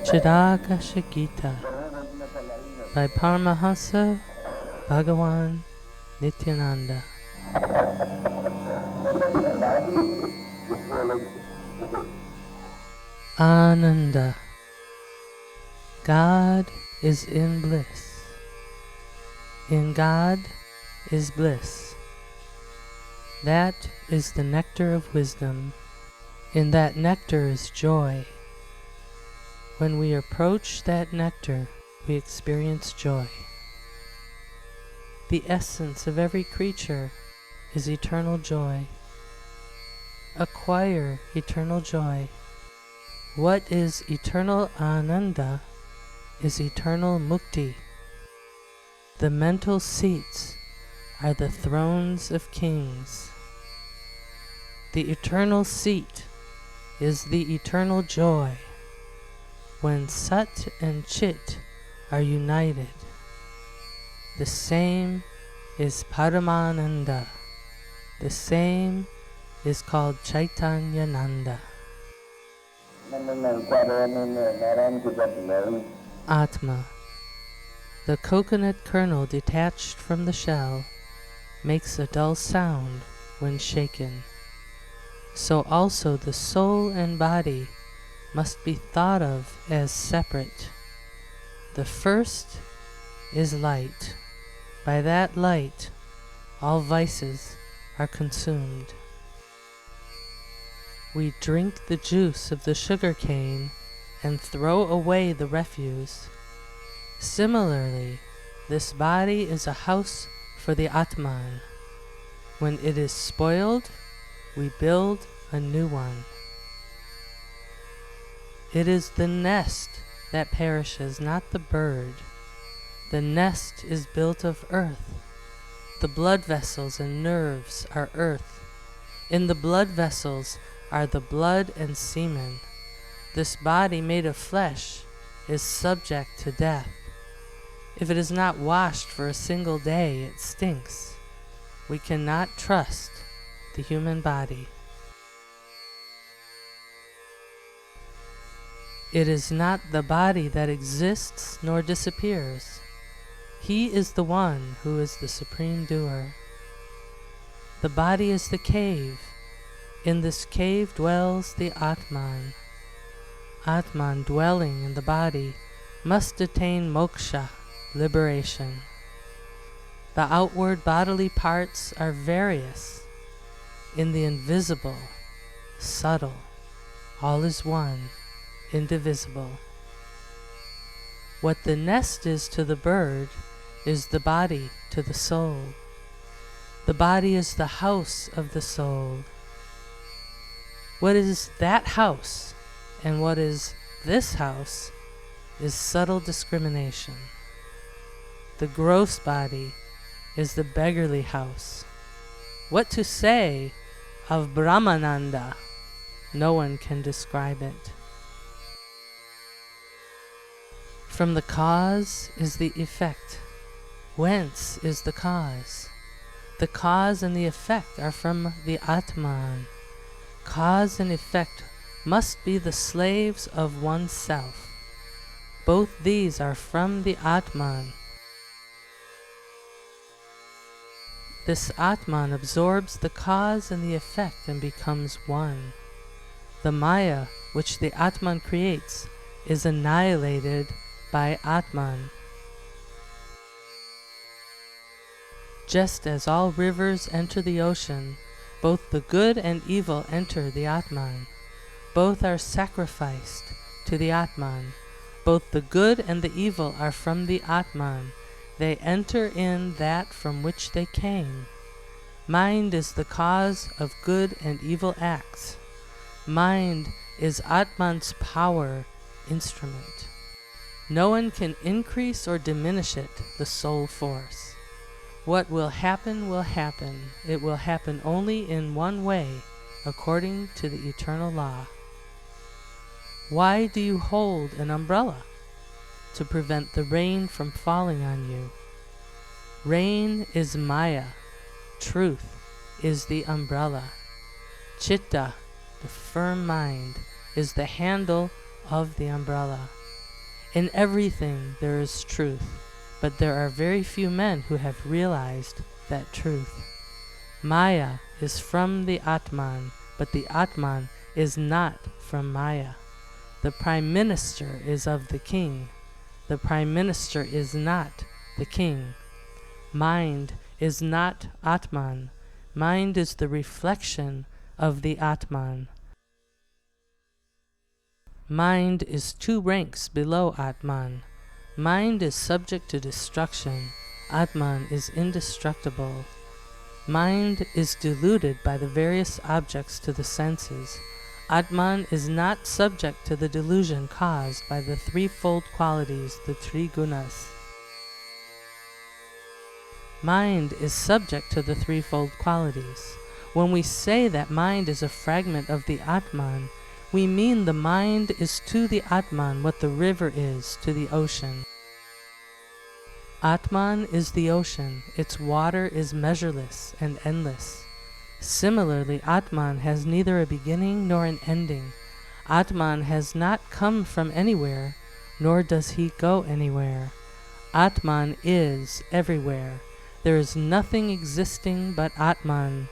Chidakasha Gita by Paramahansa Bhagawan Nityananda. Ananda. God is in bliss. In God is bliss. That is the nectar of wisdom. In that nectar is joy. When we approach that nectar, we experience joy. The essence of every creature is eternal joy. Acquire eternal joy. What is eternal Ananda is eternal Mukti. The mental seats are the thrones of kings. The eternal seat is the eternal joy. When Sat and Chit are united, the same is Paramananda. The same is called Chaitanyananda. Atma. The coconut kernel detached from the shell makes a dull sound when shaken. So also the soul and body must be thought of as separate. The first is light. By that light, all vices are consumed. We drink the juice of the sugar cane and throw away the refuse. Similarly, this body is a house for the Atman. When it is spoiled, we build a new one. It is the nest that perishes, not the bird. The nest is built of earth. The blood vessels and nerves are earth. In the blood vessels are the blood and semen. This body made of flesh is subject to death. If it is not washed for a single day, it stinks. We cannot trust the human body. It is not the body that exists nor disappears. He is the one who is the supreme doer. The body is the cave. In this cave dwells the Atman. Atman dwelling in the body must attain moksha, liberation. The outward bodily parts are various. In the invisible, subtle, all is one, indivisible. What the nest is to the bird is the body to the soul. The body is the house of the soul. What is that house and what is this house is subtle discrimination. The gross body is the beggarly house. What to say of Brahmananda? No one can describe it. From the cause is the effect. Whence is the cause? The cause and the effect are from the Atman. Cause and effect must be the slaves of oneself. Both these are from the Atman. This Atman absorbs the cause and the effect and becomes one. The Maya, which the Atman creates, is annihilated by Atman. Just as all rivers enter the ocean, both the good and evil enter the Atman. Both are sacrificed to the Atman. Both the good and the evil are from the Atman. They enter in that from which they came. Mind is the cause of good and evil acts. Mind is Atman's power instrument. No one can increase or diminish it, the soul force. What will happen will happen. It will happen only in one way, according to the eternal law. Why do you hold an umbrella? To prevent the rain from falling on you. Rain is Maya. Truth is the umbrella. Chitta, the firm mind, is the handle of the umbrella. In everything there is truth, but there are very few men who have realized that truth. Maya is from the Atman, but the Atman is not from Maya. The Prime Minister is of the King. The Prime Minister is not the King. Mind is not Atman. Mind is the reflection of the Atman. Mind is 2 ranks below Atman. Mind is subject to destruction. Atman is indestructible. Mind is deluded by the various objects to the senses. Atman is not subject to the delusion caused by the threefold qualities, the 3 gunas. Mind is subject to the threefold qualities. When we say that mind is a fragment of the Atman, we mean the mind is to the Atman what the river is to the ocean. Atman is the ocean. Its water is measureless and endless. Similarly, Atman has neither a beginning nor an ending. Atman has not come from anywhere, nor does he go anywhere. Atman is everywhere. There is nothing existing but Atman.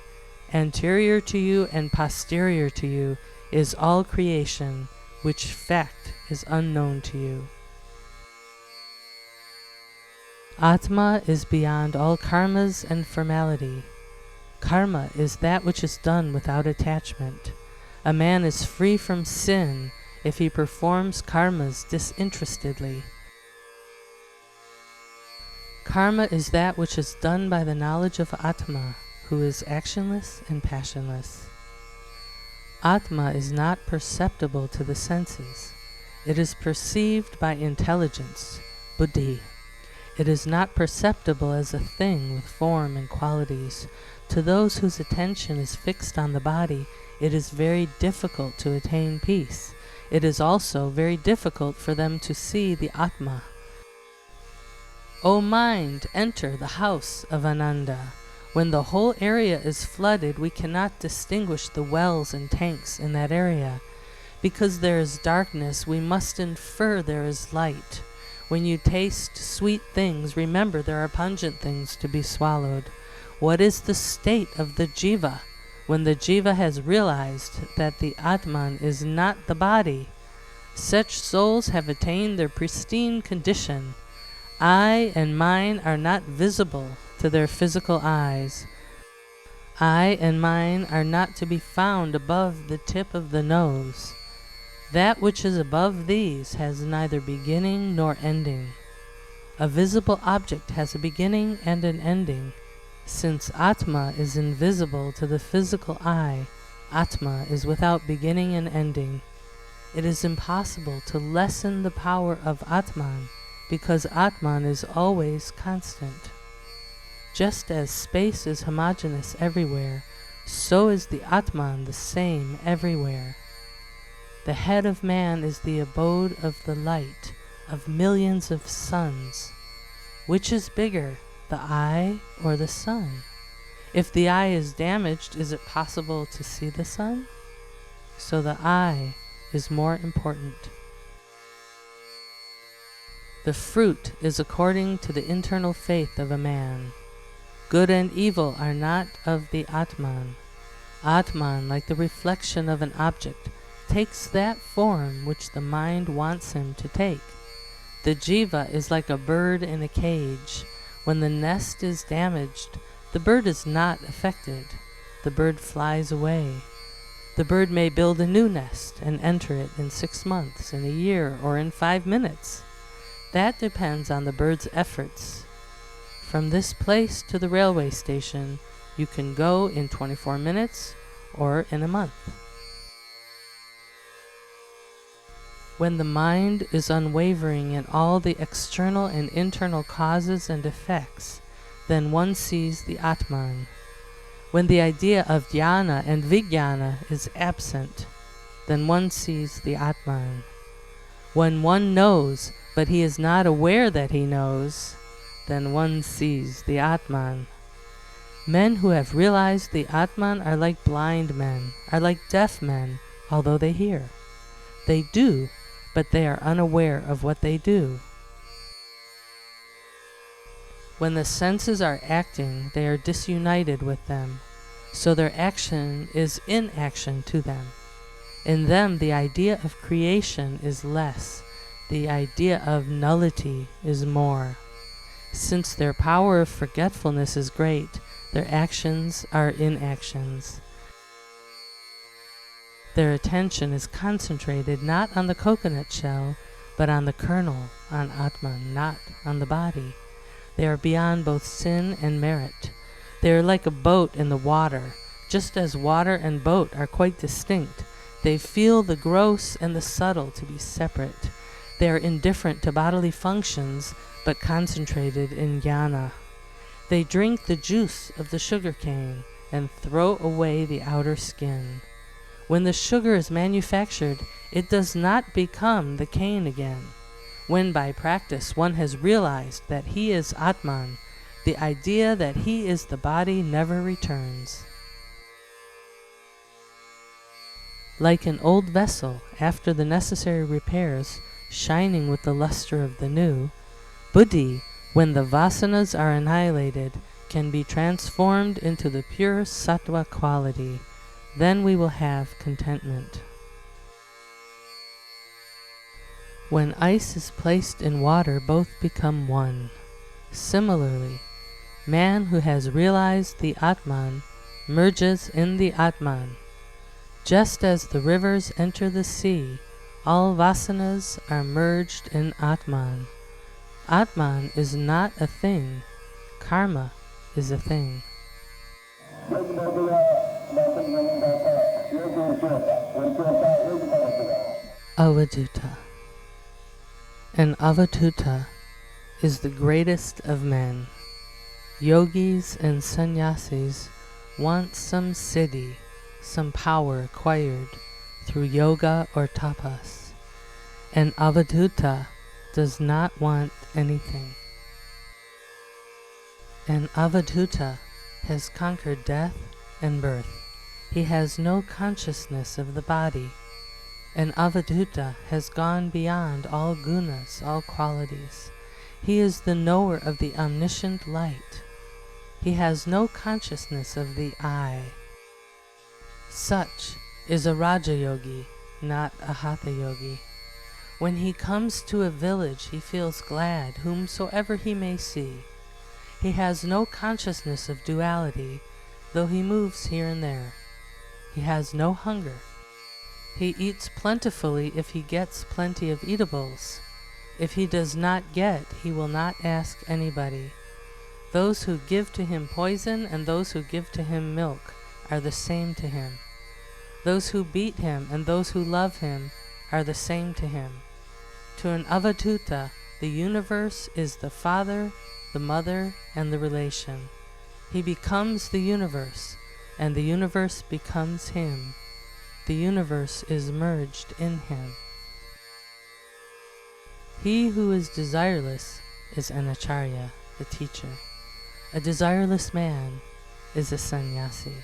Anterior to you and posterior to you is all creation, which fact is unknown to you. Atma is beyond all karmas and formality. Karma is that which is done without attachment. A man is free from sin if he performs karmas disinterestedly. Karma is that which is done by the knowledge of Atma, who is actionless and passionless. Atma is not perceptible to the senses. It is perceived by intelligence, buddhi. It is not perceptible as a thing with form and qualities. To those whose attention is fixed on the body, it is very difficult to attain peace. It is also very difficult for them to see the Atma. O mind, enter the house of Ananda. When the whole area is flooded, we cannot distinguish the wells and tanks in that area. Because there is darkness, we must infer there is light. When you taste sweet things, remember there are pungent things to be swallowed. What is the state of the jiva? When the jiva has realized that the Atman is not the body, such souls have attained their pristine condition. I and mine are not visible to their physical eyes. I and mine are not to be found above the tip of the nose. That which is above these has neither beginning nor ending. A visible object has a beginning and an ending. Since Atma is invisible to the physical eye, Atma is without beginning and ending. It is impossible to lessen the power of Atman, because Atman is always constant. Just as space is homogeneous everywhere, so is the Atman the same everywhere. The head of man is the abode of the light of millions of suns. Which is bigger, the eye or the sun? If the eye is damaged, is it possible to see the sun? So the eye is more important. The fruit is according to the internal faith of a man. Good and evil are not of the Atman. Atman, like the reflection of an object, takes that form which the mind wants him to take. The jiva is like a bird in a cage. When the nest is damaged, the bird is not affected. The bird flies away. The bird may build a new nest and enter it in 6 months, in a year, or in 5 minutes. That depends on the bird's efforts. From this place to the railway station, you can go in 24 minutes or in a month. When the mind is unwavering in all the external and internal causes and effects, then one sees the Atman. When the idea of Jnana and Vijnana is absent, then one sees the Atman. When one knows, but he is not aware that he knows, then one sees the Atman. Men who have realized the Atman are like blind men, are like deaf men, although they hear. They do, but they are unaware of what they do. When the senses are acting, they are disunited with them, so their action is inaction to them. In them, the idea of creation is less, the idea of nullity is more. Since their power of forgetfulness is great, their actions are inactions. Their attention is concentrated not on the coconut shell, but on the kernel, on Atman, not on the body. They are beyond both sin and merit. They are like a boat in the water. Just as water and boat are quite distinct, they feel the gross and the subtle to be separate. They are indifferent to bodily functions, but concentrated in Jnana. They drink the juice of the sugarcane and throw away the outer skin. When the sugar is manufactured, it does not become the cane again. When by practice one has realized that he is Atman, the idea that he is the body never returns. Like an old vessel, after the necessary repairs, shining with the luster of the new, Buddhi, when the Vasanas are annihilated, can be transformed into the pure sattva quality. Then we will have contentment. When ice is placed in water, both become one. Similarly, man who has realized the Atman merges in the Atman. Just as the rivers enter the sea, all Vasanas are merged in Atman. Atman is not a thing, karma is a thing. Avadhuta. An Avadhuta is the greatest of men. Yogis and sannyasis want some siddhi, some power acquired through yoga or tapas. An Avadhuta does not want anything. An Avadhuta has conquered death and birth. He has no consciousness of the body. An Avadhuta has gone beyond all gunas, all qualities. He is the knower of the omniscient light. He has no consciousness of the I. Such is a Raja Yogi, not a Hatha Yogi. When he comes to a village, he feels glad whomsoever he may see. He has no consciousness of duality, though he moves here and there. He has no hunger. He eats plentifully if he gets plenty of eatables. If he does not get, he will not ask anybody. Those who give to him poison and those who give to him milk are the same to him. Those who beat him and those who love him are the same to him. To an Avadhuta, the universe is the father, the mother, and the relation. He becomes the universe, and the universe becomes him. The universe is merged in him. He who is desireless is an acharya, the teacher. A desireless man is a sannyasi.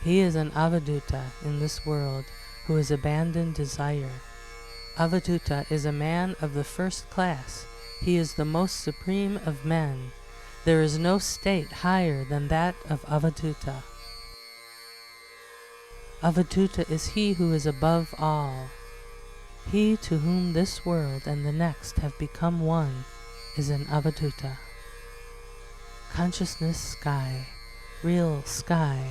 He is an Avadhuta in this world who has abandoned desire. Avadhuta is a man of the first class. He is the most supreme of men. There is no state higher than that of Avadhuta. Avadhuta is he who is above all. He to whom this world and the next have become one is an Avadhuta. Consciousness sky, real sky,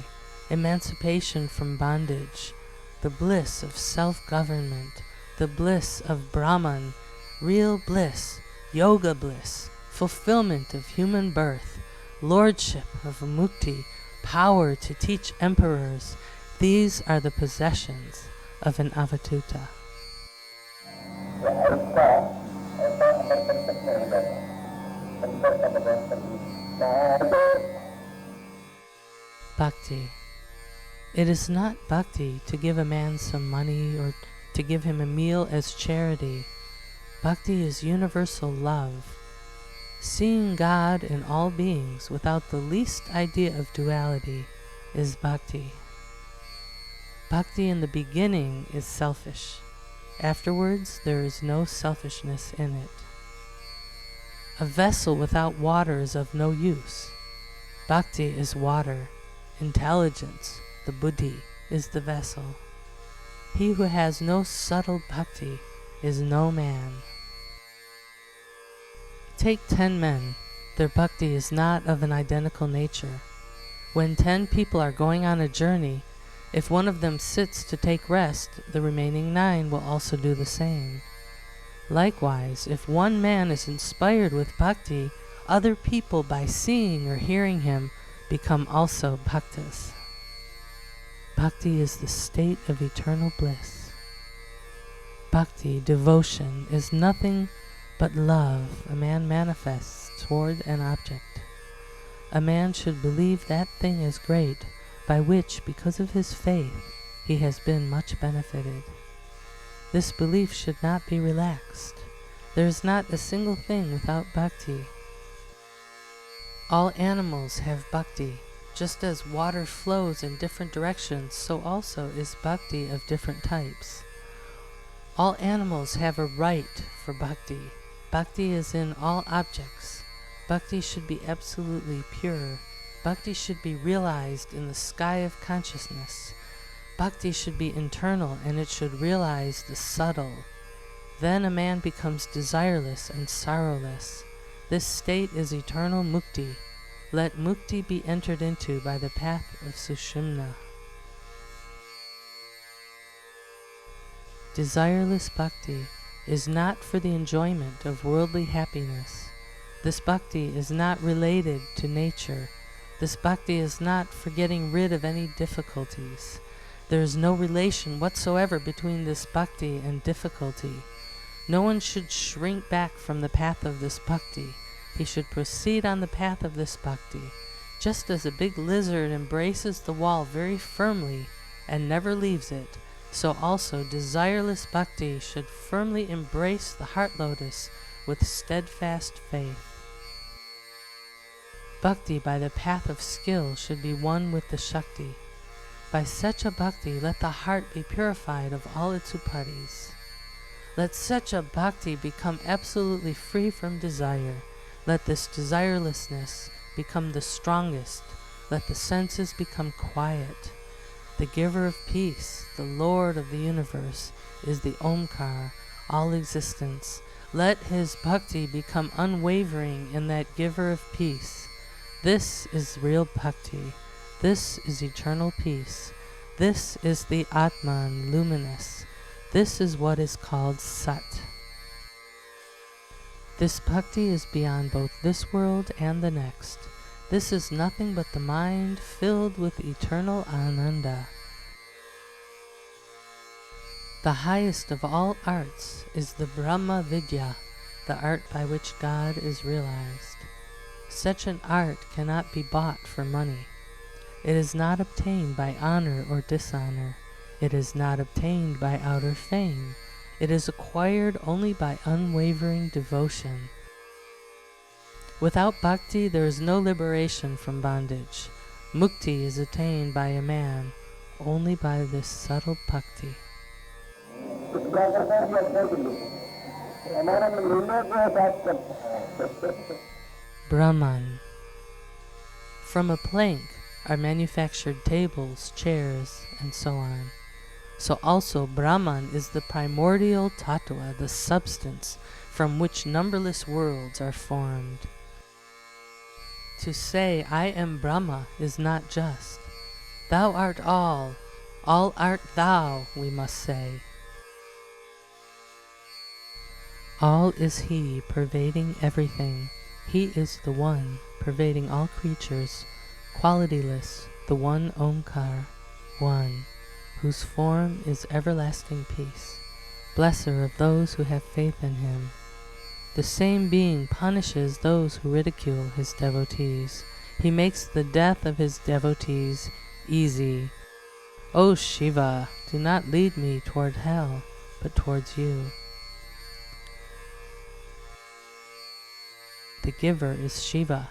emancipation from bondage, the bliss of self-government, the bliss of Brahman, real bliss, yoga bliss, fulfillment of human birth, lordship of mukti, power to teach emperors. These are the possessions of an Avadhuta. Bhakti. It is not bhakti to give a man some money or to give him a meal as charity. Bhakti is universal love. Seeing God in all beings without the least idea of duality is bhakti. Bhakti in the beginning is selfish. Afterwards, there is no selfishness in it. A vessel without water is of no use. Bhakti is water. Intelligence, the buddhi, is the vessel. He who has no subtle bhakti is no man. Take 10 men. Their bhakti is not of an identical nature. When 10 people are going on a journey, if one of them sits to take rest, the remaining 9 will also do the same. Likewise, if one man is inspired with bhakti, other people by seeing or hearing him become also bhaktas. Bhakti is the state of eternal bliss. Bhakti, devotion, is nothing but love a man manifests toward an object. A man should believe that thing is great, by which, because of his faith, he has been much benefited. This belief should not be relaxed. There is not a single thing without bhakti. All animals have bhakti. Just as water flows in different directions, so also is bhakti of different types. All animals have a right for bhakti. Bhakti is in all objects. Bhakti should be absolutely pure. Bhakti should be realized in the sky of consciousness. Bhakti should be internal, and it should realize the subtle. Then a man becomes desireless and sorrowless. This state is eternal mukti. Let mukti be entered into by the path of Sushumna. Desireless bhakti is not for the enjoyment of worldly happiness. This bhakti is not related to nature. This bhakti is not for getting rid of any difficulties. There is no relation whatsoever between this bhakti and difficulty. No one should shrink back from the path of this bhakti. He should proceed on the path of this bhakti. Just as a big lizard embraces the wall very firmly and never leaves it, so also desireless bhakti should firmly embrace the heart lotus with steadfast faith. Bhakti by the path of skill should be one with the Shakti. By such a bhakti, let the heart be purified of all its upadhis. Let such a bhakti become absolutely free from desire. Let this desirelessness become the strongest. Let the senses become quiet. The giver of peace, the Lord of the universe, is the Omkar, all existence. Let his bhakti become unwavering in that giver of peace. This is real bhakti. This is eternal peace. This is the Atman, luminous. This is what is called Sat. This bhakti is beyond both this world and the next. This is nothing but the mind filled with eternal Ananda. The highest of all arts is the Brahma Vidya, the art by which God is realized. Such an art cannot be bought for money. It is not obtained by honor or dishonor. It is not obtained by outer fame. It is acquired only by unwavering devotion. Without bhakti, there is no liberation from bondage. Mukti is attained by a man only by this subtle bhakti. Brahman. From a plank are manufactured tables, chairs, and so on. So also Brahman is the primordial tattva, the substance from which numberless worlds are formed. To say, I am Brahma, is not just. Thou art all art thou, we must say. All is he, pervading everything. He is the one, pervading all creatures, qualityless, the one Omkar, one, whose form is everlasting peace, blesser of those who have faith in him. The same being punishes those who ridicule his devotees. He makes the death of his devotees easy. O Shiva, do not lead me toward hell, but towards you. the giver is Shiva.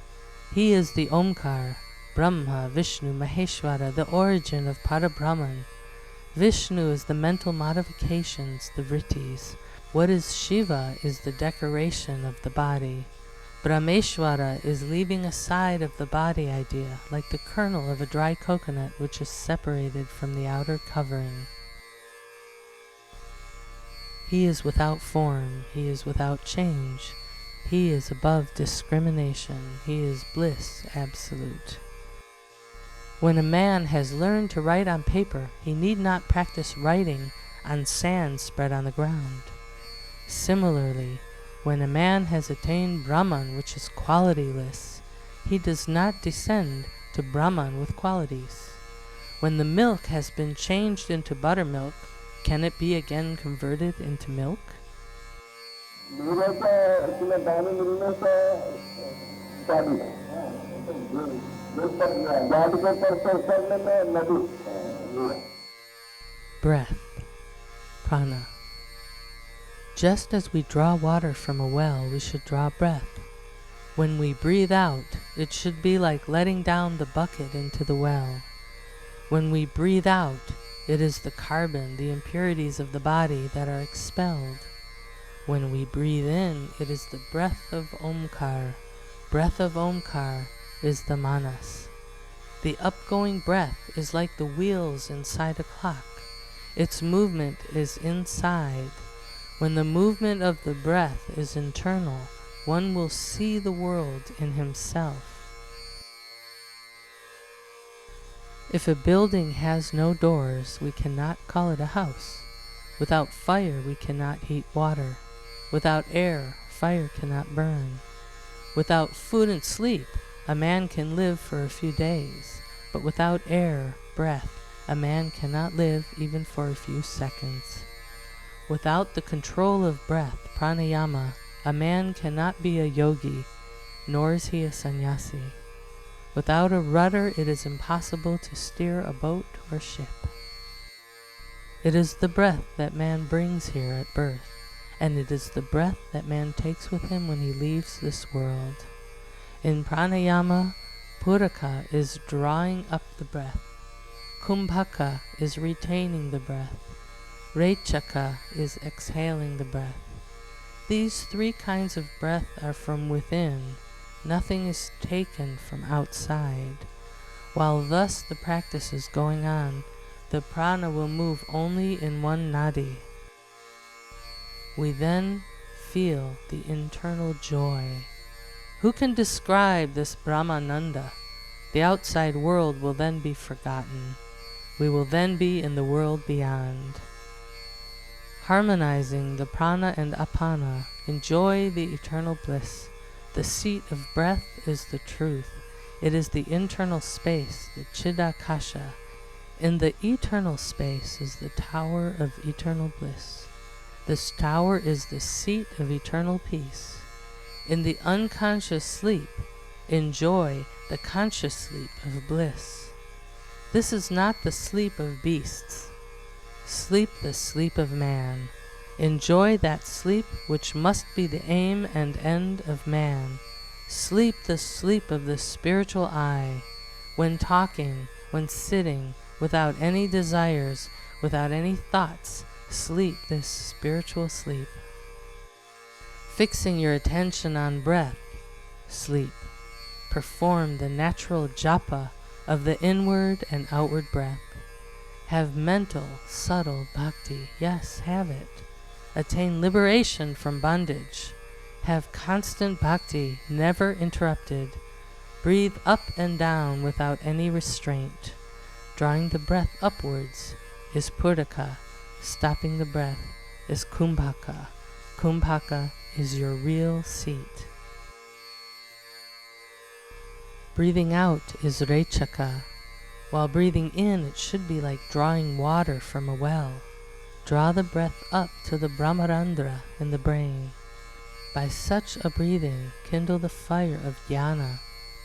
He is the Omkar, Brahma, Vishnu, Maheshwara, the origin of Parabrahman. Vishnu is the mental modifications, the vrittis. What is Shiva is the decoration of the body. Brahmeshwara is leaving aside of the body idea, like the kernel of a dry coconut which is separated from the outer covering. He is without form, he is without change. He is above discrimination, he is bliss absolute. When a man has learned to write on paper, he need not practice writing on sand spread on the ground. Similarly, when a man has attained Brahman, which is qualityless, he does not descend to Brahman with qualities. When the milk has been changed into buttermilk, can it be again converted into milk? Breath, prana. Just as we draw water from a well, we should draw breath. When we breathe out, it should be like letting down the bucket into the well. When we breathe out, it is the carbon, the impurities of the body that are expelled. When we breathe in, it is the breath of Omkar. Breath of Omkar is the manas. The upgoing breath is like the wheels inside a clock. Its movement is inside. When the movement of the breath is internal, one will see the world in himself. If a building has no doors, we cannot call it a house. Without fire, we cannot heat water. Without air, fire cannot burn. Without food and sleep, a man can live for a few days. But without air, breath, a man cannot live even for a few seconds. Without the control of breath, pranayama, a man cannot be a yogi, nor is he a sannyasi. Without a rudder, it is impossible to steer a boat or ship. It is the breath that man brings here at birth, and it is the breath that man takes with him when he leaves this world. In pranayama, puraka is drawing up the breath. Kumbhaka is retaining the breath. Rechaka is exhaling the breath. These three kinds of breath are from within. Nothing is taken from outside. While thus the practice is going on, the prana will move only in one nadi. We then feel the internal joy. Who can describe this Brahmananda? The outside world will then be forgotten. We will then be in the world beyond. Harmonizing the prana and apana, enjoy the eternal bliss. The seat of breath is the truth. It is the internal space, the Chidakasha. In the eternal space is the tower of eternal bliss. This tower is the seat of eternal peace. In the unconscious sleep, enjoy the conscious sleep of bliss. This is not the sleep of beasts. Sleep the sleep of man. Enjoy that sleep which must be the aim and end of man. Sleep the sleep of the spiritual eye. When talking, when sitting, without any desires, without any thoughts, sleep this spiritual sleep. Fixing your attention on breath, sleep. Perform the natural japa of the inward and outward breath. Have mental, subtle bhakti. Yes, have it. Attain liberation from bondage. Have constant bhakti, never interrupted. Breathe up and down without any restraint. Drawing the breath upwards is puraka. Stopping the breath is kumbhaka. Kumbhaka is your real seat. Breathing out is rechaka. While breathing in, it should be like drawing water from a well. Draw the breath up to the Brahmarandra in the brain. By such a breathing, kindle the fire of Jnana,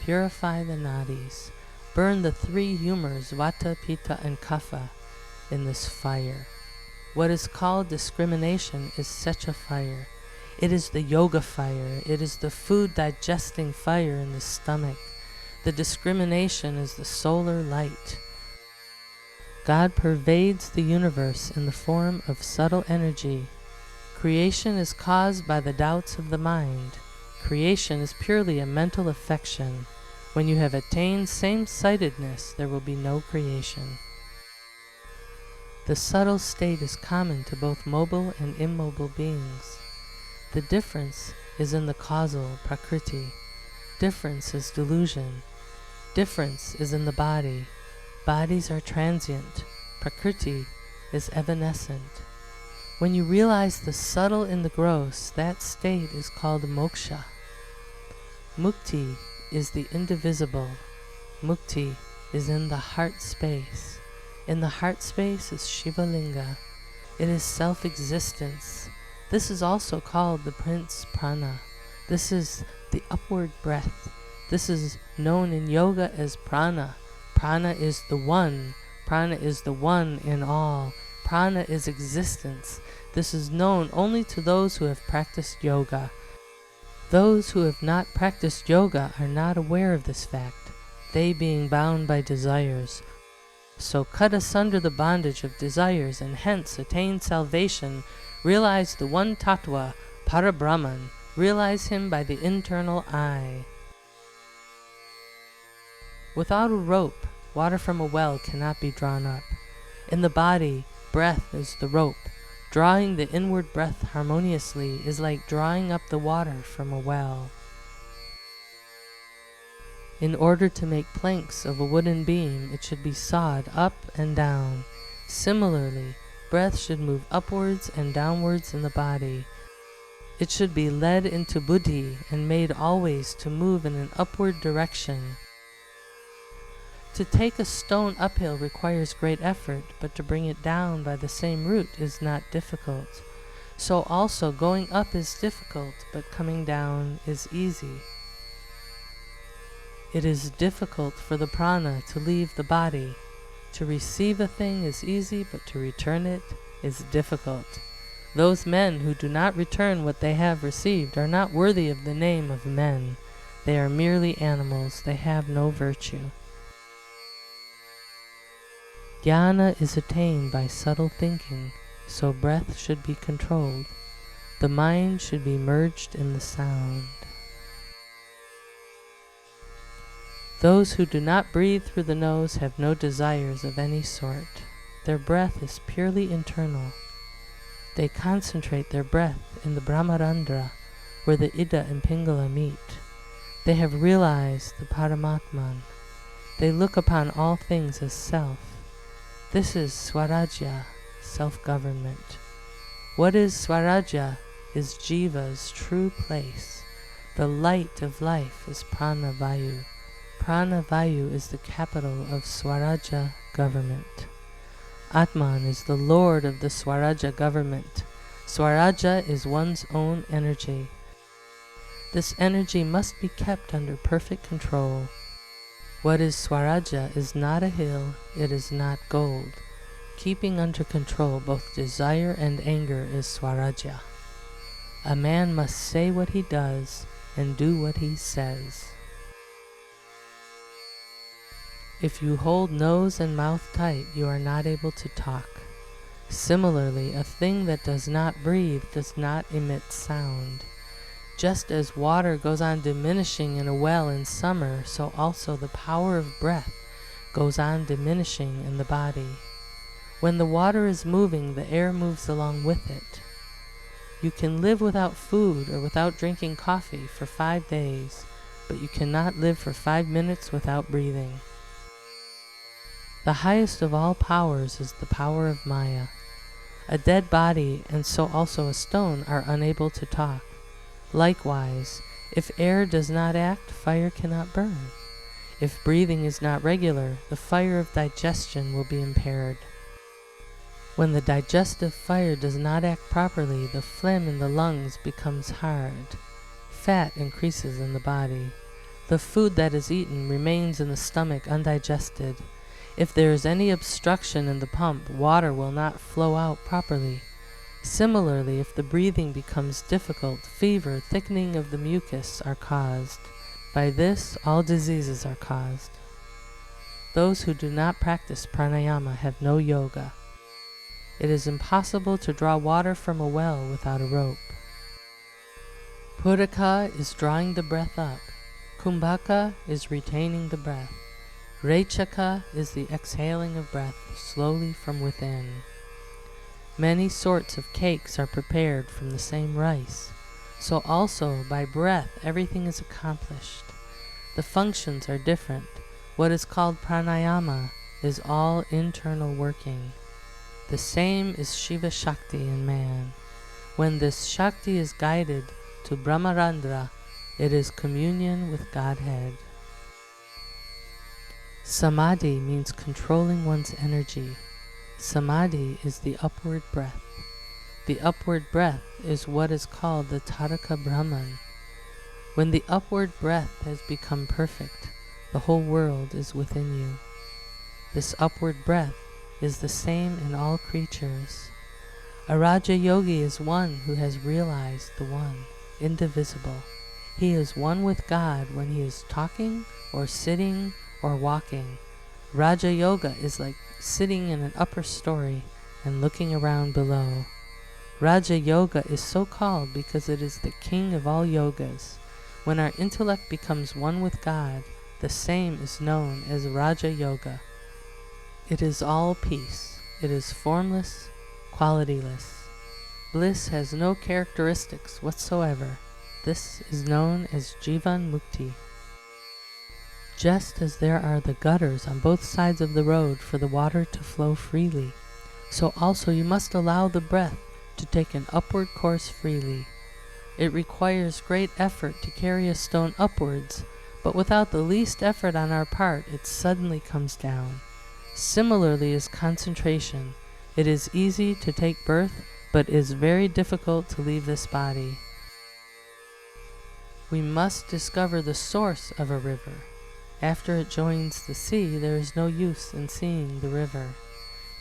purify the nadis, burn the three humors, vata, pitta, and kapha, in this fire. What is called discrimination is such a fire. It is the yoga fire. It is the food digesting fire in the stomach. The discrimination is the solar light. God pervades the universe in the form of subtle energy. Creation is caused by the doubts of the mind. Creation is purely a mental affection. When you have attained same-sightedness, there will be no creation. The subtle state is common to both mobile and immobile beings. The difference is in the causal, prakriti. Difference is delusion. Difference is in the body. Bodies are transient. Prakriti is evanescent. When you realize the subtle in the gross, that state is called moksha. Mukti is the indivisible. Mukti is in the heart space. In the heart space is Shivalinga. It is self-existence. This is also called the Prince Prana. This is the upward breath. This is known in yoga as prana. Prana is the one. Prana is the one in all. Prana is existence. This is known only to those who have practiced yoga. Those who have not practiced yoga are not aware of this fact, they being bound by desires. So cut asunder the bondage of desires and hence attain salvation. Realize the one tattva, Para-Brahman. Realize him by the internal eye. Without a rope, water from a well cannot be drawn up. In the body, breath is the rope. Drawing the inward breath harmoniously is like drawing up the water from a well. In order to make planks of a wooden beam, it should be sawed up and down. Similarly, breath should move upwards and downwards in the body. It should be led into buddhi and made always to move in an upward direction. To take a stone uphill requires great effort, but to bring it down by the same route is not difficult. So also going up is difficult, but coming down is easy. It is difficult for the prana to leave the body. To receive a thing is easy, but to return it is difficult. Those men who do not return what they have received are not worthy of the name of men. They are merely animals. They have no virtue. Jnana is attained by subtle thinking, so breath should be controlled. The mind should be merged in the sound. Those who do not breathe through the nose have no desires of any sort. Their breath is purely internal. They concentrate their breath in the Brahmarandhra, where the Ida and Pingala meet. They have realized the Paramatman. They look upon all things as self. This is Swarajya, self-government. What is Swarajya is Jiva's true place. The light of life is Prana-Vayu. Prana-Vayu is the capital of Swarajya government. Atman is the lord of the Swarajya government. Swarajya is one's own energy. This energy must be kept under perfect control. What is Swarajya is not a hill, it is not gold. Keeping under control both desire and anger is Swarajya. A man must say what he does and do what he says. If you hold nose and mouth tight, you are not able to talk. Similarly, a thing that does not breathe does not emit sound. Just as water goes on diminishing in a well in summer, so also the power of breath goes on diminishing in the body. When the water is moving, the air moves along with it. You can live without food or without drinking coffee for 5 days, but you cannot live for 5 minutes without breathing. The highest of all powers is the power of Maya. A dead body, and so also a stone, are unable to talk. Likewise, if air does not act, fire cannot burn. If breathing is not regular, the fire of digestion will be impaired. When the digestive fire does not act properly, the phlegm in the lungs becomes hard. Fat increases in the body. The food that is eaten remains in the stomach undigested. If there is any obstruction in the pump, water will not flow out properly. Similarly, if the breathing becomes difficult, fever, thickening of the mucus are caused. By this, all diseases are caused. Those who do not practice pranayama have no yoga. It is impossible to draw water from a well without a rope. Puraka is drawing the breath up. Kumbhaka is retaining the breath. Rechaka is the exhaling of breath slowly from within. Many sorts of cakes are prepared from the same rice. So also by breath everything is accomplished. The functions are different. What is called pranayama is all internal working. The same is Shiva Shakti in man. When this Shakti is guided to Brahmarandra, it is communion with Godhead. Samadhi means controlling one's energy. Samadhi is the upward breath. The upward breath is what is called the Tadaka Brahman. When the upward breath has become perfect, the whole world is within you. This upward breath is the same in all creatures. A Raja Yogi is one who has realized the One, indivisible. He is one with God when he is talking or sitting or walking. Raja Yoga is like sitting in an upper story and looking around below. Raja Yoga is so called because it is the king of all yogas. When our intellect becomes one with God, the same is known as Raja Yoga. It is all peace. It is formless, qualityless. Bliss has no characteristics whatsoever. This is known as Jivan Mukti. Just as there are the gutters on both sides of the road for the water to flow freely, so also you must allow the breath to take an upward course freely. It requires great effort to carry a stone upwards, but without the least effort on our part, it suddenly comes down. Similarly is concentration. It is easy to take birth, but is very difficult to leave this body. We must discover the source of a river. After it joins the sea, there is no use in seeing the river.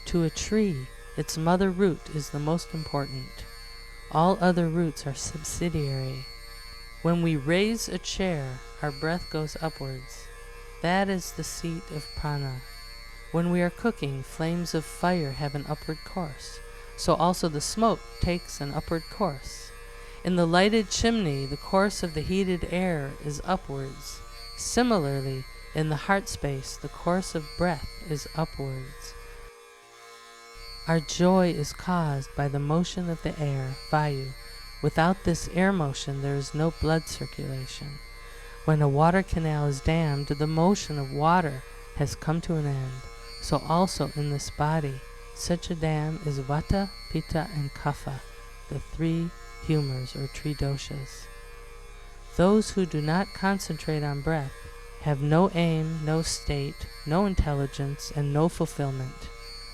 To a tree, its mother root is the most important. All other roots are subsidiary. When we raise a chair, our breath goes upwards. That is the seat of prana. When we are cooking, flames of fire have an upward course. So also the smoke takes an upward course. In the lighted chimney, the course of the heated air is upwards. Similarly, in the heart space, the course of breath is upwards. Our joy is caused by the motion of the air, vayu. Without this air motion, there is no blood circulation. When a water canal is dammed, the motion of water has come to an end. So also in this body, such a dam is vata, pitta, and kapha, the three humors or three doshas. Those who do not concentrate on breath have no aim, no state, no intelligence, and no fulfillment.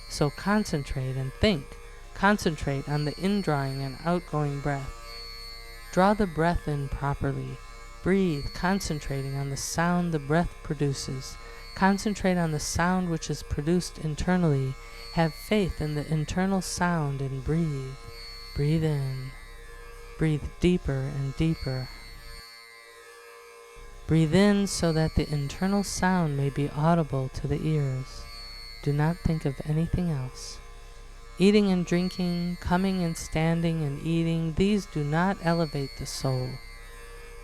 So concentrate and think. Concentrate on the indrawing and outgoing breath. Draw the breath in properly. Breathe, concentrating on the sound the breath produces. Concentrate on the sound which is produced internally. Have faith in the internal sound and breathe. Breathe in. Breathe deeper and deeper. Breathe in so that the internal sound may be audible to the ears. Do not think of anything else. Eating and drinking, coming and standing and eating, these do not elevate the soul.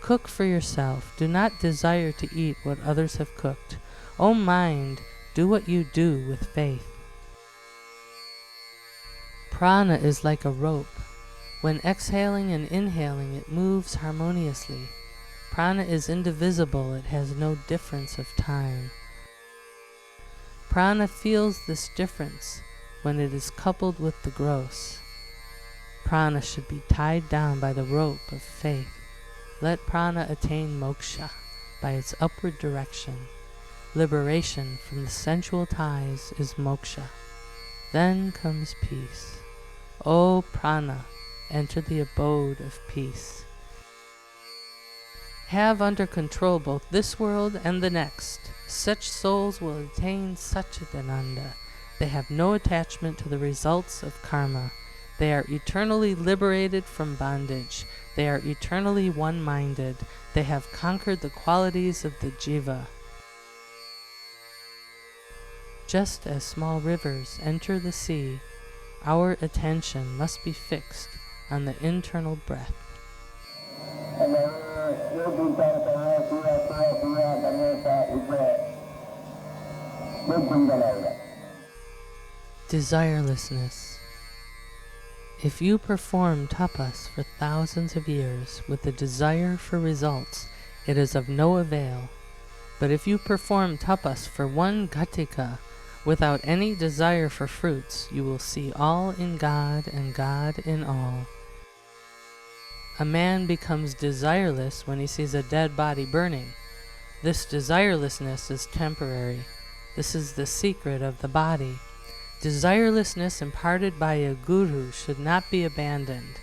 Cook for yourself. Do not desire to eat what others have cooked. O mind, do what you do with faith. Prana is like a rope. When exhaling and inhaling, it moves harmoniously. Prana is indivisible. It has no difference of time. Prana feels this difference when it is coupled with the gross. Prana should be tied down by the rope of faith. Let prana attain moksha by its upward direction. Liberation from the sensual ties is moksha. Then comes peace. O prana, enter the abode of peace. Have under control both this world and the next. Such souls will attain Satchidananda. They have no attachment to the results of karma. They are eternally liberated from bondage. They are eternally one-minded. They have conquered the qualities of the jiva. Just as small rivers enter the sea, our attention must be fixed on the internal breath. Desirelessness. If you perform tapas for thousands of years with a desire for results, it is of no avail. But if you perform tapas for one ghatika without any desire for fruits, you will see all in God and God in all. A man becomes desireless when he sees a dead body burning. This desirelessness is temporary. This is the secret of the body. Desirelessness imparted by a guru should not be abandoned.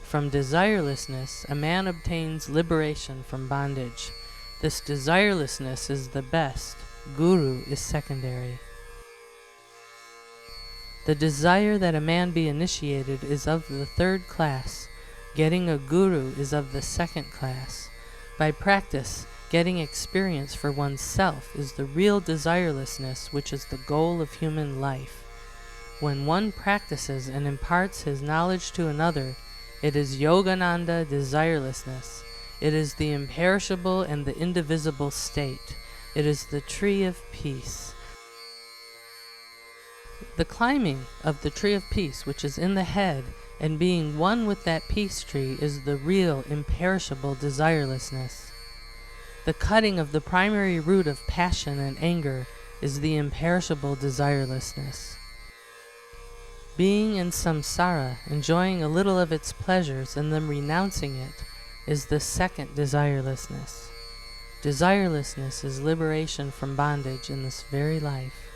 From desirelessness, a man obtains liberation from bondage. This desirelessness is the best. Guru is secondary. The desire that a man be initiated is of the third class. Getting a guru is of the second class. By practice, getting experience for oneself is the real desirelessness, which is the goal of human life. When one practices and imparts his knowledge to another, it is Yogananda desirelessness. It is the imperishable and the indivisible state. It is the tree of peace. The climbing of the tree of peace, which is in the head, and being one with that peace tree, is the real imperishable desirelessness. The cutting of the primary root of passion and anger is the imperishable desirelessness. Being in samsara, enjoying a little of its pleasures and then renouncing it, is the second desirelessness. Desirelessness is liberation from bondage in this very life.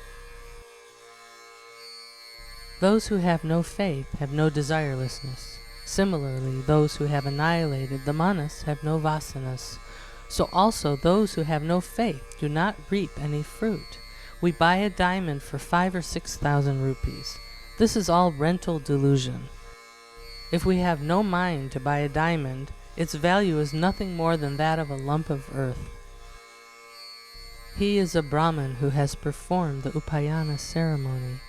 Those who have no faith have no desirelessness. Similarly, those who have annihilated the manas have no vasanas. So also those who have no faith do not reap any fruit. We buy a diamond for 5,000 or 6,000 rupees. This is all rental delusion. If we have no mind to buy a diamond, its value is nothing more than that of a lump of earth. He is a Brahman who has performed the upayana ceremony.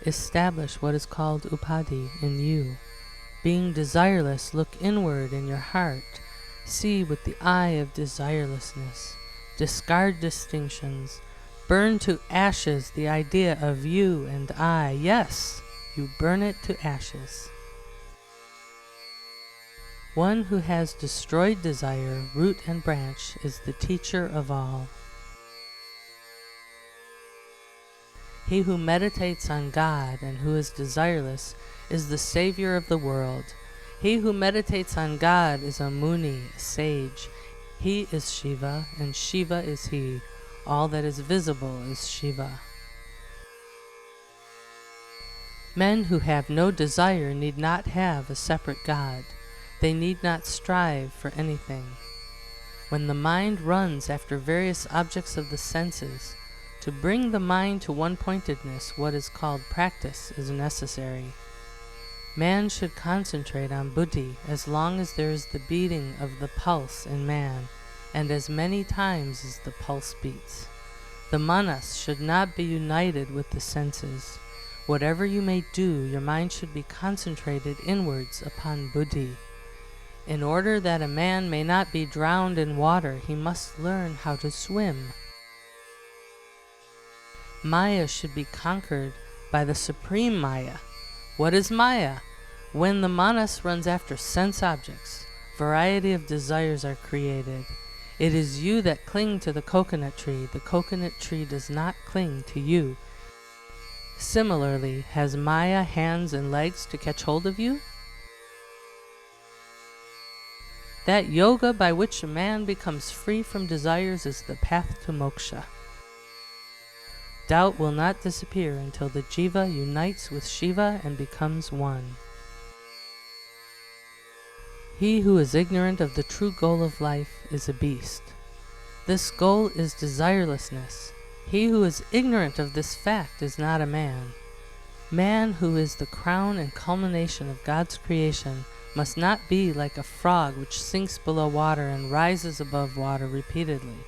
Establish what is called upadhi in you. Being desireless, look inward in your heart. See with the eye of desirelessness. Discard distinctions. Burn to ashes the idea of you and I. Yes, you burn it to ashes. One who has destroyed desire, root and branch, is the teacher of all. He who meditates on God and who is desireless is the savior of the world. He who meditates on God is a muni, a sage. He is Shiva, and Shiva is he. All that is visible is Shiva. Men who have no desire need not have a separate God. They need not strive for anything. When the mind runs after various objects of the senses, to bring the mind to one-pointedness, what is called practice, is necessary. Man should concentrate on buddhi as long as there is the beating of the pulse in man, and as many times as the pulse beats. The manas should not be united with the senses. Whatever you may do, your mind should be concentrated inwards upon buddhi. In order that a man may not be drowned in water, he must learn how to swim. Maya should be conquered by the supreme Maya. What is Maya? When the manas runs after sense objects, variety of desires are created. It is you that cling to the coconut tree. The coconut tree does not cling to you. Similarly, has Maya hands and legs to catch hold of you? That yoga by which a man becomes free from desires is the path to moksha. Doubt will not disappear until the jiva unites with Shiva and becomes one. He who is ignorant of the true goal of life is a beast. This goal is desirelessness. He who is ignorant of this fact is not a man. Man, who is the crown and culmination of God's creation, must not be like a frog which sinks below water and rises above water repeatedly.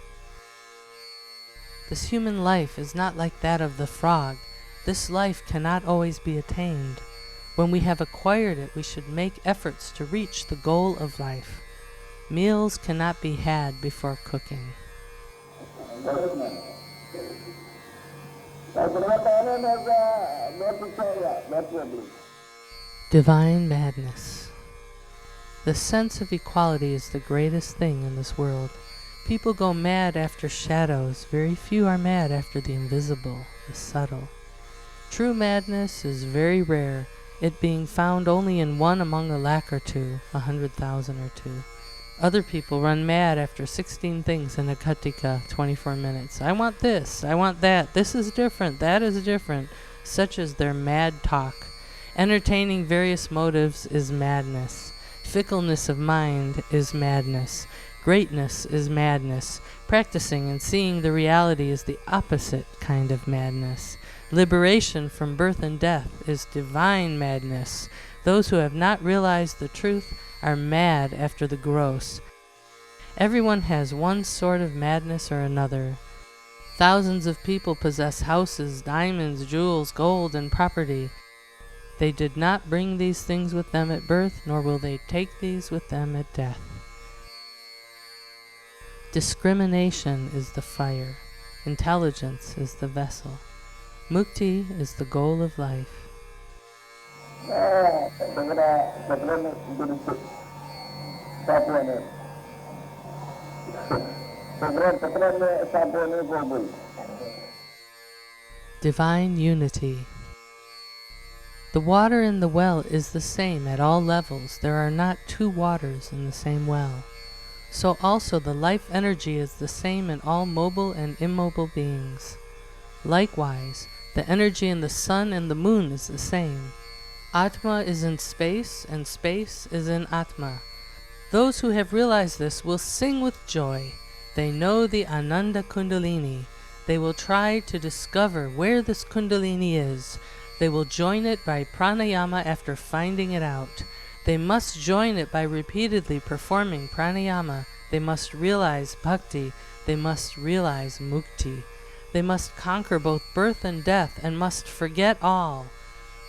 This human life is not like that of the frog. This life cannot always be attained. When we have acquired it, we should make efforts to reach the goal of life. Meals cannot be had before cooking. Divine madness. The sense of equality is the greatest thing in this world. People go mad after shadows. Very few are mad after the invisible, the subtle. True madness is very rare, it being found only in one among a lakh or two, 100,000 or two. Other people run mad after 16 things in a katika, 24 minutes. I want this, I want that, this is different, that is different. Such is their mad talk. Entertaining various motives is madness. Fickleness of mind is madness. Greatness is madness. Practicing and seeing the reality is the opposite kind of madness. Liberation from birth and death is divine madness. Those who have not realized the truth are mad after the gross. Everyone has one sort of madness or another. Thousands of people possess houses, diamonds, jewels, gold, and property. They did not bring these things with them at birth, nor will they take these with them at death. Discrimination is the fire. Intelligence is the vessel. Mukti is the goal of life. Divine unity. The water in the well is the same at all levels. There are not two waters in the same well. So also the life energy is the same in all mobile and immobile beings. Likewise, the energy in the sun and the moon is the same. Atma is in space, and space is in Atma. Those who have realized this will sing with joy. They know the Ananda Kundalini. They will try to discover where this Kundalini is. They will join it by pranayama after finding it out. They must join it by repeatedly performing pranayama. They must realize bhakti. They must realize mukti. They must conquer both birth and death and must forget all.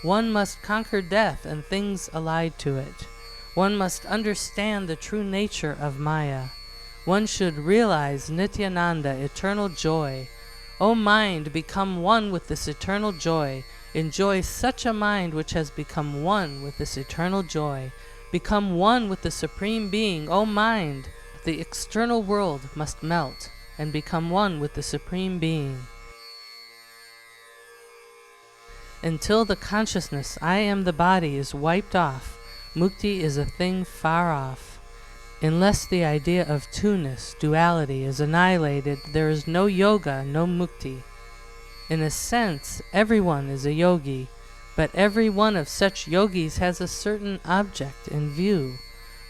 One must conquer death and things allied to it. One must understand the true nature of Maya. One should realize Nityananda, eternal joy. O mind, become one with this eternal joy. Enjoy such a mind which has become one with this eternal joy. Become one with the Supreme Being, O mind. The external world must melt and become one with the Supreme Being. Until the consciousness, I am the body, is wiped off, mukti is a thing far off. Unless the idea of two-ness, duality, is annihilated, there is no yoga, no mukti. In a sense, everyone is a yogi, but every one of such yogis has a certain object in view.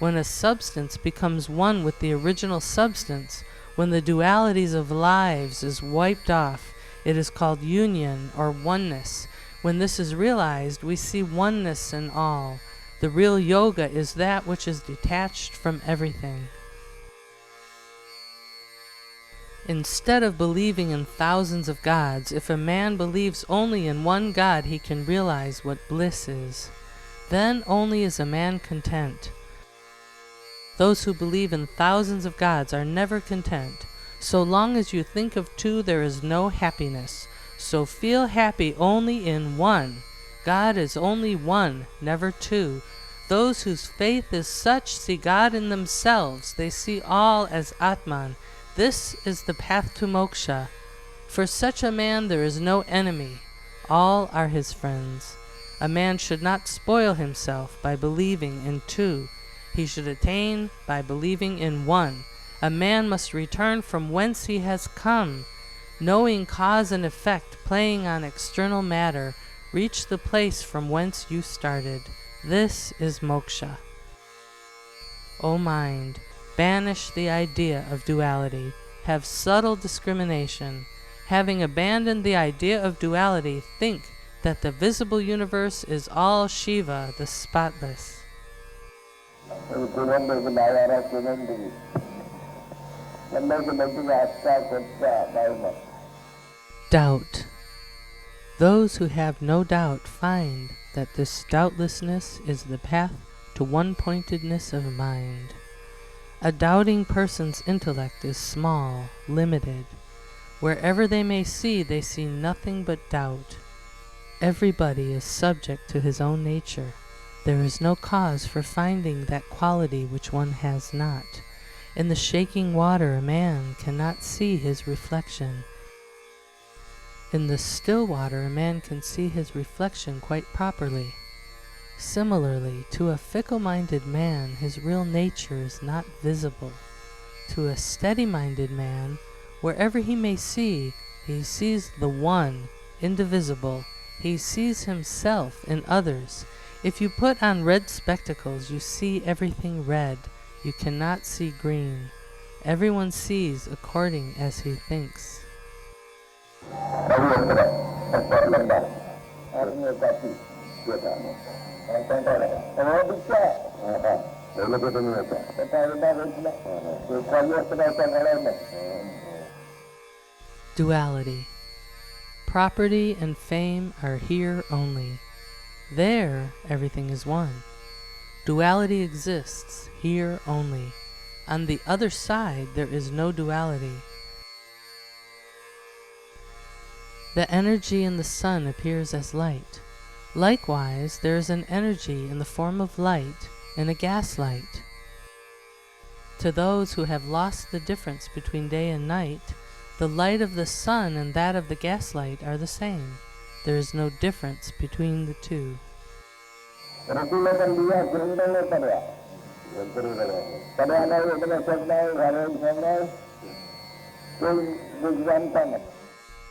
When a substance becomes one with the original substance, when the dualities of lives is wiped off, it is called union or oneness. When this is realized, we see oneness in all. The real yoga is that which is detached from everything. Instead of believing in thousands of gods, if a man believes only in one God, he can realize what bliss is. Then only is a man content. Those who believe in thousands of gods are never content. So long as you think of two, there is no happiness. So feel happy only in one. God is only one, never two. Those whose faith is such see God in themselves. They see all as Atman. This is the path to Moksha. For such a man there is no enemy. All are his friends. A man should not spoil himself by believing in two. He should attain by believing in one. A man must return from whence he has come. Knowing cause and effect, playing on external matter, reach the place from whence you started. This is Moksha. O mind, banish the idea of duality. Have subtle discrimination. Having abandoned the idea of duality, think that the visible universe is all Shiva, the spotless. Doubt. Those who have no doubt find that this doubtlessness is the path to one-pointedness of mind. A doubting person's intellect is small, limited. Wherever they may see, they see nothing but doubt. Everybody is subject to his own nature. There is no cause for finding that quality which one has not. In the shaking water a man cannot see his reflection. In the still water a man can see his reflection quite properly. Similarly, to a fickle-minded man his real nature is not visible. To a steady-minded man, wherever he may see, he sees the one, indivisible. He sees himself in others. If you put on red spectacles, you see everything red. You cannot see green. Everyone sees according as he thinks. Duality. Property and fame are here only. There, everything is one. Duality exists here only. On the other side, there is no duality. The energy in the sun appears as light. Likewise, there is an energy in the form of light in a gaslight. To those who have lost the difference between day and night, the light of the sun and that of the gaslight are the same. There is no difference between the two.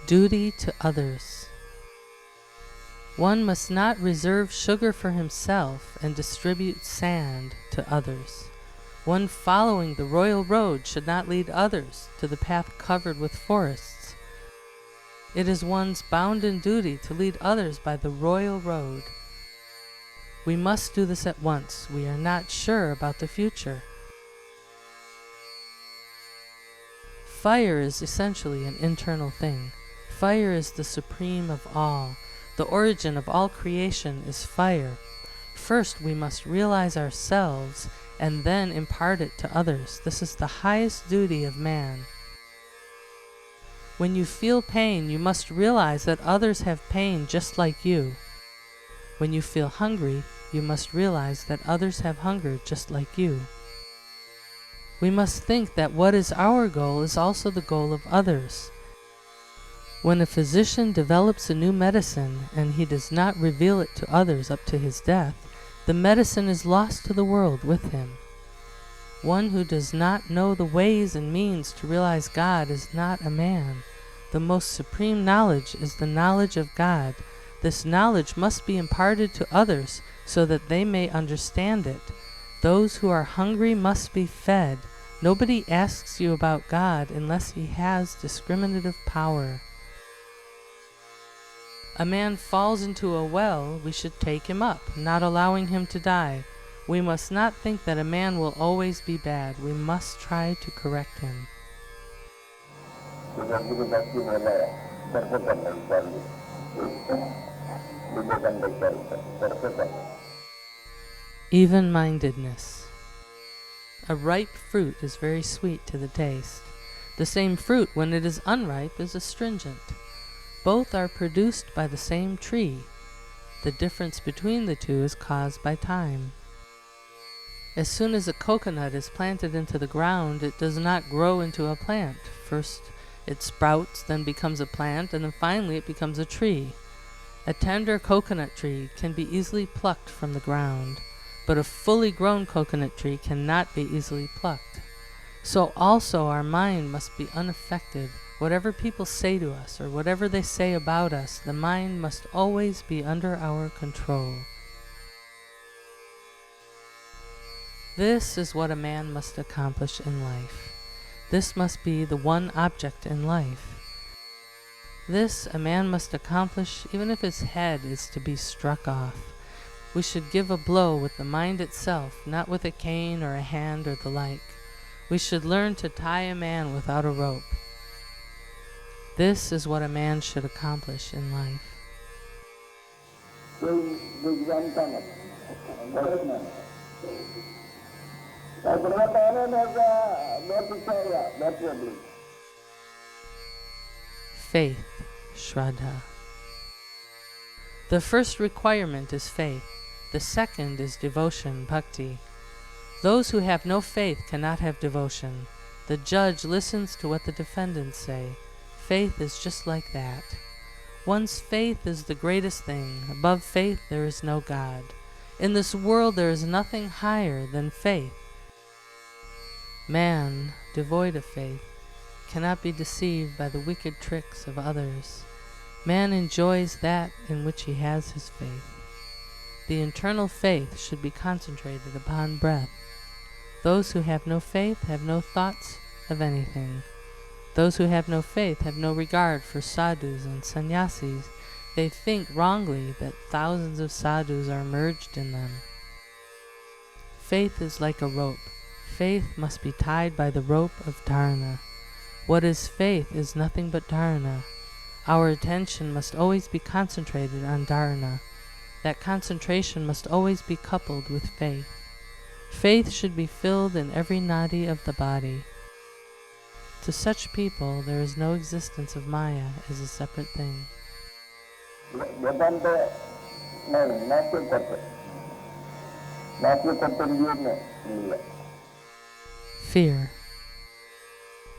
Duty to others. One must not reserve sugar for himself and distribute sand to others. One following the royal road should not lead others to the path covered with forests. It is one's bounden duty to lead others by the royal road. We must do this at once. We are not sure about the future. Fire is essentially an internal thing. Fire is the supreme of all. The origin of all creation is fire. First, we must realize ourselves and then impart it to others. This is the highest duty of man. When you feel pain, you must realize that others have pain just like you. When you feel hungry, you must realize that others have hunger just like you. We must think that what is our goal is also the goal of others. When a physician develops a new medicine and he does not reveal it to others up to his death, the medicine is lost to the world with him. One who does not know the ways and means to realize God is not a man. The most supreme knowledge is the knowledge of God. This knowledge must be imparted to others so that they may understand it. Those who are hungry must be fed. Nobody asks you about God unless he has discriminative power. A man falls into a well, we should take him up, not allowing him to die. We must not think that a man will always be bad. We must try to correct him. Even-Mindedness. A ripe fruit is very sweet to the taste. The same fruit, when it is unripe, is astringent. Both are produced by the same tree. The difference between the two is caused by time. As soon as a coconut is planted into the ground, it does not grow into a plant. First it sprouts, then becomes a plant, and then finally it becomes a tree. A tender coconut tree can be easily plucked from the ground, but a fully grown coconut tree cannot be easily plucked. So also our mind must be unaffected. Whatever people say to us, or whatever they say about us, the mind must always be under our control. This is what a man must accomplish in life. This must be the one object in life. This a man must accomplish even if his head is to be struck off. We should give a blow with the mind itself, not with a cane or a hand or the like. We should learn to tie a man without a rope. This is what a man should accomplish in life. Faith, Shraddha. The first requirement is faith. The second is devotion, Bhakti. Those who have no faith cannot have devotion. The judge listens to what the defendants say. Faith is just like that. One's faith is the greatest thing. Above faith there is no God. In this world there is nothing higher than faith. Man, devoid of faith, cannot be deceived by the wicked tricks of others. Man enjoys that in which he has his faith. The internal faith should be concentrated upon breath. Those who have no faith have no thoughts of anything. Those who have no faith have no regard for sadhus and sannyasis. They think wrongly that thousands of sadhus are merged in them. Faith is like a rope. Faith must be tied by the rope of dharana. What is faith is nothing but dharana. Our attention must always be concentrated on dharana. That concentration must always be coupled with faith. Faith should be filled in every nadi of the body. To such people, there is no existence of Maya as a separate thing. Fear.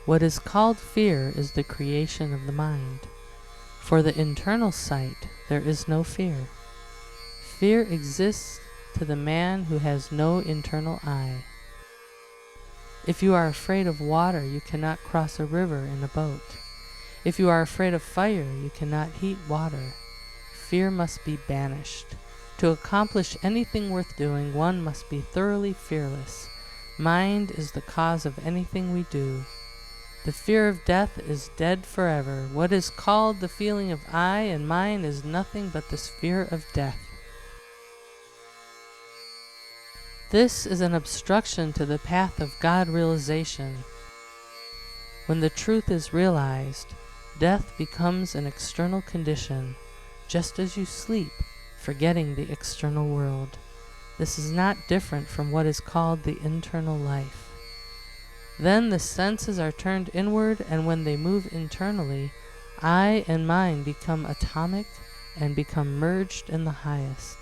What is called fear is the creation of the mind. For the internal sight, there is no fear. Fear exists to the man who has no internal eye. If you are afraid of water, you cannot cross a river in a boat. If you are afraid of fire, you cannot heat water. Fear must be banished. To accomplish anything worth doing, one must be thoroughly fearless. Mind is the cause of anything we do. The fear of death is dead forever. What is called the feeling of I and mine is nothing but this fear of death. This is an obstruction to the path of God realization. When the truth is realized, death becomes an external condition, just as you sleep, forgetting the external world. This is not different from what is called the internal life. Then the senses are turned inward, and when they move internally, I and mine become atomic and become merged in the highest.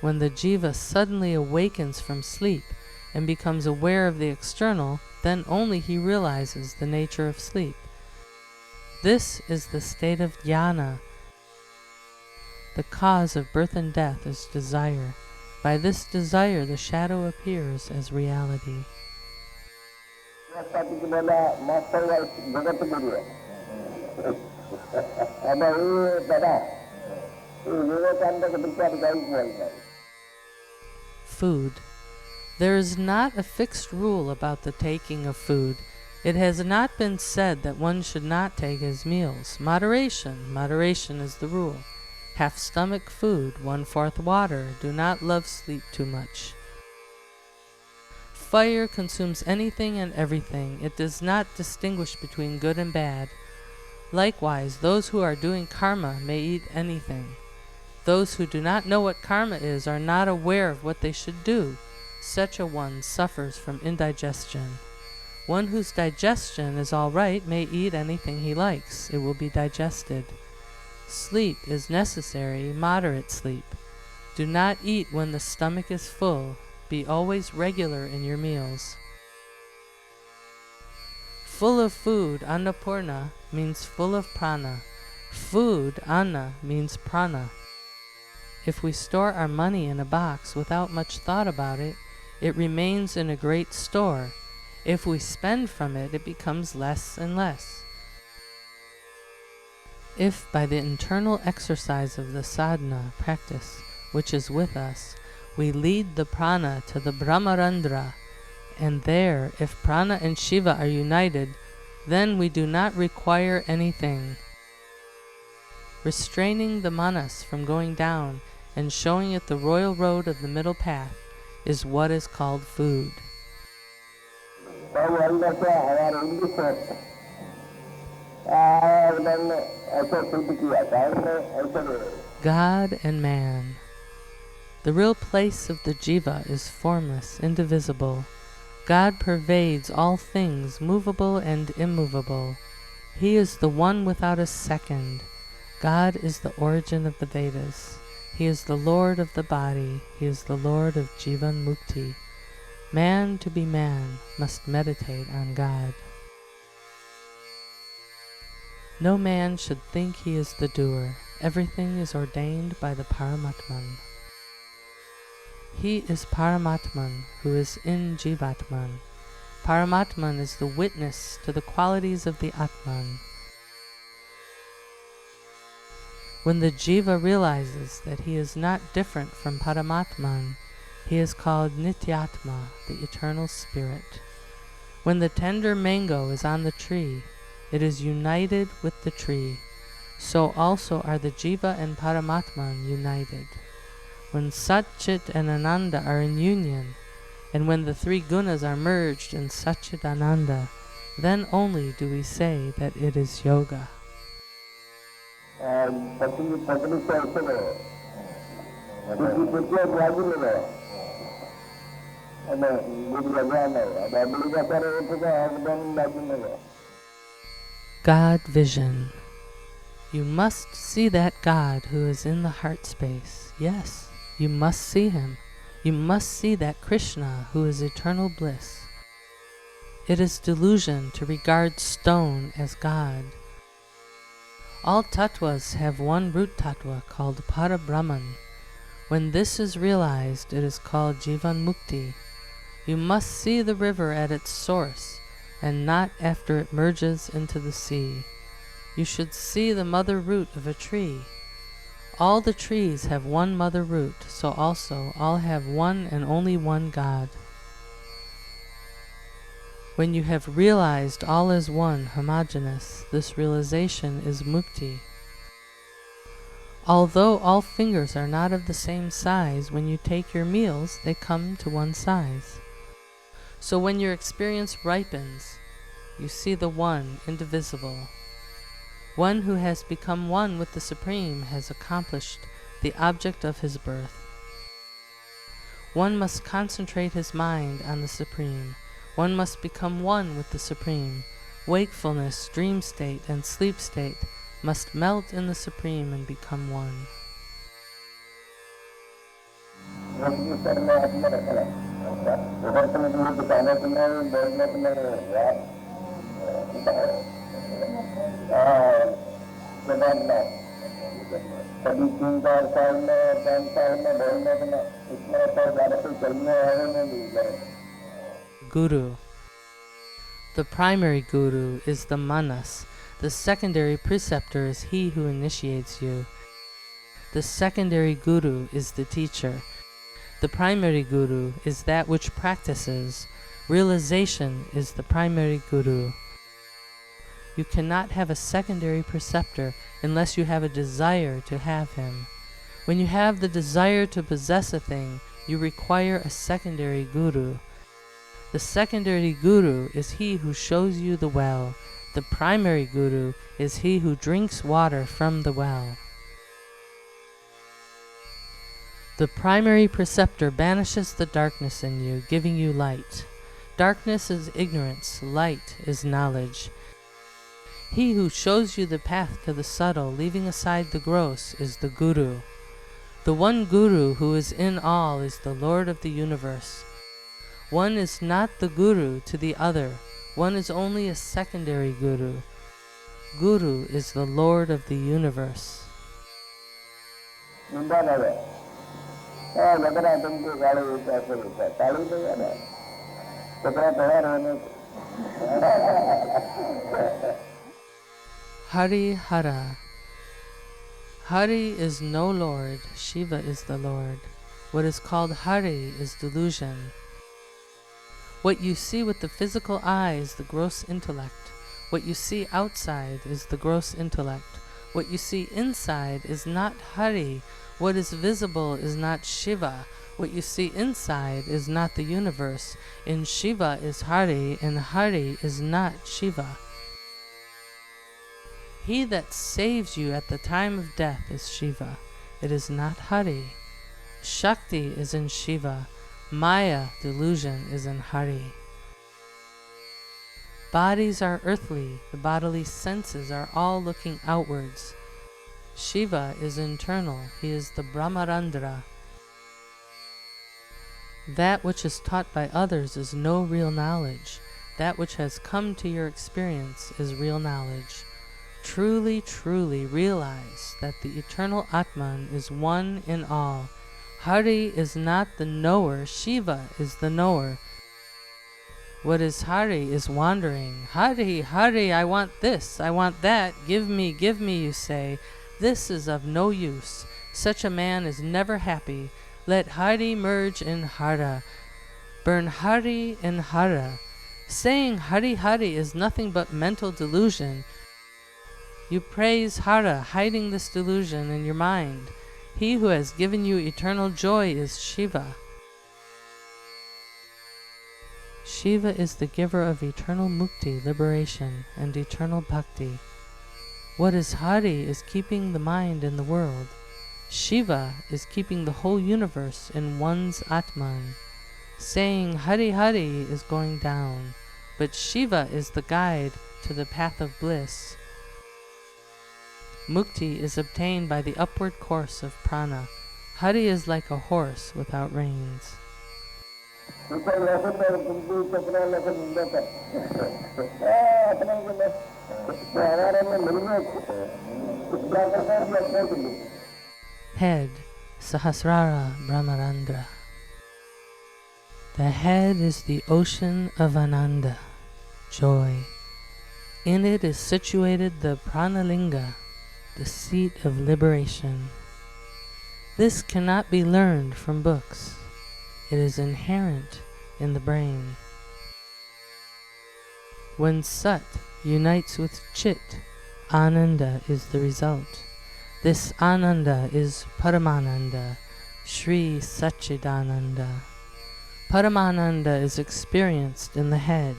When the jiva suddenly awakens from sleep and becomes aware of the external, then only he realizes the nature of sleep. This is the state of Jnana. The cause of birth and death is desire. By this desire the shadow appears as reality. Food. There is not a fixed rule about the taking of food. It has not been said that one should not take his meals. Moderation is the rule. Half stomach food, 1/4 water. Do not love sleep too much. Fire consumes anything and everything. It does not distinguish between good and bad. Likewise, those who are doing karma may eat anything. Those who do not know what karma is are not aware of what they should do. Such a one suffers from indigestion. One whose digestion is all right may eat anything he likes. It will be digested. Sleep is necessary, moderate sleep. Do not eat when the stomach is full. Be always regular in your meals. Full of food, annapurna, means full of prana. Food, anna, means prana. If we store our money in a box without much thought about it, it remains in a great store. If we spend from it, it becomes less and less. If by the internal exercise of the sadhana practice, which is with us, we lead the prana to the Brahmarandra, and there, if prana and Shiva are united, Then we do not require anything. Restraining the manas from going down and showing it the royal road of the middle path is what is called food. God and man. The real place of the jiva is formless, indivisible. God pervades all things, movable and immovable. He is the one without a second. God is the origin of the Vedas. He is the Lord of the body. He is the Lord of Jivan Mukti. Man to be man must meditate on God. No man should think he is the doer. Everything is ordained by the Paramatman. He is Paramatman who is in Jivatman. Paramatman is the witness to the qualities of the Atman. When the jiva realizes that he is not different from Paramatman, he is called Nityatma, the eternal spirit. When the tender mango is on the tree, it is united with the tree. So also are the jiva and Paramatman united. When Sat, Chit, and Ananda are in union, and when the three gunas are merged in Sat, Chit, Ananda, then only do we say that it is yoga. God vision. You must see that God who is in the heart space. Yes, you must see him. You must see that Krishna who is eternal bliss. It is delusion to regard stone as God. All tattvas have one root tattva called Para-Brahman. When this is realized, it is called Jivan Mukti. You must see the river at its source, and not after it merges into the sea. You should see the mother root of a tree. All the trees have one mother root, so also all have one and only one God. When you have realized all as one, homogeneous, this realization is mukti. Although all fingers are not of the same size, when you take your meals, they come to one size. So when your experience ripens, you see the one, indivisible. One who has become one with the Supreme has accomplished the object of his birth. One must concentrate his mind on the Supreme. One must become one with the Supreme. Wakefulness, dream state, and sleep state must melt in the Supreme and become one. Guru. The primary guru is the manas. The secondary preceptor is he who initiates you. The secondary guru is the teacher. The primary guru is that which practices. Realization is the primary guru. You cannot have a secondary preceptor unless you have a desire to have him. When you have the desire to possess a thing, you require a secondary guru. The secondary guru is he who shows you the well. The primary guru is he who drinks water from the well. The primary preceptor banishes the darkness in you, giving you light. Darkness is ignorance, light is knowledge. He who shows you the path to the subtle, leaving aside the gross, is the guru. The one guru who is in all is the Lord of the universe. One is not the guru to the other. One is only a secondary guru. Guru is the Lord of the universe. Hari-Hara. Hari is no Lord, Shiva is the Lord. What is called Hari is delusion. What you see with the physical eye is the gross intellect. What you see outside is the gross intellect. What you see inside is not Hari. What is visible is not Shiva. What you see inside is not the universe. In Shiva is Hari, and Hari is not Shiva. He that saves you at the time of death is Shiva. It is not Hari. Shakti is in Shiva. Maya, delusion, is in Hari. Bodies are earthly. The bodily senses are all looking outwards. Shiva is internal. He is the Brahmarandra. That which is taught by others is no real knowledge. That which has come to your experience is real knowledge. Truly, truly realize that the eternal Atman is one in all. Hari is not the knower, Shiva is the knower. What is Hari is wandering. Hari, Hari, I want this, I want that, give me, you say. This is of no use. Such a man is never happy. Let Hari merge in Hara. Burn Hari in Hara. Saying Hari Hari is nothing but mental delusion. You praise Hara, hiding this delusion in your mind. He who has given you eternal joy is Shiva. Shiva is the giver of eternal mukti, liberation, and eternal bhakti. What is Hari is keeping the mind in the world. Shiva is keeping the whole universe in one's Atman. Saying Hari Hari is going down, but Shiva is the guide to the path of bliss. Mukti is obtained by the upward course of prana. Hari is like a horse without reins. Head, Sahasrara Brahmarandra. The head is the ocean of Ananda, joy. In it is situated the Pranalinga, the seat of liberation. This cannot be learned from books. It is inherent in the brain. When Sat unites with Chit, Ananda is the result. This Ananda is Paramananda, Sri Satchidananda. Paramananda is experienced in the head.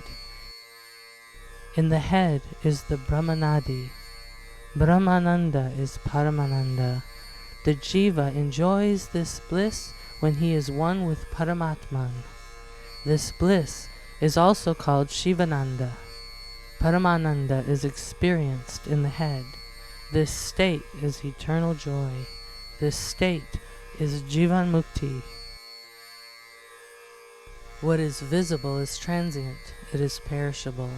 In the head is the Brahmanadi. Brahmananda is Paramananda. The Jiva enjoys this bliss when he is one with Paramatman. This bliss is also called Shivananda. Paramananda is experienced in the head. This state is eternal joy. This state is Jivan Mukti. What is visible is transient. It is perishable.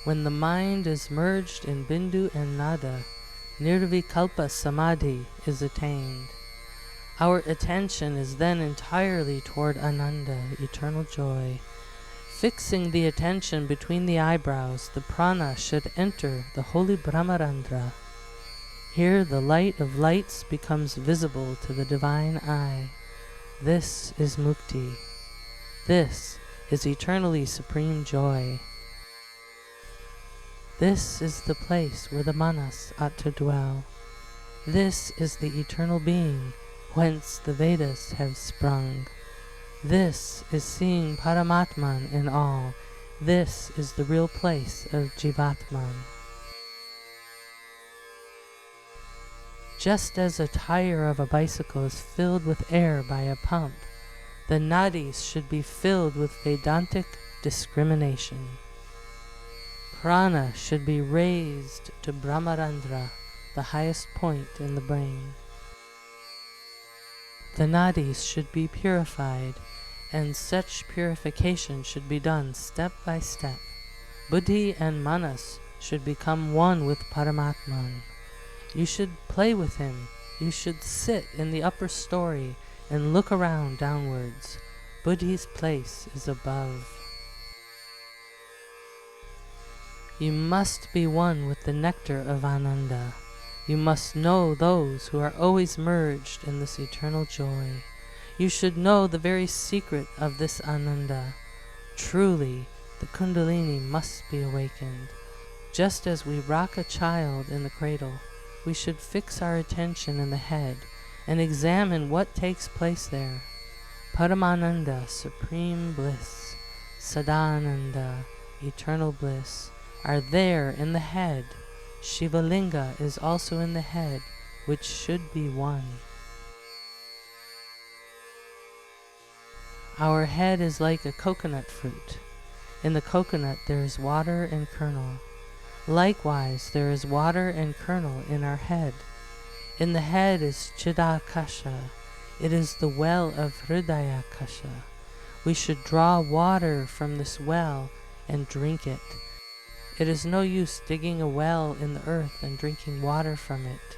When the mind is merged in Bindu and Nada, Nirvikalpa Samadhi is attained. Our attention is then entirely toward Ananda, eternal joy. Fixing the attention between the eyebrows, the prana should enter the holy Brahmarandra. Here the light of lights becomes visible to the divine eye. This is mukti. This is eternally supreme joy. This is the place where the manas ought to dwell. This is the eternal being whence the Vedas have sprung. This is seeing Paramatman in all. This is the real place of Jivatman. Just as a tire of a bicycle is filled with air by a pump, the nadis should be filled with Vedantic discrimination. Prana should be raised to Brahmarandra, the highest point in the brain. The nadis should be purified, and such purification should be done step by step. Buddhi and manas should become one with Paramatman. You should play with him. You should sit in the upper story and look around downwards. Buddhi's place is above. You must be one with the nectar of Ananda. You must know those who are always merged in this eternal joy. You should know the very secret of this Ananda. Truly, the Kundalini must be awakened. Just as we rock a child in the cradle, we should fix our attention in the head and examine what takes place there. Paramananda, supreme bliss, Sadananda, eternal bliss, are there in the head. Shivalinga is also in the head, which should be one. Our head is like a coconut fruit. In the coconut there is water and kernel. Likewise, there is water and kernel in our head. In the head is Chidakasha. It is the well of Hridayakasha. We should draw water from this well and drink it. It is no use digging a well in the earth and drinking water from it.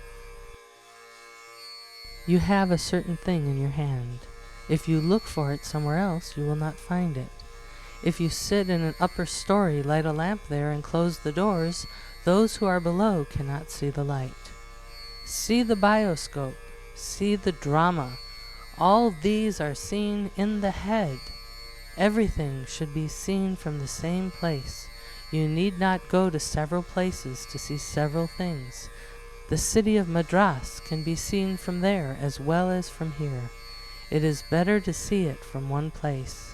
You have a certain thing in your hand. If you look for it somewhere else, you will not find it. If you sit in an upper story, light a lamp there, and close the doors, those who are below cannot see the light. See the bioscope, see the drama. All these are seen in the head. Everything should be seen from the same place. You need not go to several places to see several things. The city of Madras can be seen from there as well as from here. It is better to see it from one place.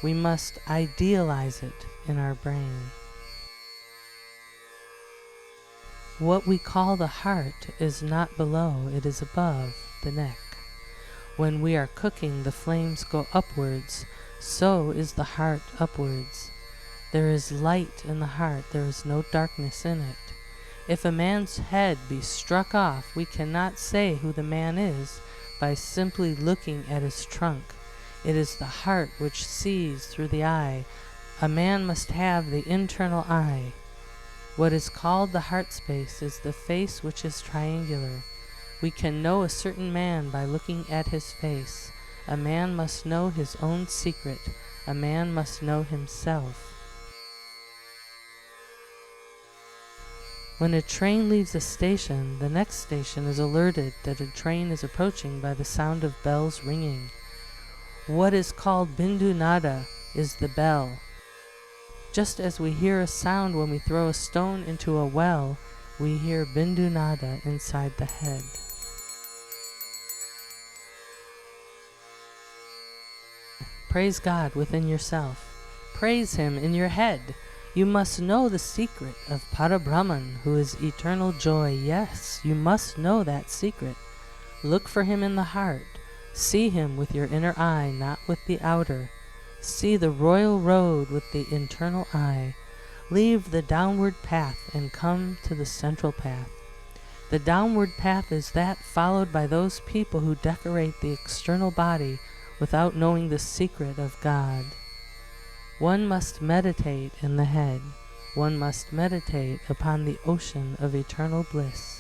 We must idealize it in our brain. What we call the heart is not below, it is above the neck. When we are cooking, the flames go upwards, so is the heart upwards. There is light in the heart, there is no darkness in it. If a man's head be struck off, we cannot say who the man is by simply looking at his trunk. It is the heart which sees through the eye. A man must have the internal eye. What is called the heart space is the face which is triangular. We can know a certain man by looking at his face. A man must know his own secret. A man must know himself. When a train leaves a station, the next station is alerted that a train is approaching by the sound of bells ringing. What is called Bindu Nada is the bell. Just as we hear a sound when we throw a stone into a well, we hear Bindu Nada inside the head. Praise God within yourself. Praise Him in your head. You must know the secret of Para-Brahman, who is eternal joy. Yes, you must know that secret. Look for Him in the heart. See Him with your inner eye, not with the outer. See the royal road with the internal eye. Leave the downward path and come to the central path. The downward path is that followed by those people who decorate the external body without knowing the secret of God. One must meditate in the head. One must meditate upon the ocean of eternal bliss.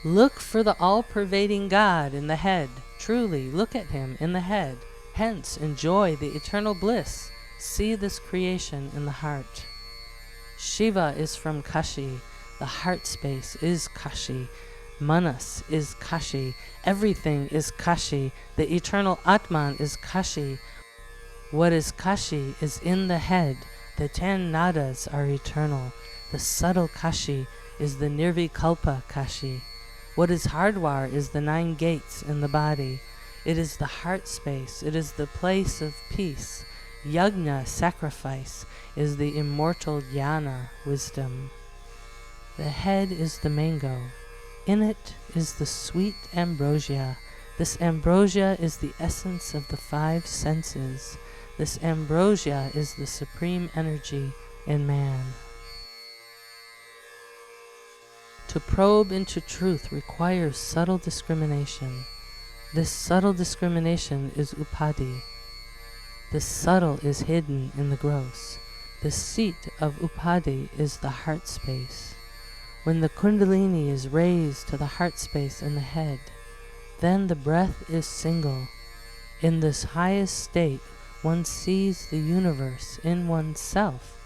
Look for the all-pervading God in the head. Truly, look at Him in the head. Hence, enjoy the eternal bliss. See this creation in the heart. Shiva is from Kashi. The heart space is Kashi. Manas is Kashi. Everything is Kashi. The eternal Atman is Kashi. What is Kashi is in the head. The 10 nadas are eternal. The subtle Kashi is the Nirvikalpa Kashi. What is Hardwar is the 9 gates in the body. It is the heart space. It is the place of peace. Yajna, sacrifice, is the immortal Jnana, wisdom. The head is the mango. In it is the sweet ambrosia. This ambrosia is the essence of the 5 senses. This ambrosia is the supreme energy in man. To probe into truth requires subtle discrimination. This subtle discrimination is upadhi. The subtle is hidden in the gross. The seat of upadhi is the heart space. When the Kundalini is raised to the heart space in the head, then the breath is single. In this highest state, one sees the universe in oneself.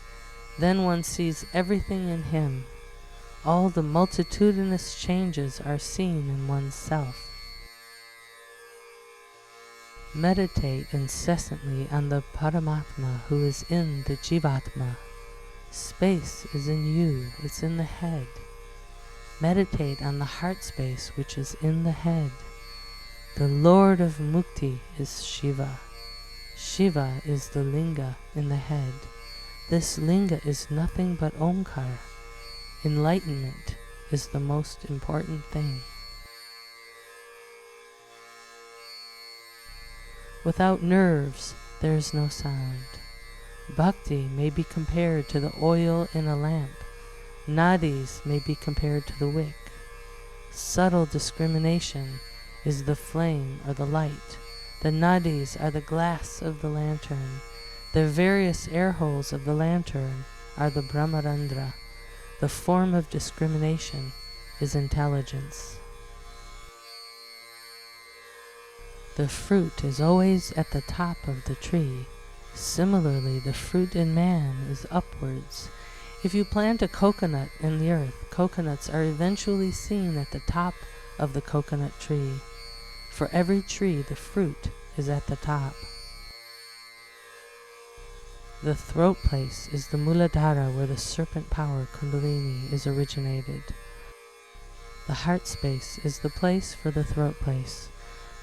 Then one sees everything in him. All the multitudinous changes are seen in oneself. Meditate incessantly on the Paramatma who is in the Jivatma. Space is in you, it's in the head. Meditate on the heart space which is in the head. The Lord of Mukti is Shiva. Shiva is the linga in the head. This linga is nothing but Omkar. Enlightenment is the most important thing. Without nerves, there is no sound. Bhakti may be compared to the oil in a lamp. Nadis may be compared to the wick. Subtle discrimination is the flame or the light. The nadis are the glass of the lantern. The various air holes of the lantern are the Brahmarandra. The form of discrimination is intelligence. The fruit is always at the top of the tree. Similarly, the fruit in man is upwards. If you plant a coconut in the earth, coconuts are eventually seen at the top of the coconut tree. For every tree, the fruit is at the top. The throat place is the Muladhara where the serpent power Kundalini is originated. The heart space is the place for the throat place.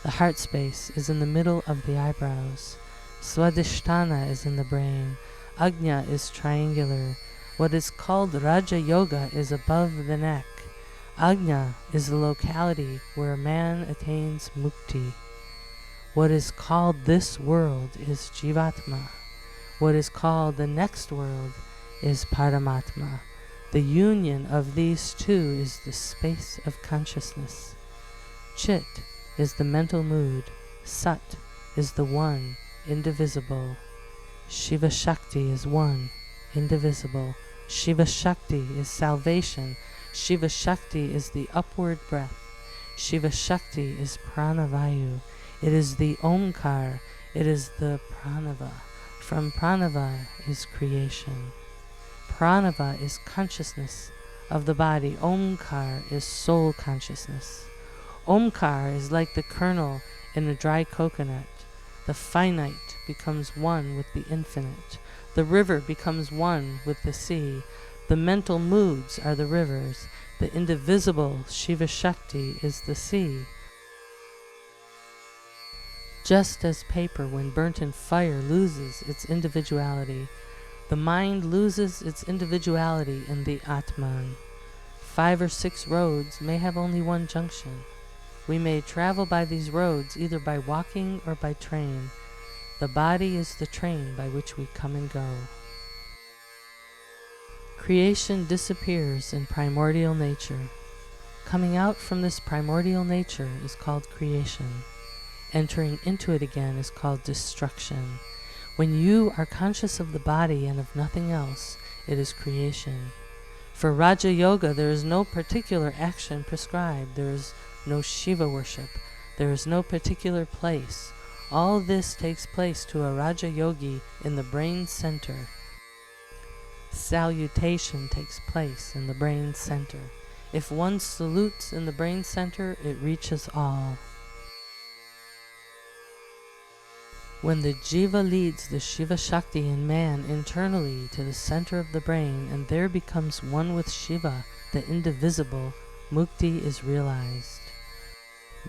The heart space is in the middle of the eyebrows. Swadhisthana is in the brain. Ajna is triangular. What is called Raja Yoga is above the neck. Ajna is the locality where man attains mukti. What is called this world is Jivatma. What is called the next world is Paramatma. The union of these two is the space of consciousness. Chit is the mental mood. Sat is the one, indivisible. Shiva Shakti is one, indivisible. Shiva Shakti is salvation. Shiva Shakti is the upward breath. Shiva Shakti is Pranavayu. It is the Omkar. It is the Pranava. From Pranava is creation. Pranava is consciousness of the body. Omkar is soul consciousness. Omkar is like the kernel in a dry coconut. The finite becomes one with the infinite. The river becomes one with the sea. The mental moods are the rivers. The indivisible Shiva Shakti is the sea. Just as paper, when burnt in fire, loses its individuality, the mind loses its individuality in the Atman. 5 or 6 roads may have only one junction. We may travel by these roads either by walking or by train. The body is the train by which we come and go. Creation disappears in primordial nature. Coming out from this primordial nature is called creation. Entering into it again is called destruction. When you are conscious of the body and of nothing else, it is creation. For Raja Yoga, there is no particular action prescribed. There is no Shiva worship. There is no particular place. All this takes place to a Raja Yogi in the brain center. Salutation takes place in the brain center. If one salutes in the brain center, it reaches all. When the Jiva leads the Shiva Shakti in man internally to the center of the brain and there becomes one with Shiva, the indivisible, mukti is realized.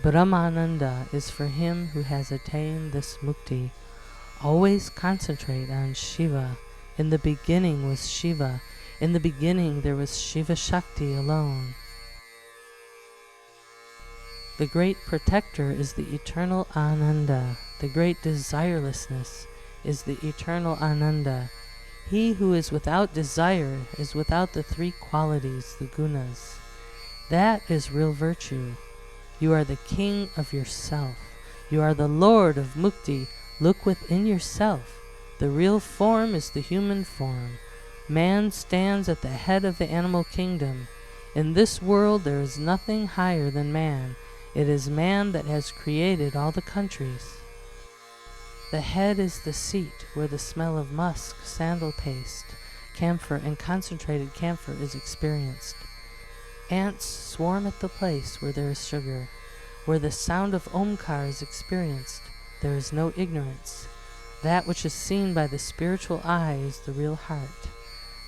Brahmananda is for him who has attained this mukti. Always concentrate on Shiva. In the beginning was Shiva. In the beginning there was Shiva Shakti alone. The great protector is the eternal Ananda. The great desirelessness is the eternal Ananda. He who is without desire is without the 3 qualities, the gunas. That is real virtue. You are the king of yourself. You are the lord of mukti. Look within yourself. The real form is the human form. Man stands at the head of the animal kingdom. In this world there is nothing higher than man. It is man that has created all the countries. The head is the seat where the smell of musk, sandal paste, camphor, and concentrated camphor is experienced. Ants swarm at the place where there is sugar, where the sound of Omkar is experienced. there is no ignorance. That which is seen by the spiritual eye is the real heart.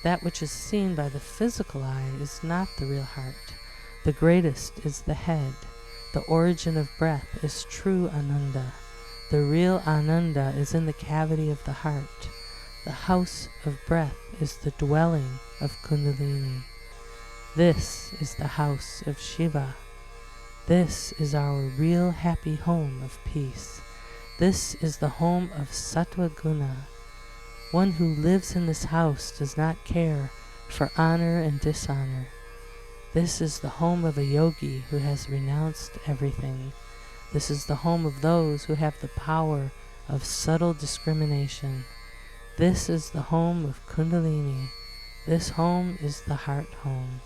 That which is seen by the physical eye is not the real heart. The greatest is the head. The origin of breath is true Ananda. The real Ananda is in the cavity of the heart. The house of breath is the dwelling of Kundalini. This is the house of Shiva. This is our real happy home of peace. This is the home of Sattva Guna. One who lives in this house does not care for honor and dishonor. This is the home of a yogi who has renounced everything. This is the home of those who have the power of subtle discrimination. This is the home of Kundalini. This home is the heart home.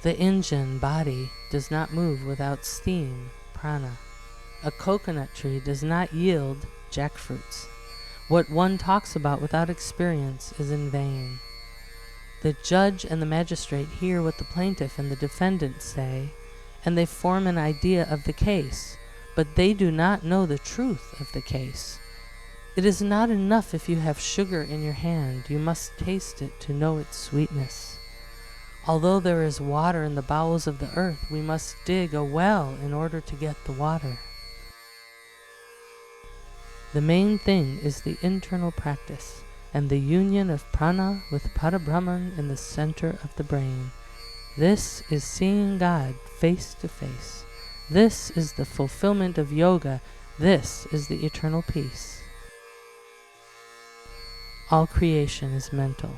The engine, body, does not move without steam, prana. A coconut tree does not yield jackfruits. What one talks about without experience is in vain. The judge and the magistrate hear what the plaintiff and the defendant say, and they form an idea of the case, but they do not know the truth of the case. It is not enough if you have sugar in your hand, you must taste it to know its sweetness. Although there is water in the bowels of the earth, we must dig a well in order to get the water. The main thing is the internal practice and the union of prana with Parabrahman in the center of the brain. This is seeing God face to face. This is the fulfillment of yoga. This is the eternal peace. All creation is mental.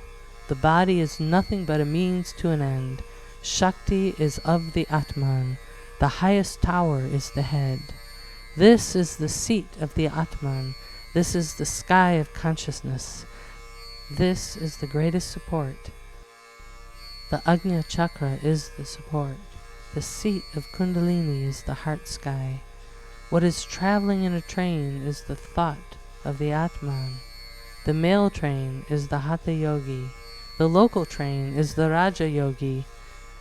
The body is nothing but a means to an end. Shakti is of the Atman. The highest tower is the head. This is the seat of the Atman. This is the sky of consciousness. This is the greatest support. The Ajna Chakra is the support. The seat of Kundalini is the heart sky. What is traveling in a train is the thought of the Atman. The mail train is the Hatha Yogi. The local train is the Raja Yogi.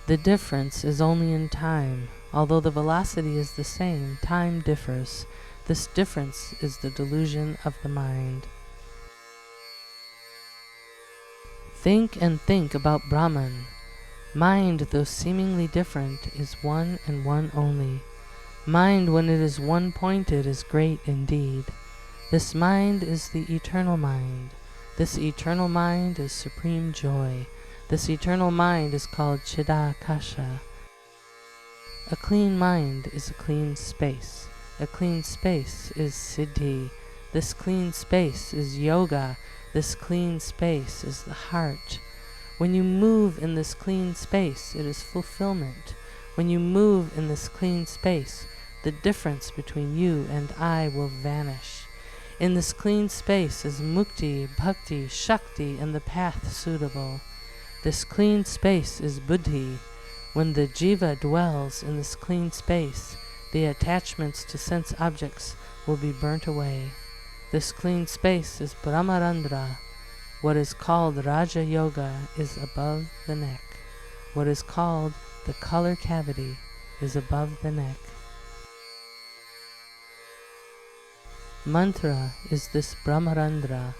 The difference is only in time. Although the velocity is the same, time differs. This difference is the delusion of the mind. Think and think about Brahman. Mind, though seemingly different, is one and one only. Mind, when it is one-pointed, is great indeed. This mind is the eternal mind. This eternal mind is supreme joy. This eternal mind is called Chidakasha. A clean mind is a clean space. A clean space is Siddhi. This clean space is yoga. This clean space is the heart. When you move in this clean space, it is fulfillment. When you move in this clean space, the difference between you and I will vanish. In this clean space is mukti, bhakti, shakti, and the path suitable. This clean space is buddhi. When the jiva dwells in this clean space, the attachments to sense objects will be burnt away. This clean space is brahmarandra. What is called Raja Yoga is above the neck. What is called the color cavity is above the neck. Mantra is this brahmarandra.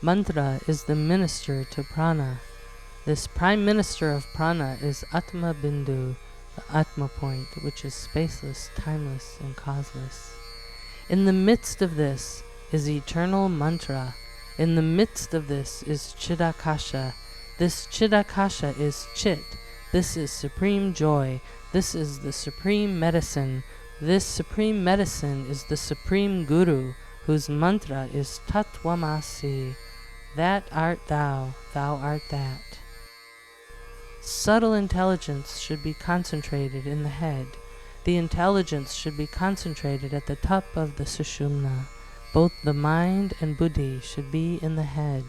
Mantra is the minister to prana. This prime minister of prana is Atma Bindu, the Atma point, which is spaceless, timeless, and causeless. In the midst of this is eternal mantra. In the midst of this is Chidakasha. This Chidakasha is Chit. This is supreme joy. This is the supreme medicine. This supreme medicine is the supreme guru, whose mantra is Tatvamasi. That art thou, thou art that. Subtle intelligence should be concentrated in the head. The intelligence should be concentrated at the top of the sushumna. Both the mind and buddhi should be in the head.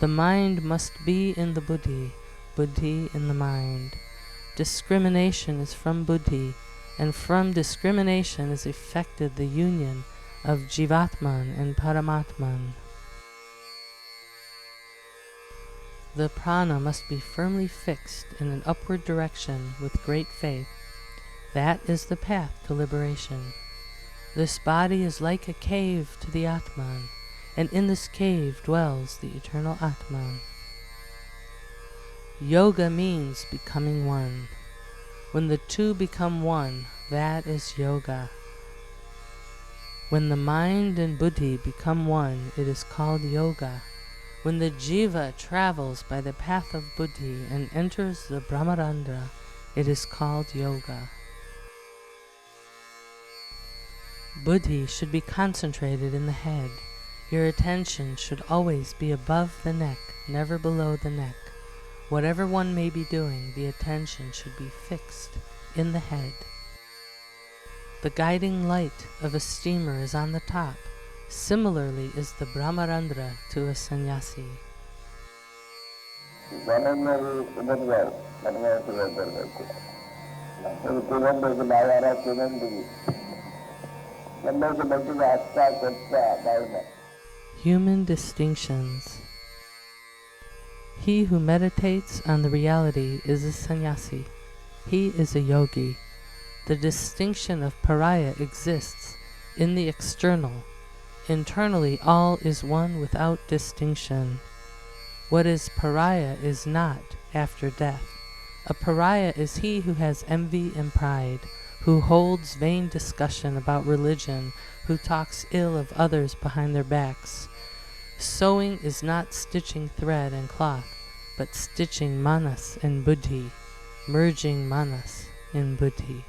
The mind must be in the buddhi, buddhi in the mind. Discrimination is from buddhi, and from discrimination is effected the union of Jivatman and Paramatman. The prana must be firmly fixed in an upward direction with great faith. That is the path to liberation. This body is like a cave to the Atman, and in this cave dwells the eternal Atman. Yoga means becoming one. When the two become one, that is yoga. When the mind and buddhi become one, it is called yoga. When the jiva travels by the path of buddhi and enters the Brahmarandra, it is called yoga. Buddhi should be concentrated in the head. Your attention should always be above the neck, never below the neck. Whatever one may be doing, the attention should be fixed in the head. The guiding light of a steamer is on the top. Similarly is the Brahmarandra to a sannyasi. Human distinctions. He who meditates on the reality is a sannyasi. He is a yogi. The distinction of pariah exists in the external. Internally, all is one without distinction. What is pariah is not after death. A pariah is he who has envy and pride, who holds vain discussion about religion, who talks ill of others behind their backs. Sewing is not stitching thread and cloth, but stitching manas and buddhi, merging manas in buddhi.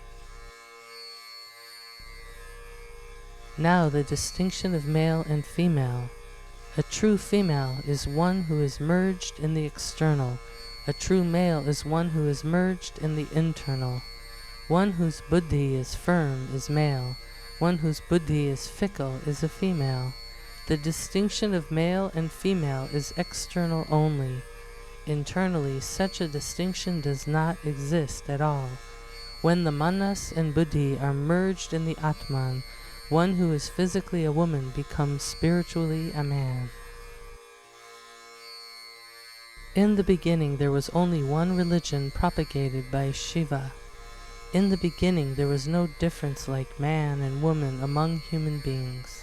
Now the distinction of male and female. A true female is one who is merged in the external. A true male is one who is merged in the internal. One whose buddhi is firm is male. One whose buddhi is fickle is a female. The distinction of male and female is external only. Internally, such a distinction does not exist at all. When the manas and buddhi are merged in the Atman, one who is physically a woman becomes spiritually a man. In the beginning there was only one religion propagated by Shiva. In the beginning there was no difference like man and woman among human beings.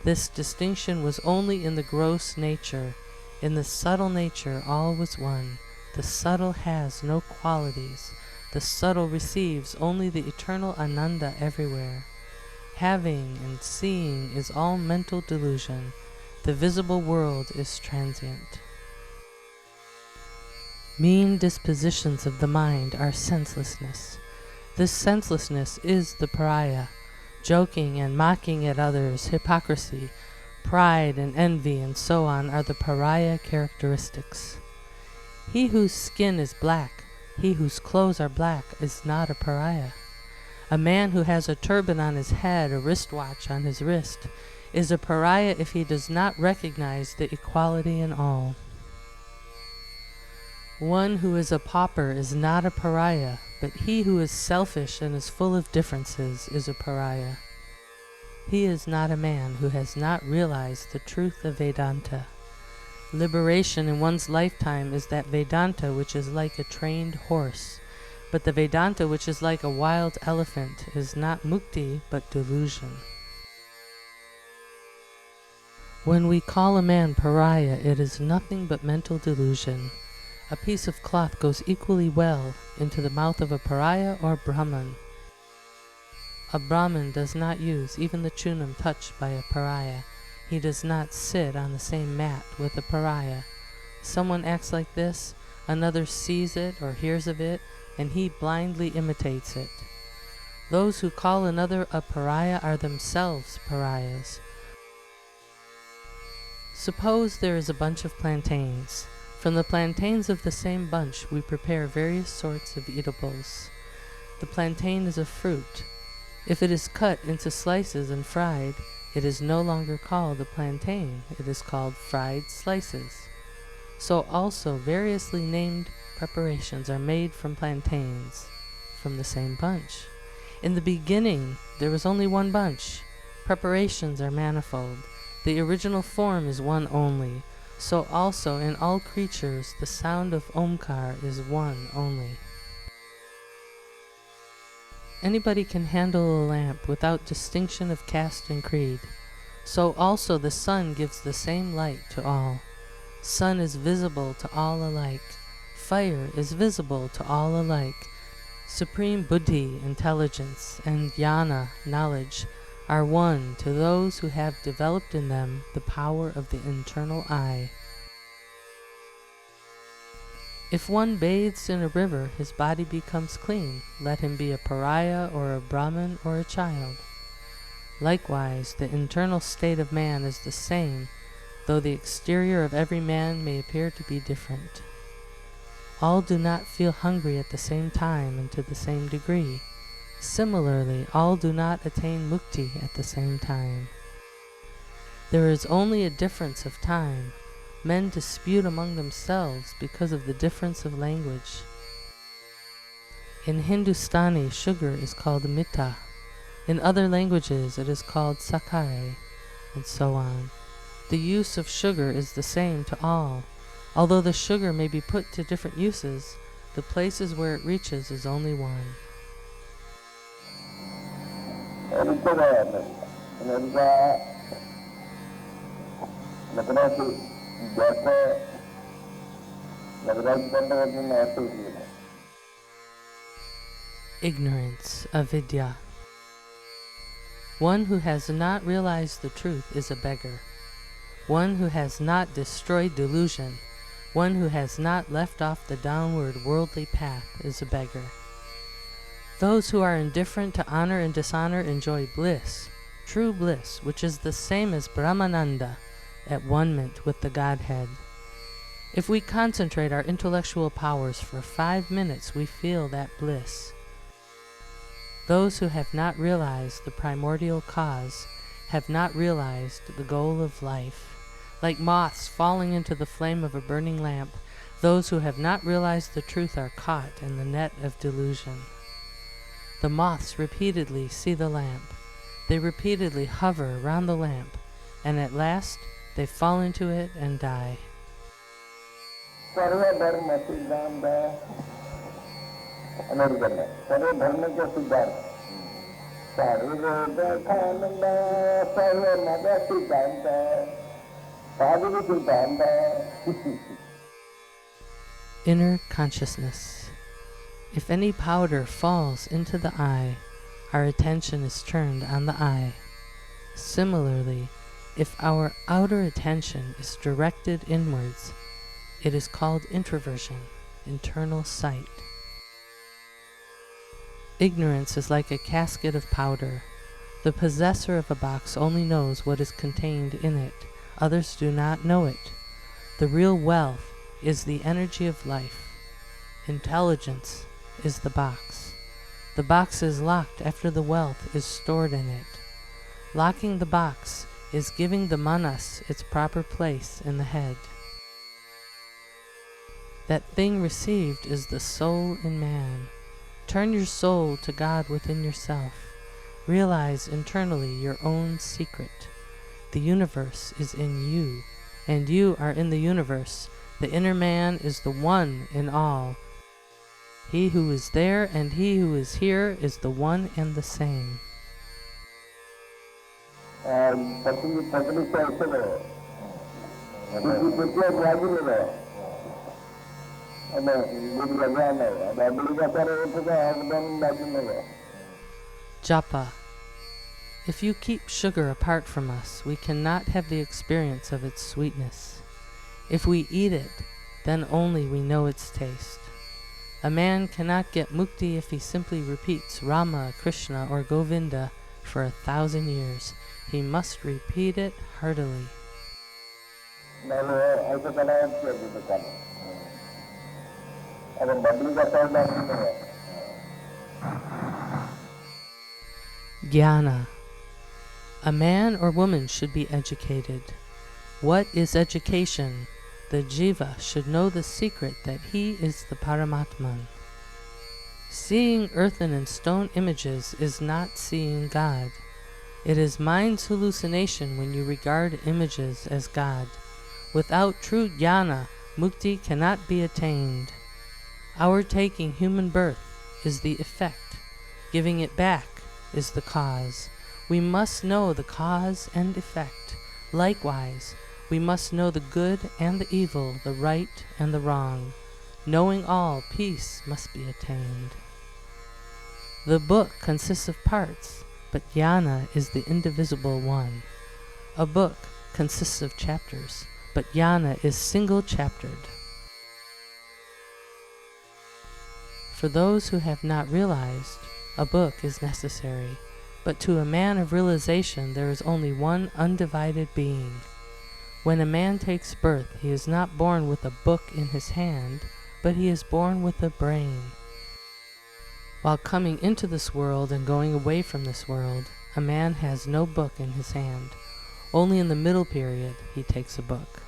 This distinction was only in the gross nature. In the subtle nature all was one. The subtle has no qualities. The subtle receives only the eternal Ananda everywhere. Having and seeing is all mental delusion. The visible world is transient. Mean dispositions of the mind are senselessness. This senselessness is the pariah. Joking and mocking at others, hypocrisy, pride and envy and so on are the pariah characteristics. He whose skin is black, he whose clothes are black is not a pariah. A man who has a turban on his head, a wristwatch on his wrist, is a pariah if he does not recognize the equality in all. One who is a pauper is not a pariah, but he who is selfish and is full of differences is a pariah. He is not a man who has not realized the truth of Vedanta. Liberation in one's lifetime is that Vedanta which is like a trained horse. But the Vedanta which is like a wild elephant is not mukti, but delusion. When we call a man pariah, it is nothing but mental delusion. A piece of cloth goes equally well into the mouth of a pariah or Brahman. A Brahman does not use even the chunam touched by a pariah. He does not sit on the same mat with a pariah. Someone acts like this, another sees it or hears of it, and he blindly imitates it. Those who call another a pariah are themselves pariahs. Suppose there is a bunch of plantains. From the plantains of the same bunch we prepare various sorts of eatables. The plantain is a fruit. If it is cut into slices and fried, it is no longer called a plantain, it is called fried slices. So also variously named preparations are made from plantains, from the same bunch. In the beginning, there was only one bunch. Preparations are manifold. The original form is one only. So also in all creatures, the sound of Omkar is one only. anybody can handle a lamp without distinction of caste and creed. So also the sun gives the same light to all. Sun is visible to all alike. Fire is visible to all alike. Supreme buddhi, intelligence, and jnana, knowledge, are one to those who have developed in them the power of the internal eye. If one bathes in a river, his body becomes clean, let him be a pariah or a Brahman or a child. Likewise, the internal state of man is the same, though the exterior of every man may appear to be different. All do not feel hungry at the same time and to the same degree. Similarly, all do not attain mukti at the same time. There is only a difference of time. Men dispute among themselves because of the difference of language. In Hindustani, sugar is called mita. In other languages, it is called sakare, and so on. The use of sugar is the same to all. Although the sugar may be put to different uses, the places where it reaches is only one. Ignorance, avidya. One who has not realized the truth is a beggar. One who has not destroyed delusion, one who has not left off the downward worldly path is a beggar. Those who are indifferent to honor and dishonor enjoy bliss, true bliss, which is the same as Brahmananda, at one-ment with the Godhead. If we concentrate our intellectual powers for 5 minutes, we feel that bliss. Those who have not realized the primordial cause have not realized the goal of life. Like moths falling into the flame of a burning lamp, those who have not realized the truth are caught in the net of delusion. The moths repeatedly see the lamp. They repeatedly hover around the lamp, and at last they fall into it and die. Inner consciousness. If any powder falls into the eye, our attention is turned on the eye. Similarly, if our outer attention is directed inwards, it is called introversion, internal sight. Ignorance is like a casket of powder. The possessor of a box only knows what is contained in it. Others do not know it. The real wealth is the energy of life. Intelligence is the box. The box is locked after the wealth is stored in it. Locking the box is giving the manas its proper place in the head. That thing received is the soul in man. Turn your soul to God within yourself. Realize internally your own secret. The universe is in you, and you are in the universe. The inner man is the one in all. He who is there and he who is here is the one and the same. Japa. If you keep sugar apart from us, we cannot have the experience of its sweetness. If we eat it, then only we know its taste. A man cannot get mukti if he simply repeats Rama, Krishna, or Govinda for 1,000 years. He must repeat it heartily. Jnana. A man or woman should be educated. What is education? The jiva should know the secret that he is the Paramatman. Seeing earthen and stone images is not seeing God. It is mind's hallucination when you regard images as God. Without true jnana, mukti cannot be attained. Our taking human birth is the effect. Giving it back is the cause. We must know the cause and effect. Likewise, we must know the good and the evil, the right and the wrong. Knowing all, peace must be attained. The book consists of parts, but jnana is the indivisible one. A book consists of chapters, but jnana is single-chaptered. For those who have not realized, a book is necessary, but to a man of realization there is only one undivided being. When a man takes birth, he is not born with a book in his hand, but he is born with a brain. While coming into this world and going away from this world, a man has no book in his hand. Only in the middle period he takes a book.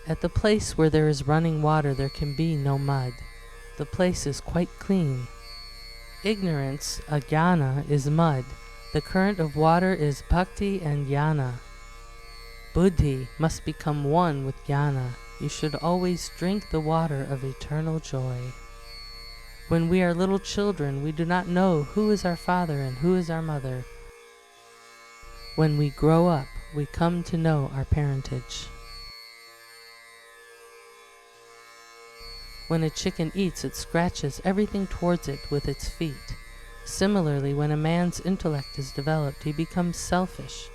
At the place where there is running water there can be no mud. The place is quite clean. Ignorance, ajnana, is mud. The current of water is bhakti and jnana. Buddhi must become one with jnana. You should always drink the water of eternal joy. When we are little children, we do not know who is our father and who is our mother. When we grow up, we come to know our parentage. When a chicken eats, it scratches everything towards it with its feet. Similarly, when a man's intellect is developed, he becomes selfish.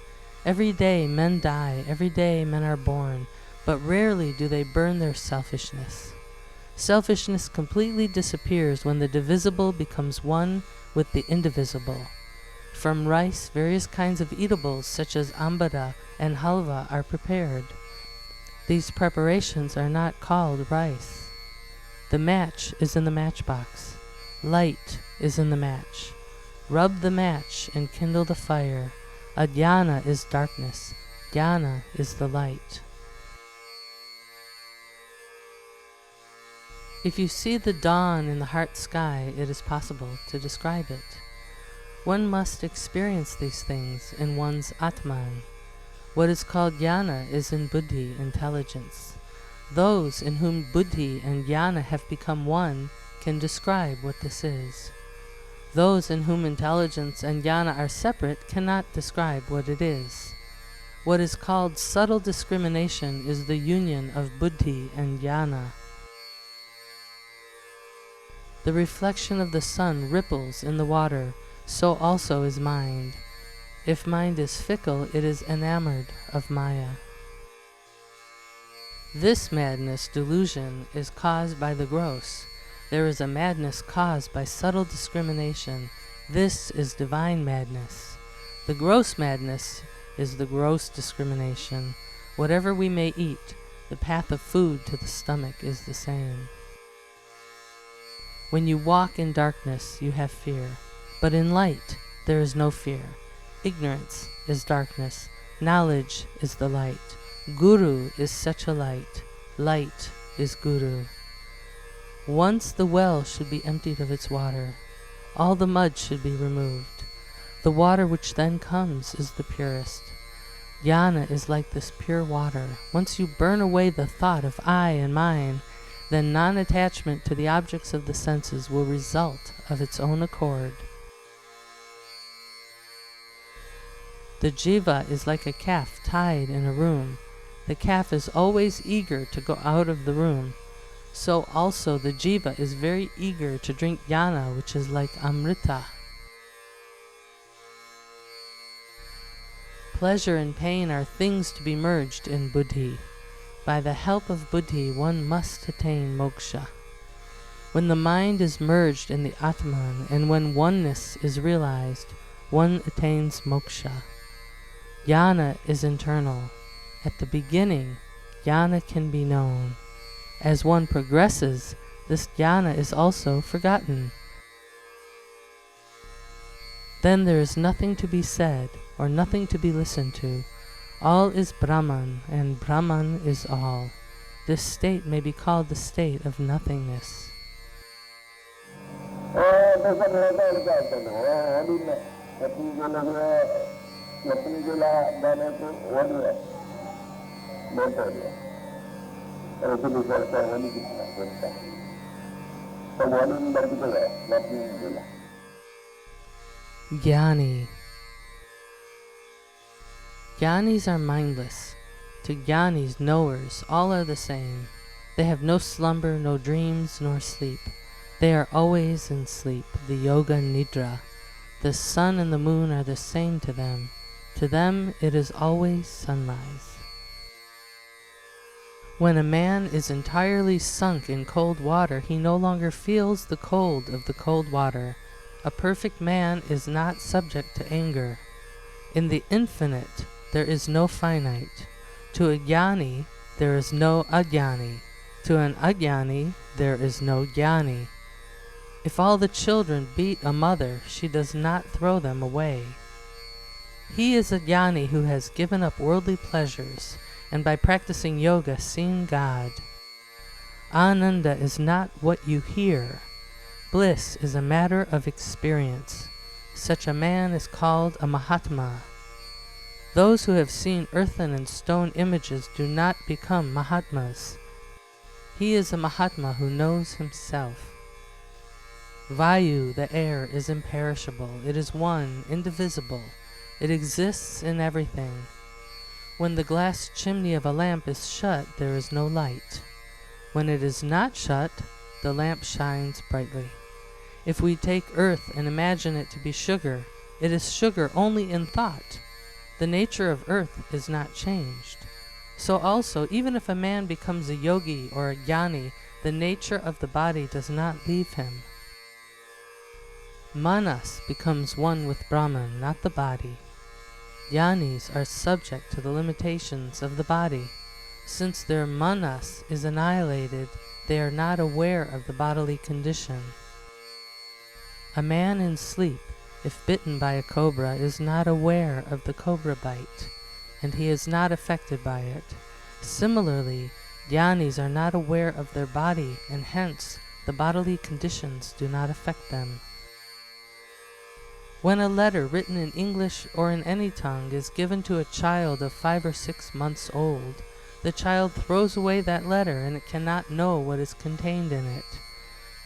Every day men die, every day men are born, but rarely do they burn their selfishness. Selfishness completely disappears when the divisible becomes one with the indivisible. From rice, various kinds of eatables such as ambada and halva are prepared. These preparations are not called rice. The match is in the matchbox. Light is in the match. Rub the match and kindle the fire. Ajnana is darkness. Jnana is the light. If you see the dawn in the heart sky, it is possible to describe it. One must experience these things in one's Atman. What is called jnana is in buddhi, intelligence. Those in whom buddhi and jnana have become one can describe what this is. Those in whom intelligence and jnana are separate cannot describe what it is. What is called subtle discrimination is the union of buddhi and jnana. The reflection of the sun ripples in the water, so also is mind. If mind is fickle, it is enamored of Maya. This madness, delusion, is caused by the gross. There is a madness caused by subtle discrimination. This is divine madness. The gross madness is the gross discrimination. Whatever we may eat, the path of food to the stomach is the same. When you walk in darkness, you have fear. But in light, there is no fear. Ignorance is darkness. Knowledge is the light. Guru is such a light. Light is Guru. Once the well should be emptied of its water. All the mud should be removed. The water which then comes is the purest. Jnana is like this pure water. Once you burn away the thought of I and mine, then non-attachment to the objects of the senses will result of its own accord. The jiva is like a calf tied in a room. The calf is always eager to go out of the room. So also the jiva is very eager to drink jnana, which is like amrita. Pleasure and pain are things to be merged in buddhi. By the help of buddhi, one must attain moksha. When the mind is merged in the Atman, and when oneness is realized, one attains moksha. Jnana is internal. At the beginning, jnana can be known. As one progresses, this jnana is also forgotten. Then there is nothing to be said, or nothing to be listened to. All is Brahman, and Brahman is all. This state may be called the state of nothingness. So what in particular, what means Jnana? Jnani. Jnanis are mindless. To Jnanis, knowers, all are the same. They have no slumber, no dreams, nor sleep. They are always in sleep, the yoga nidra. The sun and the moon are the same to them. To them it is always sunrise. When a man is entirely sunk in cold water, he no longer feels the cold of the cold water. A perfect man is not subject to anger. In the infinite, there is no finite. To a jnani, there is no ajnani. To an ajnani, there is no jnani. If all the children beat a mother, she does not throw them away. He is a jnani who has given up worldly pleasures, and by practicing yoga seen God. Ananda is not what you hear. Bliss is a matter of experience. Such a man is called a Mahatma. Those who have seen earthen and stone images do not become Mahatmas. He is a Mahatma who knows himself. Vayu, the air, is imperishable. It is one, indivisible. It exists in everything. When the glass chimney of a lamp is shut, there is no light. When it is not shut, the lamp shines brightly. If we take earth and imagine it to be sugar, it is sugar only in thought. The nature of earth is not changed. So also, even if a man becomes a yogi or a jnani, the nature of the body does not leave him. Manas becomes one with Brahman, not the body. Jnanis are subject to the limitations of the body. Since their manas is annihilated, they are not aware of the bodily condition. A man in sleep, if bitten by a cobra, is not aware of the cobra bite, and he is not affected by it. Similarly, jnanis are not aware of their body, and hence the bodily conditions do not affect them. When a letter written in English or in any tongue is given to a child of 5 or 6 months old, the child throws away that letter and it cannot know what is contained in it.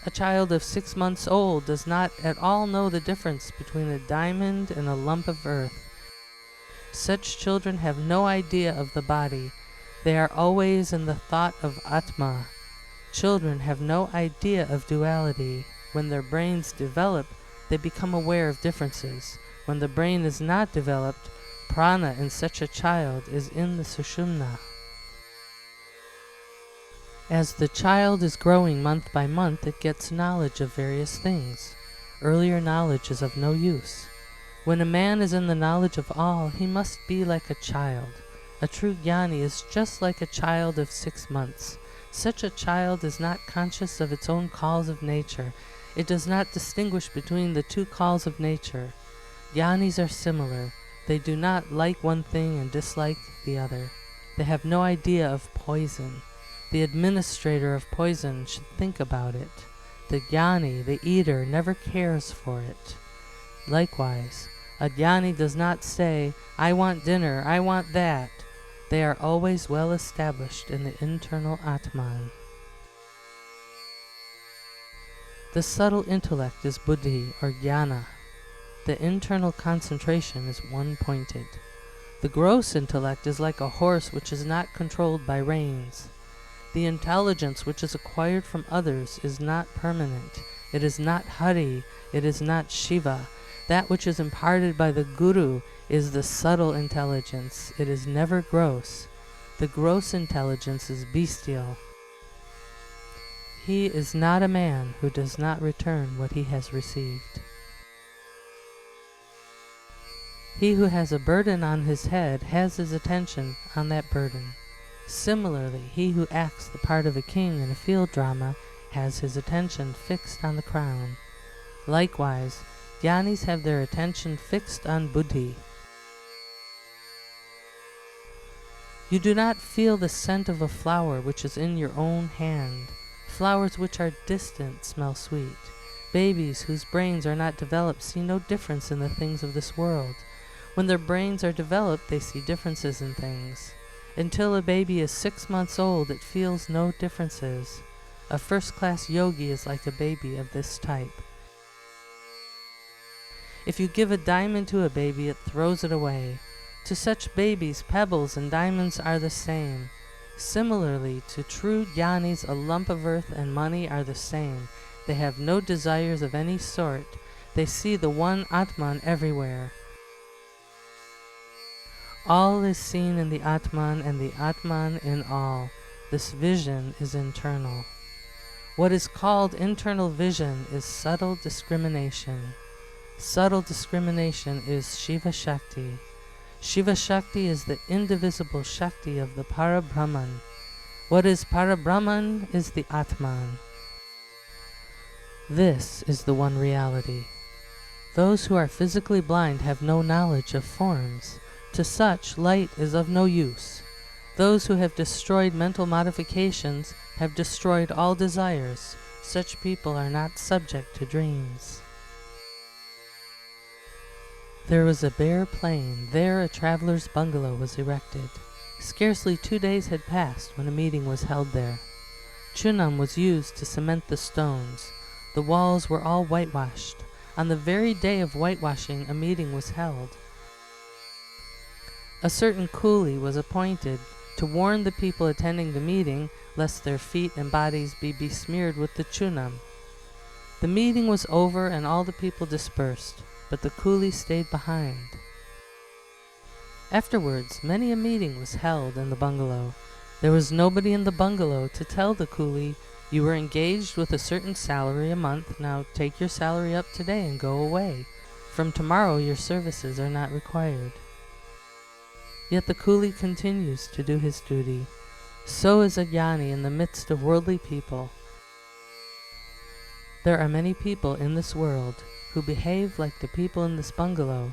A child of 6 months old does not at all know the difference between a diamond and a lump of earth. Such children have no idea of the body. They are always in the thought of Atma. Children have no idea of duality. When their brains develop, they become aware of differences. When the brain is not developed, prana in such a child is in the sushumna. As the child is growing month by month, it gets knowledge of various things. Earlier knowledge is of no use. When a man is in the knowledge of all, he must be like a child. A true jnani is just like a child of 6 months. Such a child is not conscious of its own calls of nature. It does not distinguish between the two calls of nature. Jnanis are similar. They do not like one thing and dislike the other. They have no idea of poison. The administrator of poison should think about it. The jnani, the eater, never cares for it. Likewise, a jnani does not say, I want dinner, I want that. They are always well established in the internal Atman. The subtle intellect is buddhi or jnana. The internal concentration is one-pointed. The gross intellect is like a horse which is not controlled by reins. The intelligence which is acquired from others is not permanent. It is not Hari, it is not Shiva. That which is imparted by the Guru is the subtle intelligence. It is never gross. The gross intelligence is bestial. He is not a man who does not return what he has received. He who has a burden on his head has his attention on that burden. Similarly, he who acts the part of a king in a field drama has his attention fixed on the crown. Likewise, jnanis have their attention fixed on buddhi. You do not feel the scent of a flower which is in your own hand. Flowers which are distant smell sweet. Babies whose brains are not developed see no difference in the things of this world. When their brains are developed, they see differences in things. Until a baby is 6 months old, it feels no differences. A first-class yogi is like a baby of this type. If you give a diamond to a baby, it throws it away. To such babies, pebbles and diamonds are the same. Similarly, to true jnanis, a lump of earth and money are the same. They have no desires of any sort. They see the one Atman everywhere. All is seen in the Atman, and the Atman in all. This vision is internal. What is called internal vision is subtle discrimination. Subtle discrimination is Shiva Shakti. Shiva Shakti is the indivisible Shakti of the Para-Brahman. What is Para-Brahman is the Atman. This is the one reality. Those who are physically blind have no knowledge of forms. To such, light is of no use. Those who have destroyed mental modifications have destroyed all desires. Such people are not subject to dreams. There was a bare plain. There a traveler's bungalow was erected. Scarcely 2 days had passed when a meeting was held there. Chunam was used to cement the stones. The walls were all whitewashed. On the very day of whitewashing, a meeting was held. A certain coolie was appointed to warn the people attending the meeting lest their feet and bodies be besmeared with the chunam. The meeting was over and all the people dispersed, but the coolie stayed behind. Afterwards, many a meeting was held in the bungalow. There was nobody in the bungalow to tell the coolie, "You were engaged with a certain salary a month, now take your salary up today and go away. From tomorrow your services are not required." Yet the coolie continues to do his duty. So is a jnani in the midst of worldly people. There are many people in this world who behave like the people in this bungalow.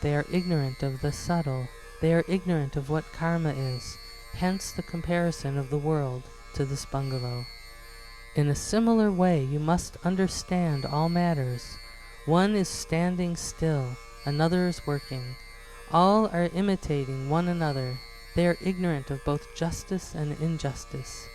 They are ignorant of the subtle. They are ignorant of what karma is. Hence the comparison of the world to this bungalow. In a similar way, you must understand all matters. One is standing still, another is working. All are imitating one another. They are ignorant of both justice and injustice.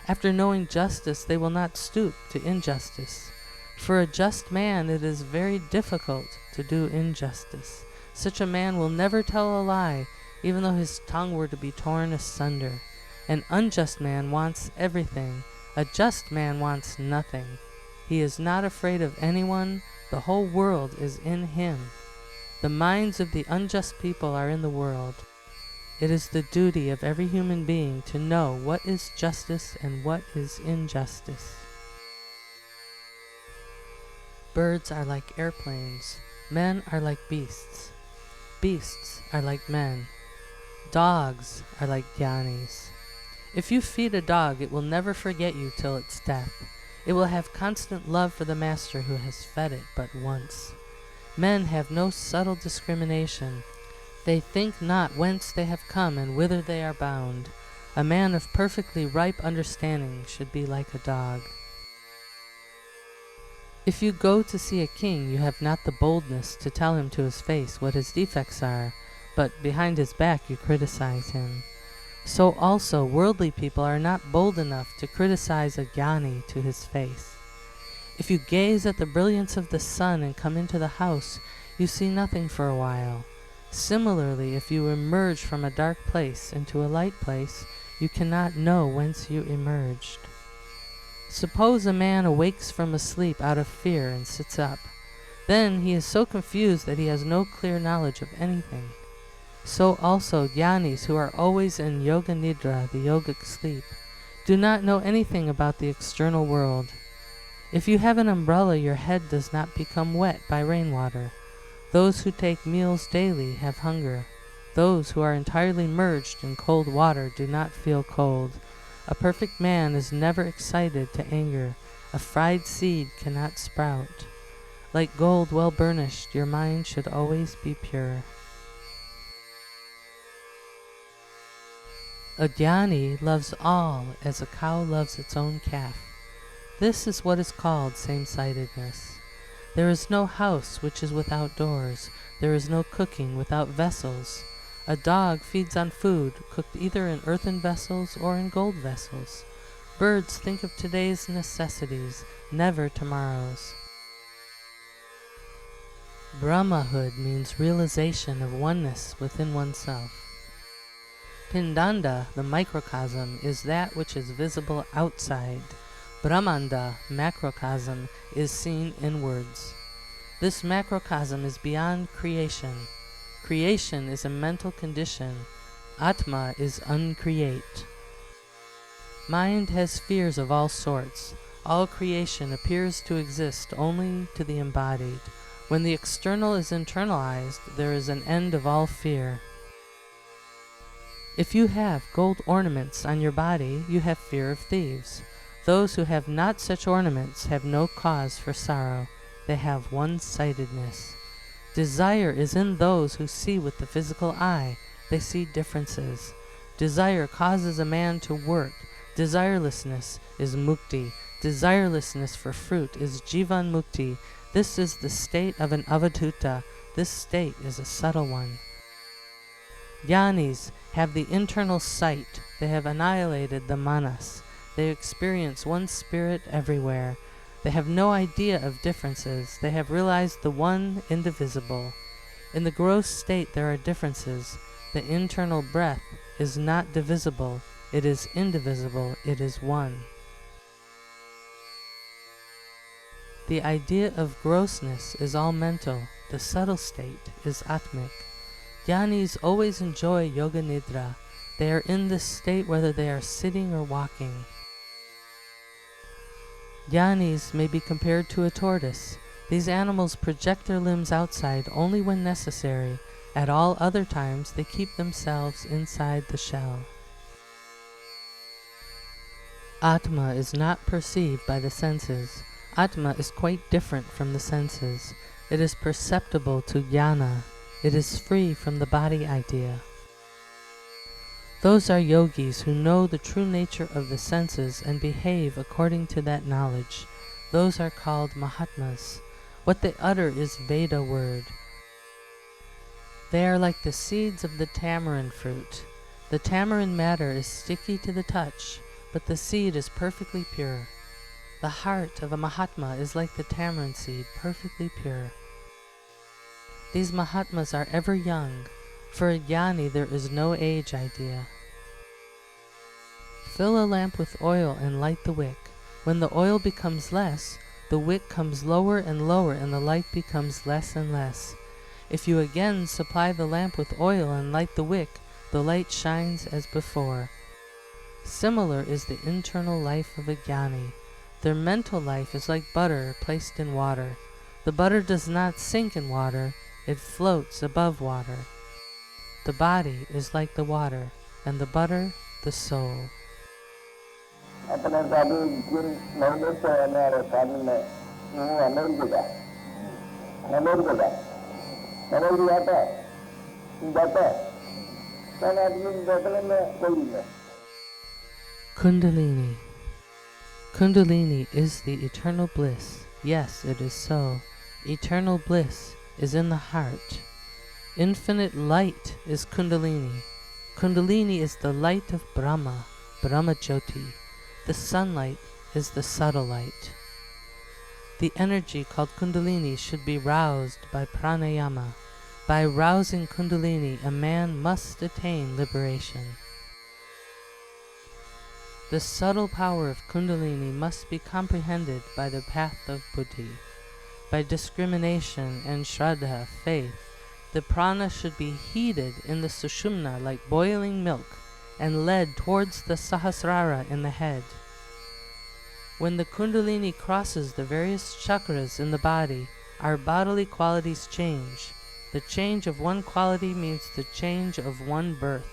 After knowing justice, they will not stoop to injustice. For a just man, it is very difficult to do injustice. Such a man will never tell a lie, even though his tongue were to be torn asunder. An unjust man wants everything. A just man wants nothing. He is not afraid of anyone. The whole world is in him. The minds of the unjust people are in the world. It is the duty of every human being to know what is justice and what is injustice. Birds are like airplanes. Men are like beasts. Beasts are like men. Dogs are like jnanis. If you feed a dog, it will never forget you till its death. It will have constant love for the master who has fed it but once. Men have no subtle discrimination. They think not whence they have come and whither they are bound. A man of perfectly ripe understanding should be like a dog. If you go to see a king, you have not the boldness to tell him to his face what his defects are, but behind his back you criticize him. So also worldly people are not bold enough to criticize a jnani to his face. If you gaze at the brilliance of the sun and come into the house, you see nothing for a while. Similarly, if you emerge from a dark place into a light place, you cannot know whence you emerged. Suppose a man awakes from a sleep out of fear and sits up. Then he is so confused that he has no clear knowledge of anything. So also jnanis who are always in yoga nidra, the yogic sleep, do not know anything about the external world. If you have an umbrella, your head does not become wet by rainwater. Those who take meals daily have hunger. Those who are entirely merged in cold water do not feel cold. A perfect man is never excited to anger. A fried seed cannot sprout. Like gold well burnished, your mind should always be pure. A jnani loves all as a cow loves its own calf. This is what is called same-sightedness. There is no house which is without doors. There is no cooking without vessels. A dog feeds on food cooked either in earthen vessels or in gold vessels. Birds think of today's necessities, never tomorrow's. Brahmahood means realization of oneness within oneself. Pindanda, the microcosm, is that which is visible outside. Brahmanda, macrocosm, is seen inwards. This macrocosm is beyond creation. Creation is a mental condition. Atma is uncreate. Mind has fears of all sorts. All creation appears to exist only to the embodied. When the external is internalized, there is an end of all fear. If you have gold ornaments on your body, you have fear of thieves. Those who have not such ornaments have no cause for sorrow. They have one-sidedness. Desire is in those who see with the physical eye. They see differences. Desire causes a man to work. Desirelessness is mukti. Desirelessness for fruit is jivan mukti. This is the state of an avadhuta. This state is a subtle one. Jnanis have the internal sight. They have annihilated the manas. They experience one spirit everywhere. They have no idea of differences. They have realized the one indivisible. In the gross state there are differences. The internal breath is not divisible. It is indivisible. It is one. The idea of grossness is all mental. The subtle state is atmic. Jnanis always enjoy yoga nidra. They are in this state whether they are sitting or walking. Jnanis may be compared to a tortoise. These animals project their limbs outside only when necessary. At all other times they keep themselves inside the shell. Atma is not perceived by the senses. Atma is quite different from the senses. It is perceptible to jnana. It is free from the body idea. Those are yogis who know the true nature of the senses and behave according to that knowledge. Those are called Mahatmas. What they utter is Veda word. They are like the seeds of the tamarind fruit. The tamarind matter is sticky to the touch, but the seed is perfectly pure. The heart of a Mahatma is like the tamarind seed, perfectly pure. These Mahatmas are ever young. For a Jnani there is no age idea. Fill a lamp with oil and light the wick. When the oil becomes less, the wick comes lower and lower and the light becomes less and less. If you again supply the lamp with oil and light the wick, the light shines as before. Similar is the internal life of a Jnani. Their mental life is like butter placed in water. The butter does not sink in water, it floats above water. The body is like the water, and the butter, the soul. Kundalini. Kundalini is the eternal bliss. Yes, it is so. Eternal bliss is in the heart. Infinite light is Kundalini. Kundalini is the light of Brahma, Brahma Jyoti. The sunlight is the subtle light. The energy called Kundalini should be roused by pranayama. By rousing Kundalini, a man must attain liberation. The subtle power of Kundalini must be comprehended by the path of buddhi. By discrimination and shraddha, faith, the prana should be heated in the sushumna like boiling milk and led towards the sahasrara in the head. When the Kundalini crosses the various chakras in the body, our bodily qualities change. The change of one quality means the change of one birth.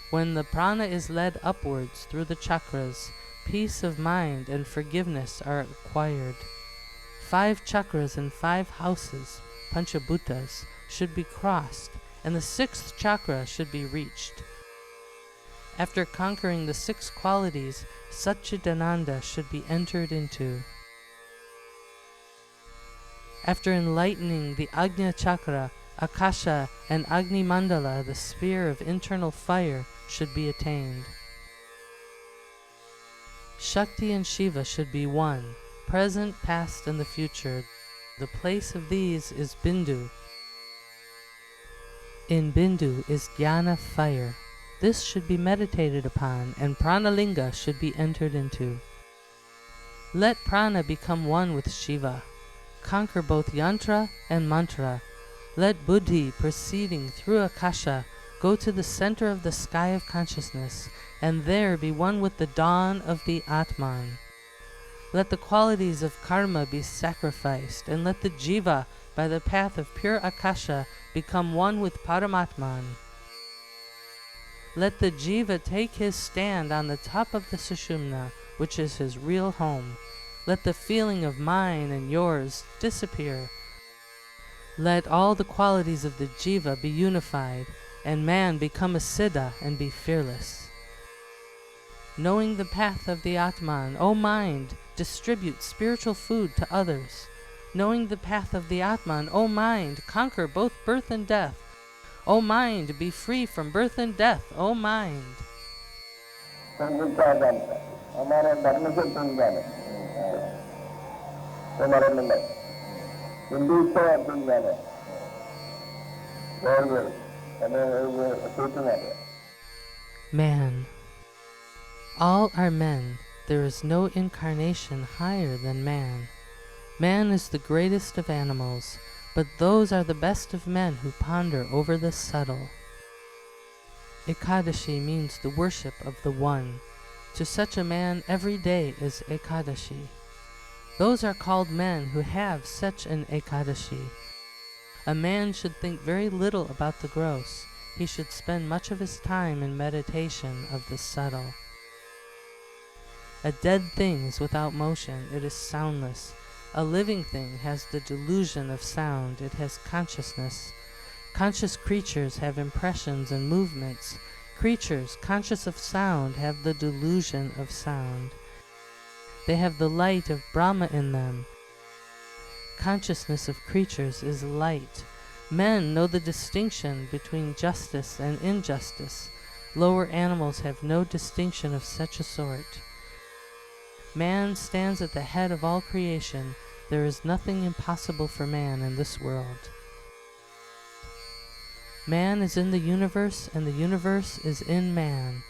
When the prana is led upwards through the chakras, peace of mind and forgiveness are acquired. 5 chakras and 5 houses, panchabhutas, should be crossed, and the 6th chakra should be reached. After conquering the 6 qualities, Satchidananda should be entered into. After enlightening the Agnya chakra, Akasha and Agni Mandala, the sphere of internal fire, should be attained. Shakti and Shiva should be one, present, past, and the future. The place of these is Bindu. In Bindu is Jnana fire. This should be meditated upon, and Pranalinga should be entered into. Let Prana become one with Shiva. Conquer both yantra and mantra. Let Buddhi, proceeding through Akasha, go to the center of the sky of consciousness, and there be one with the dawn of the Atman. Let the qualities of karma be sacrificed, and let the jiva, by the path of pure Akasha, become one with Paramatman. Let the jiva take his stand on the top of the Sushumna, which is his real home. Let the feeling of mine and yours disappear. Let all the qualities of the jiva be unified, and man become a siddha and be fearless. Knowing the path of the Atman, O mind, distribute spiritual food to others. Knowing the path of the Atman, O mind, conquer both birth and death. O mind, be free from birth and death, O mind. Man. All are men. There is no incarnation higher than man. Man is the greatest of animals, but those are the best of men who ponder over the subtle. Ekadashi means the worship of the One. To such a man every day is Ekadashi. Those are called men who have such an Ekadashi. A man should think very little about the gross. He should spend much of his time in meditation of the subtle. A dead thing is without motion, it is soundless. A living thing has the delusion of sound, it has consciousness. Conscious creatures have impressions and movements. Creatures conscious of sound have the delusion of sound. They have the light of Brahma in them. Consciousness of creatures is light. Men know the distinction between justice and injustice. Lower animals have no distinction of such a sort. Man stands at the head of all creation. There is nothing impossible for man in this world. Man is in the universe, and the universe is in man.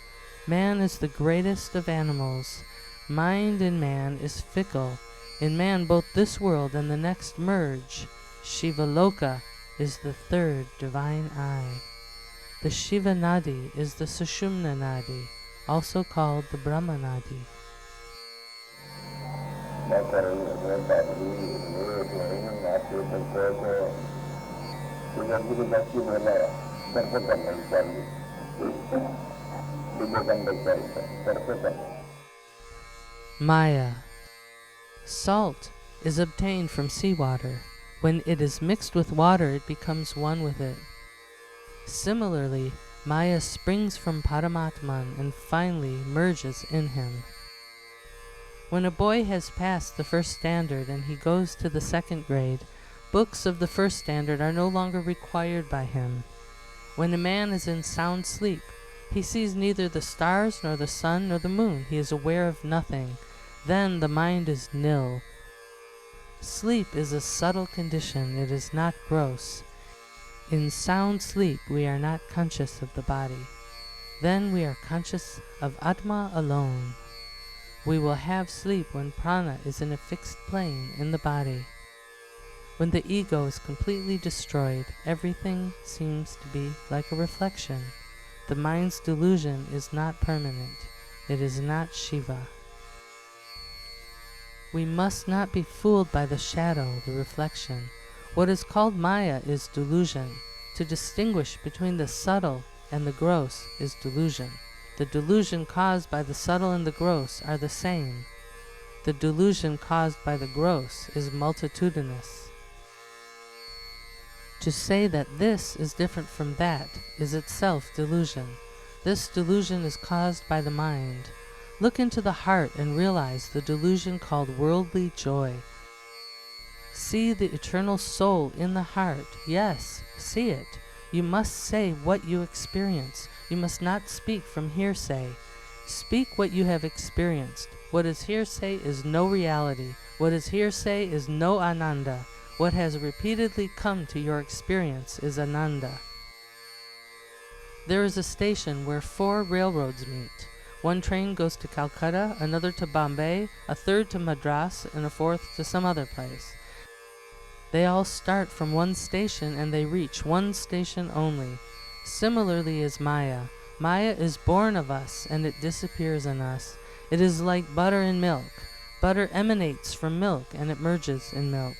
Man is the greatest of animals. Mind in man is fickle. In man both this world and the next merge. Shivaloka is the third divine eye. The Shiva Nadi is the Sushumna Nadi, also called the Brahma Nadi. Maya. Salt is obtained from seawater. When it is mixed with water, it becomes one with it. Similarly, Maya springs from Paramatman and finally merges in him. When a boy has passed the first standard and he goes to the second grade, books of the first standard are no longer required by him. When a man is in sound sleep, he sees neither the stars nor the sun nor the moon. He is aware of nothing. Then the mind is nil. Sleep is a subtle condition. It is not gross. In sound sleep, we are not conscious of the body. Then we are conscious of Atma alone. We will have sleep when prana is in a fixed plane in the body. When the ego is completely destroyed, everything seems to be like a reflection. The mind's delusion is not permanent. It is not Shiva. We must not be fooled by the shadow, the reflection. What is called Maya is delusion. To distinguish between the subtle and the gross is delusion. The delusion caused by the subtle and the gross are the same. The delusion caused by the gross is multitudinous. To say that this is different from that is itself delusion. This delusion is caused by the mind. Look into the heart and realize the delusion called worldly joy. See the eternal soul in the heart. Yes, see it. You must say what you experience. You must not speak from hearsay. Speak what you have experienced. What is hearsay is no reality. What is hearsay is no Ananda. What has repeatedly come to your experience is Ananda. There is a station where 4 railroads meet. One train goes to Calcutta, another to Bombay, a third to Madras, and a fourth to some other place. They all start from one station and they reach one station only. Similarly is Maya. Maya is born of us and it disappears in us. It is like butter in milk. Butter emanates from milk and it merges in milk.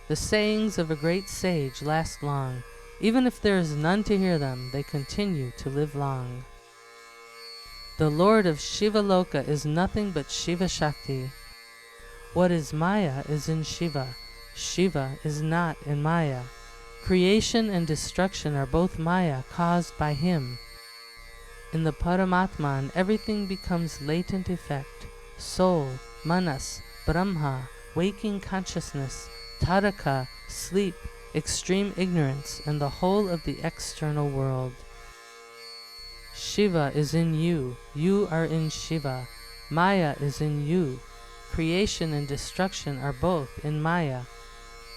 The sayings of a great sage last long. Even if there is none to hear them, they continue to live long. The Lord of Shiva Loka is nothing but Shiva Shakti. What is Maya is in Shiva. Shiva is not in Maya. Creation and destruction are both Maya caused by him. In the Paramatman, everything becomes latent effect. Soul, Manas, Brahma, waking consciousness, Tadaka, sleep, extreme ignorance, and the whole of the external world. Shiva is in you. You are in Shiva. Maya is in you. Creation and destruction are both in Maya.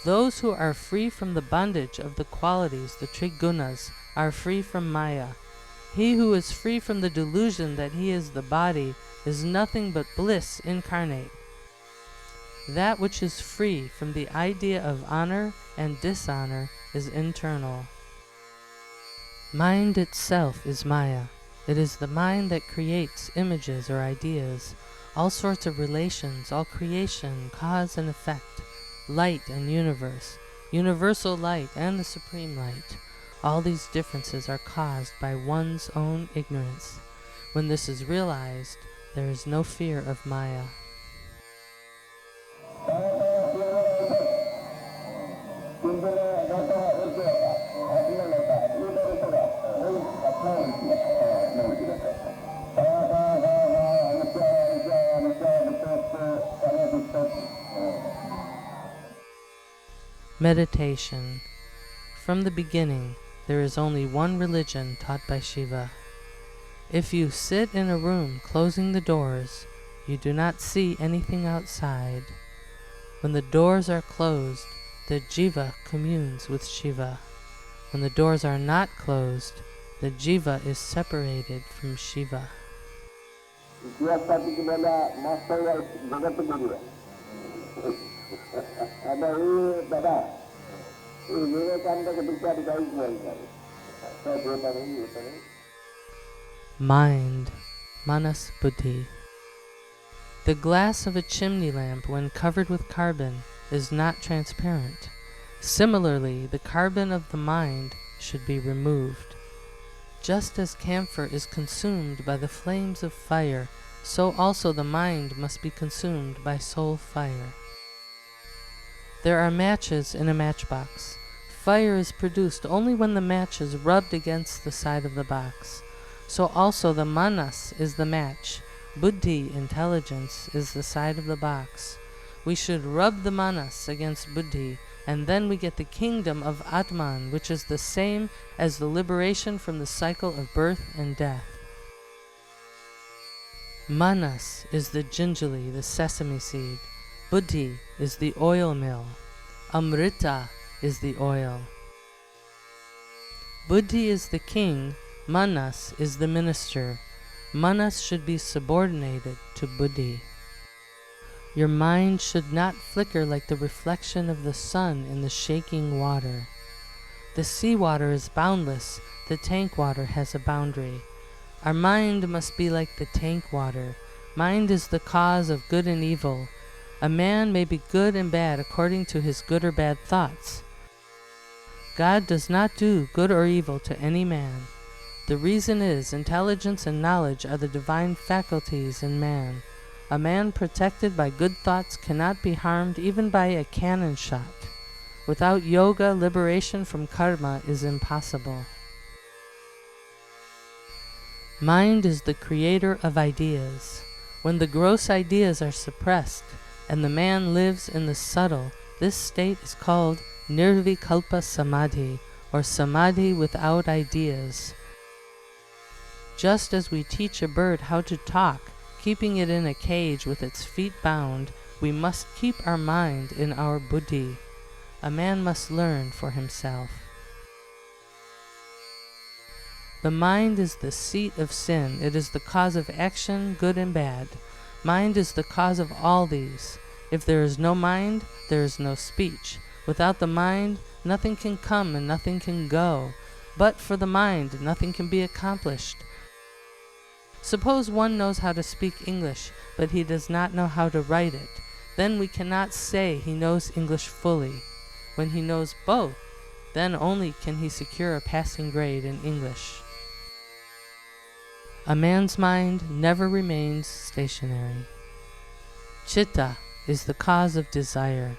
Those who are free from the bondage of the qualities, the Trigunas, are free from Maya. He who is free from the delusion that he is the body is nothing but bliss incarnate. That which is free from the idea of honor and dishonor is internal. Mind itself is Maya. It is the mind that creates images or ideas, all sorts of relations, all creation, cause and effect, light and universe, universal light and the supreme light. All these differences are caused by one's own ignorance. When this is realized, there is no fear of Maya. Meditation. From the beginning, there is only one religion taught by Shiva. If you sit in a room closing the doors, you do not see anything outside. When the doors are closed, the Jiva communes with Shiva. When the doors are not closed, the Jiva is separated from Shiva. Mind, Manas Buddhi. The glass of a chimney lamp, when covered with carbon, is not transparent. Similarly, the carbon of the mind should be removed. Just as camphor is consumed by the flames of fire, so also the mind must be consumed by soul fire. There are matches in a matchbox. Fire is produced only when the match is rubbed against the side of the box. So also the manas is the match. Buddhi, intelligence, is the side of the box. We should rub the manas against buddhi, and then we get the kingdom of Atman, which is the same as the liberation from the cycle of birth and death. Manas is the gingerly, the sesame seed. Buddhi is the oil mill. Amrita is the oil. Buddhi is the king. Manas is the minister. Manas should be subordinated to buddhi. Your mind should not flicker like the reflection of the sun in the shaking water. The seawater is boundless. The tank water has a boundary. Our mind must be like the tank water. Mind is the cause of good and evil. A man may be good and bad according to his good or bad thoughts. God does not do good or evil to any man. The reason is, intelligence and knowledge are the divine faculties in man. A man protected by good thoughts cannot be harmed even by a cannon shot. Without yoga, liberation from karma is impossible. Mind is the creator of ideas. When the gross ideas are suppressed, and the man lives in the subtle, this state is called Nirvikalpa Samadhi, or Samadhi without ideas. Just as we teach a bird how to talk, keeping it in a cage with its feet bound, we must keep our mind in our buddhi. A man must learn for himself. The mind is the seat of sin. It is the cause of action, good and bad. Mind is the cause of all these. If there is no mind, there is no speech. Without the mind, nothing can come and nothing can go. But for the mind, nothing can be accomplished. Suppose one knows how to speak English, but he does not know how to write it. Then we cannot say he knows English fully. When he knows both, then only can he secure a passing grade in English. A man's mind never remains stationary. Chitta is the cause of desire.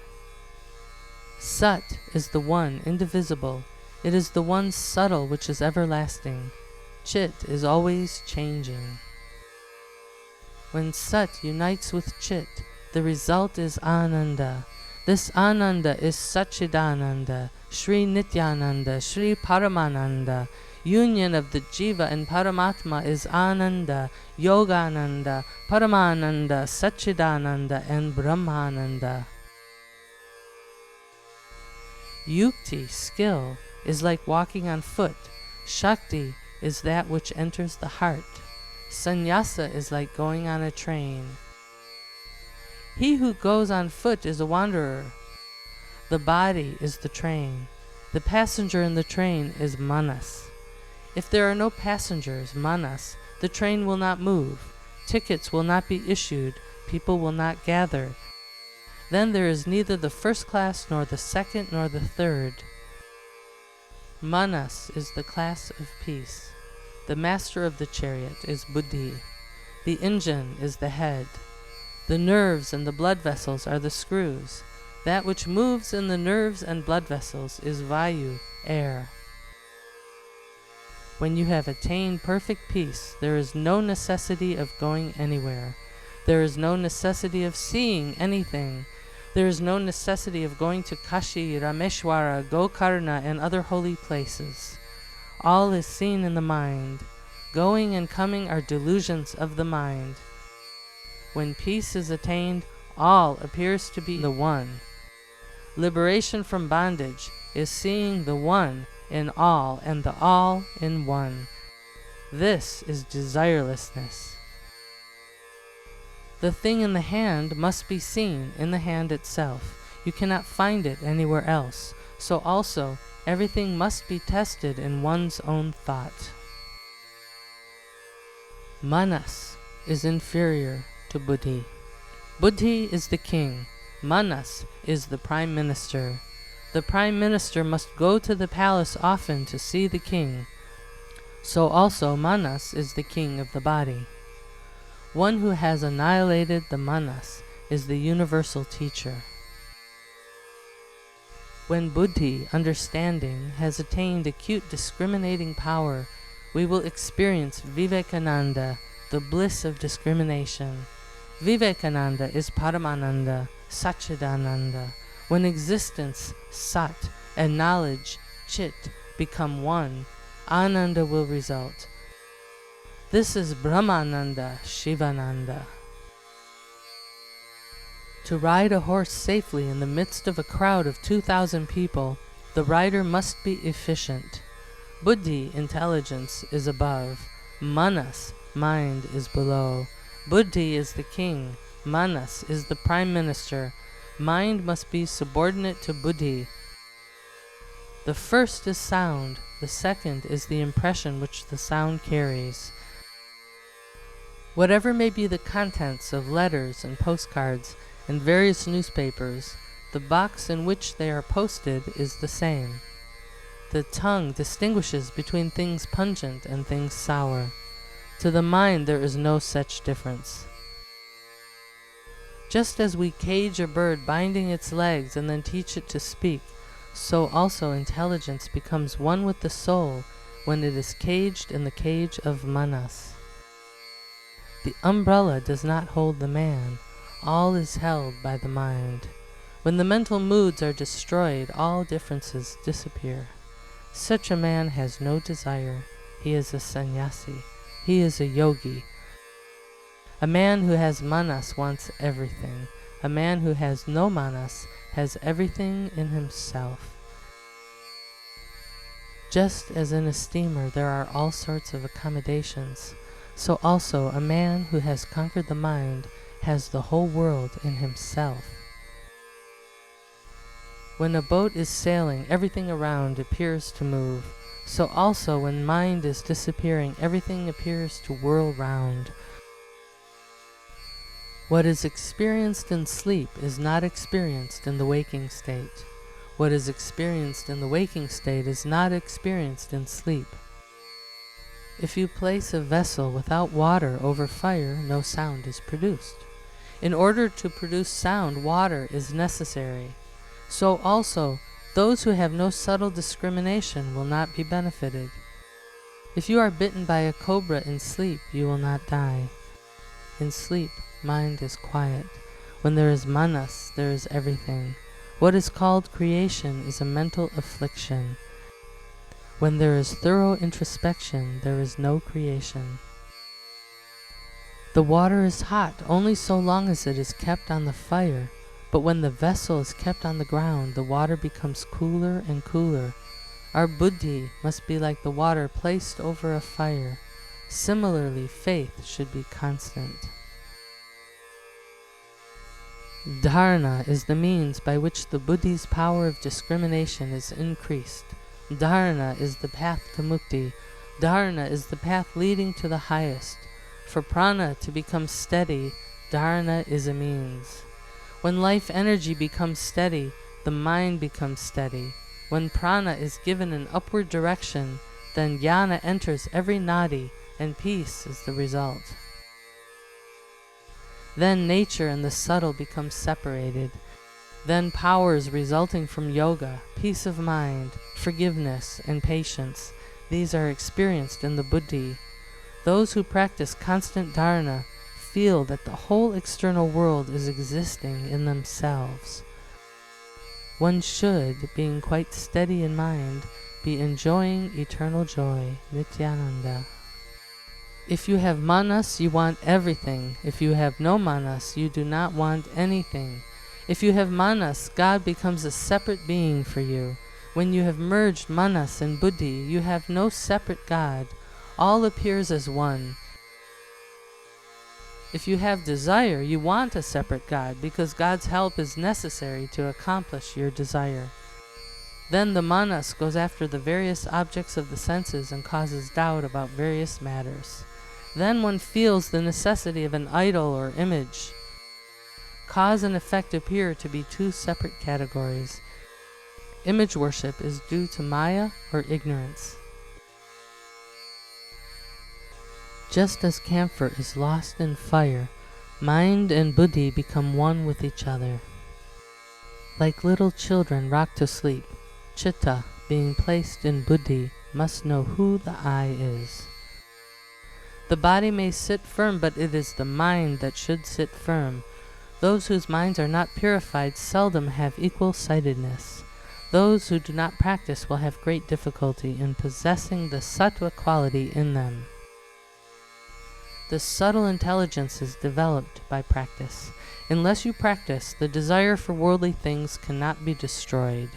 Sat is the one indivisible. It is the one subtle which is everlasting. Chit is always changing. When Sat unites with Chit, the result is Ananda. This Ananda is Satchidananda, Sri Nityananda, Sri Paramananda. Union of the Jiva and Paramatma is Ananda, Yogananda, Paramananda, Satchidananda, and Brahmananda. Yukti, skill, is like walking on foot. Shakti is that which enters the heart. Sannyasa is like going on a train. He who goes on foot is a wanderer. The body is the train. The passenger in the train is manas. If there are no passengers, manas, the train will not move. Tickets will not be issued. People will not gather. Then there is neither the first class, nor the second, nor the third. Manas is the class of peace. The master of the chariot is buddhi. The engine is the head. The nerves and the blood vessels are the screws. That which moves in the nerves and blood vessels is vayu, air. When you have attained perfect peace, there is no necessity of going anywhere. There is no necessity of seeing anything. There is no necessity of going to Kashi, Rameshwara, Gokarna, and other holy places. All is seen in the mind. Going and coming are delusions of the mind. When peace is attained, all appears to be the one. Liberation from bondage is seeing the one in all and the all in one. This is desirelessness. The thing in the hand must be seen in the hand itself. You cannot find it anywhere else. So also, everything must be tested in one's own thought. Manas is inferior to buddhi. Buddhi is the king. Manas is the prime minister. The prime minister must go to the palace often to see the king. So also Manas is the king of the body. One who has annihilated the Manas is the universal teacher. When buddhi, understanding, has attained acute discriminating power, we will experience Vivekananda, the bliss of discrimination. Vivekananda is Paramananda, Satchidananda. When existence, Sat, and knowledge, Chit, become one, Ananda will result. This is Brahmananda, Shivananda. To ride a horse safely in the midst of a crowd of 2,000 people, the rider must be efficient. Buddhi, intelligence, is above. Manas, mind, is below. Buddhi is the king. Manas is the prime minister. Mind must be subordinate to buddhi. The first is sound. The second is the impression which the sound carries. Whatever may be the contents of letters and postcards and various newspapers, the box in which they are posted is the same. The tongue distinguishes between things pungent and things sour. To the mind there is no such difference. Just as we cage a bird binding its legs and then teach it to speak, so also intelligence becomes one with the soul when it is caged in the cage of manas. The umbrella does not hold the man. All is held by the mind. When the mental moods are destroyed, all differences disappear. Such a man has no desire. He is a sannyasi. He is a yogi. A man who has manas wants everything. A man who has no manas has everything in himself. Just as in a steamer there are all sorts of accommodations, so also a man who has conquered the mind has the whole world in himself. When a boat is sailing, everything around appears to move. So also when mind is disappearing, everything appears to whirl round. What is experienced in sleep is not experienced in the waking state. What is experienced in the waking state is not experienced in sleep. If you place a vessel without water over fire, no sound is produced. In order to produce sound, water is necessary. So also, those who have no subtle discrimination will not be benefited. If you are bitten by a cobra in sleep, you will not die. In sleep, mind is quiet. When there is manas, there is everything. What is called creation is a mental affliction. When there is thorough introspection, there is no creation. The water is hot only so long as it is kept on the fire, but when the vessel is kept on the ground, the water becomes cooler and cooler. Our buddhi must be like the water placed over a fire. Similarly, faith should be constant. Dharana is the means by which the buddhi's power of discrimination is increased. Dharana is the path to mukti. Dharana is the path leading to the highest. For prana to become steady, dharana is a means. When life energy becomes steady, the mind becomes steady. When prana is given an upward direction, then jnana enters every nadi, and peace is the result. Then nature and the subtle become separated. Then powers resulting from yoga, peace of mind, forgiveness, and patience, these are experienced in the buddhi. Those who practice constant dharana feel that the whole external world is existing in themselves. One should, being quite steady in mind, be enjoying eternal joy, Nityananda. If you have manas, you want everything. If you have no manas, you do not want anything. If you have manas, God becomes a separate being for you. When you have merged manas and buddhi, you have no separate God. All appears as one. If you have desire, you want a separate God, because God's help is necessary to accomplish your desire. Then the manas goes after the various objects of the senses and causes doubt about various matters. Then one feels the necessity of an idol or image. Cause and effect appear to be two separate categories. Image worship is due to maya or ignorance. Just as camphor is lost in fire, mind and buddhi become one with each other. Like little children rocked to sleep, chitta, being placed in buddhi, must know who the I is. The body may sit firm, but it is the mind that should sit firm. Those whose minds are not purified seldom have equal sightedness. Those who do not practice will have great difficulty in possessing the sattva quality in them. The subtle intelligence is developed by practice. Unless you practice, the desire for worldly things cannot be destroyed.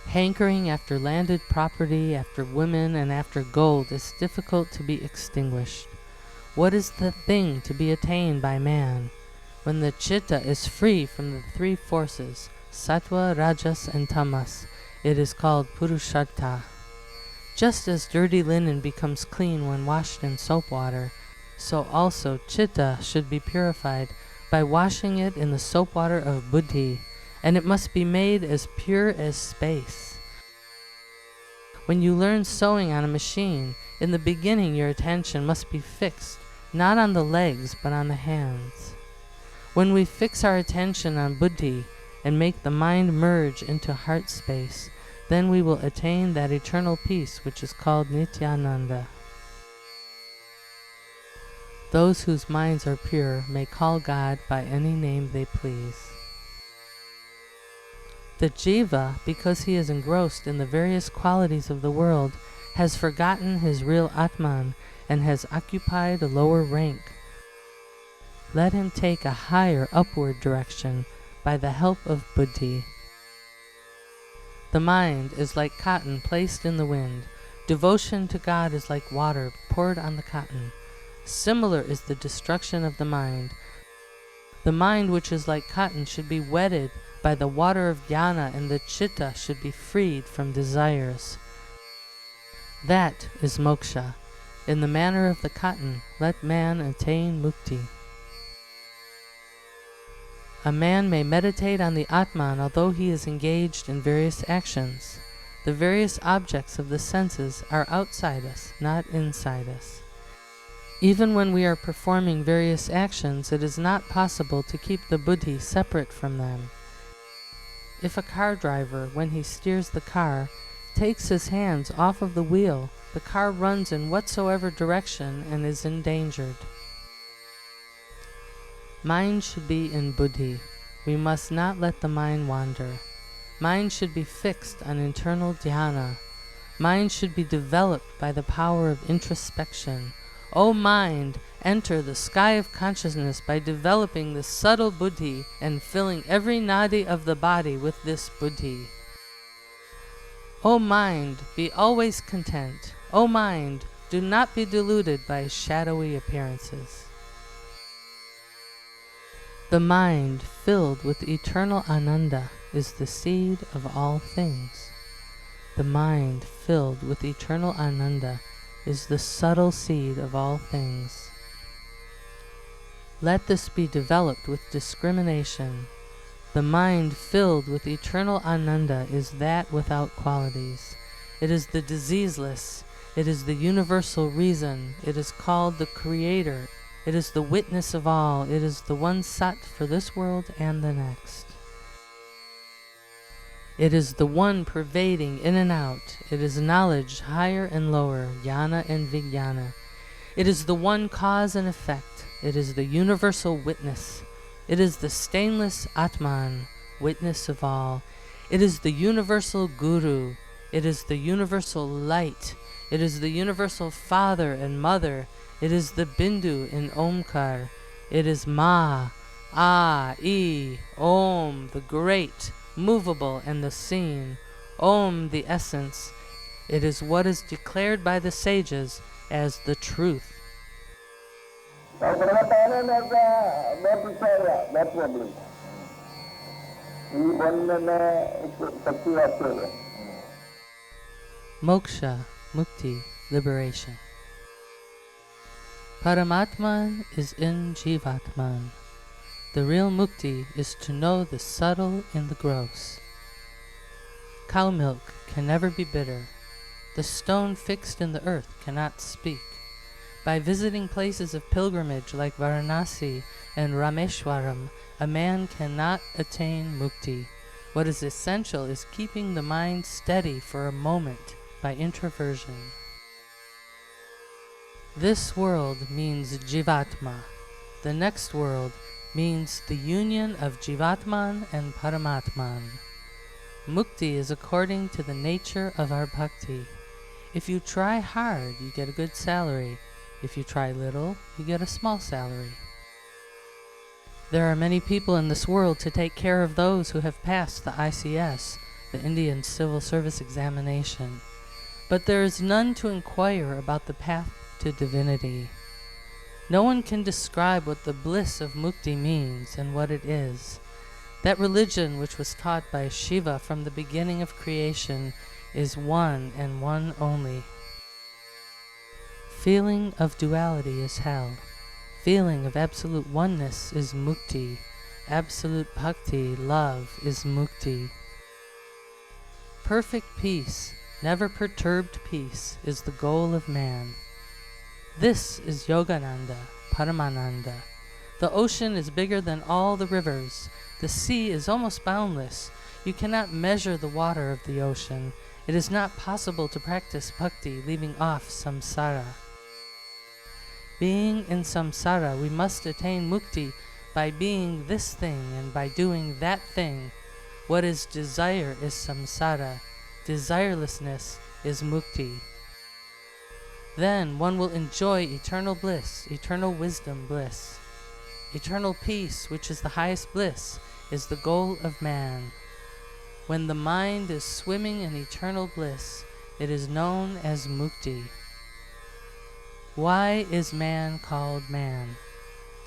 Hankering after landed property, after women, and after gold is difficult to be extinguished. What is the thing to be attained by man? When the chitta is free from the three forces, sattva, rajas, and tamas, it is called purushartha. Just as dirty linen becomes clean when washed in soap water, so also chitta should be purified by washing it in the soap water of buddhi, and it must be made as pure as space. When you learn sewing on a machine, in the beginning your attention must be fixed, not on the legs, but on the hands. When we fix our attention on buddhi and make the mind merge into heart space, then we will attain that eternal peace which is called Nityananda. Those whose minds are pure may call God by any name they please. The jiva, because he is engrossed in the various qualities of the world, has forgotten his real Atman and has occupied a lower rank. Let him take a higher upward direction by the help of buddhi. The mind is like cotton placed in the wind. Devotion to God is like water poured on the cotton. Similar is the destruction of the mind. The mind which is like cotton should be wetted by the water of jnana, and the chitta should be freed from desires. That is moksha. In the manner of the cotton, let man attain mukti. A man may meditate on the Atman although he is engaged in various actions. The various objects of the senses are outside us, not inside us. Even when we are performing various actions, it is not possible to keep the buddhi separate from them. If a car driver, when he steers the car, takes his hands off of the wheel, the car runs in whatsoever direction and is endangered. Mind should be in buddhi. We must not let the mind wander. Mind should be fixed on internal dhyana. Mind should be developed by the power of introspection. O mind, enter the sky of consciousness by developing the subtle buddhi and filling every nadi of the body with this buddhi. O mind, be always content. O mind, do not be deluded by shadowy appearances. The mind filled with eternal Ananda is the seed of all things. The mind filled with eternal Ananda is the subtle seed of all things. Let this be developed with discrimination. The mind filled with eternal Ananda is that without qualities. It is the diseaseless. It is the universal reason. It is called the Creator. It is the witness of all. It is the one sat for this world and the next. It is the one pervading in and out. It is knowledge higher and lower, jnana and vijnana. It is the one cause and effect. It is the universal witness. It is the stainless Atman, witness of all. It is the universal Guru. It is the universal light. It is the universal father and mother. It is the Bindu in Omkar. It is Ma, Ah, E, Om, the great, movable, and the seen. Om, the essence. It is what is declared by the sages as the truth. Moksha, mukti, liberation. Paramatman is in Jivatman. The real mukti is to know the subtle in the gross. Cow milk can never be bitter. The stone fixed in the earth cannot speak. By visiting places of pilgrimage like Varanasi and Rameshwaram, a man cannot attain mukti. What is essential is keeping the mind steady for a moment by introversion. This world means Jivatma. The next world means the union of Jivatman and Paramatman. Mukti is according to the nature of our bhakti. If you try hard, you get a good salary. If you try little, you get a small salary. There are many people in this world to take care of those who have passed the ICS, the Indian Civil Service Examination. But there is none to inquire about the path to divinity. No one can describe what the bliss of mukti means and what it is. That religion which was taught by Shiva from the beginning of creation is one and one only. Feeling of duality is hell. Feeling of absolute oneness is mukti. Absolute bhakti, love, is mukti. Perfect peace, never perturbed peace, is the goal of man. This is Yogananda, Paramananda. The ocean is bigger than all the rivers. The sea is almost boundless. You cannot measure the water of the ocean. It is not possible to practice bhakti leaving off samsara. Being in samsara, we must attain mukti by being this thing and by doing that thing. What is desire is samsara. Desirelessness is mukti. Then one will enjoy eternal bliss, eternal wisdom bliss. Eternal peace, which is the highest bliss, is the goal of man. When the mind is swimming in eternal bliss, it is known as mukti. Why is man called man?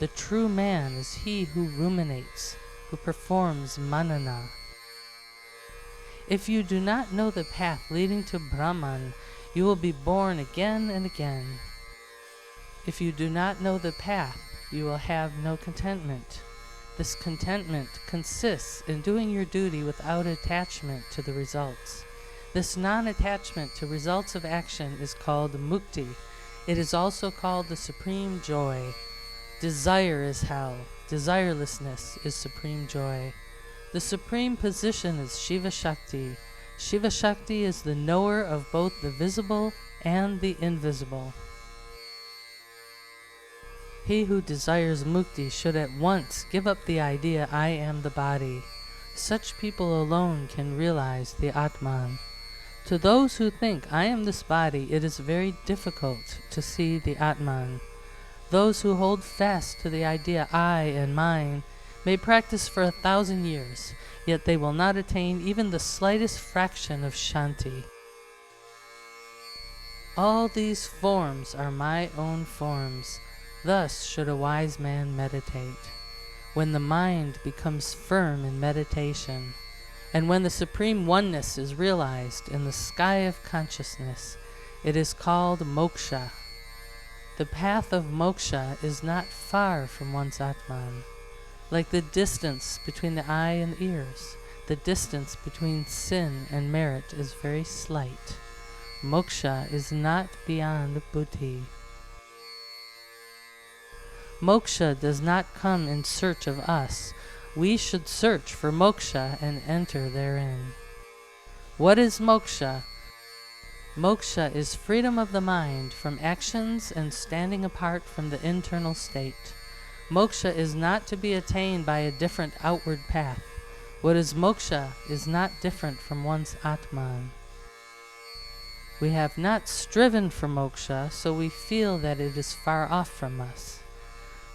The true man is he who ruminates, who performs manana. If you do not know the path leading to Brahman, you will be born again and again. If you do not know the path, you will have no contentment. This contentment consists in doing your duty without attachment to the results. This non-attachment to results of action is called mukti. It is also called the supreme joy. Desire is hell. Desirelessness is supreme joy. The supreme position is Shiva Shakti. Shiva Shakti is the knower of both the visible and the invisible. He who desires mukti should at once give up the idea, I am the body. Such people alone can realize the Atman. To those who think, I am this body, it is very difficult to see the Atman. Those who hold fast to the idea, I and mine, may practice for 1,000 years, yet they will not attain even the slightest fraction of Shanti. All these forms are my own forms. Thus should a wise man meditate. When the mind becomes firm in meditation, and when the supreme oneness is realized in the sky of consciousness, it is called Moksha. The path of Moksha is not far from one's Atman. Like the distance between the eye and ears, the distance between sin and merit is very slight. Moksha is not beyond buddhi. Moksha does not come in search of us. We should search for moksha and enter therein. What is moksha? Moksha is freedom of the mind from actions and standing apart from the internal state. Moksha is not to be attained by a different outward path. What is moksha is not different from one's Atman. We have not striven for moksha, so we feel that it is far off from us.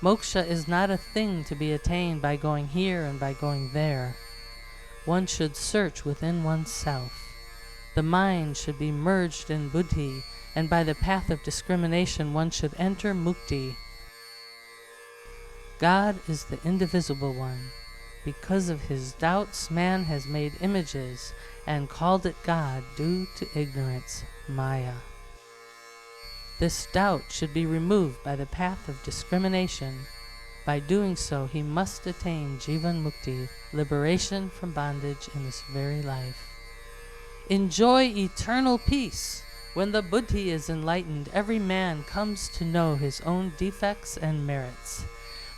Moksha is not a thing to be attained by going here and by going there. One should search within oneself. The mind should be merged in buddhi, and by the path of discrimination one should enter mukti. God is the indivisible one. Because of his doubts, man has made images and called it God due to ignorance, Maya. This doubt should be removed by the path of discrimination. By doing so, he must attain Jivan Mukti, liberation from bondage in this very life. Enjoy eternal peace. When the buddhi is enlightened, every man comes to know his own defects and merits.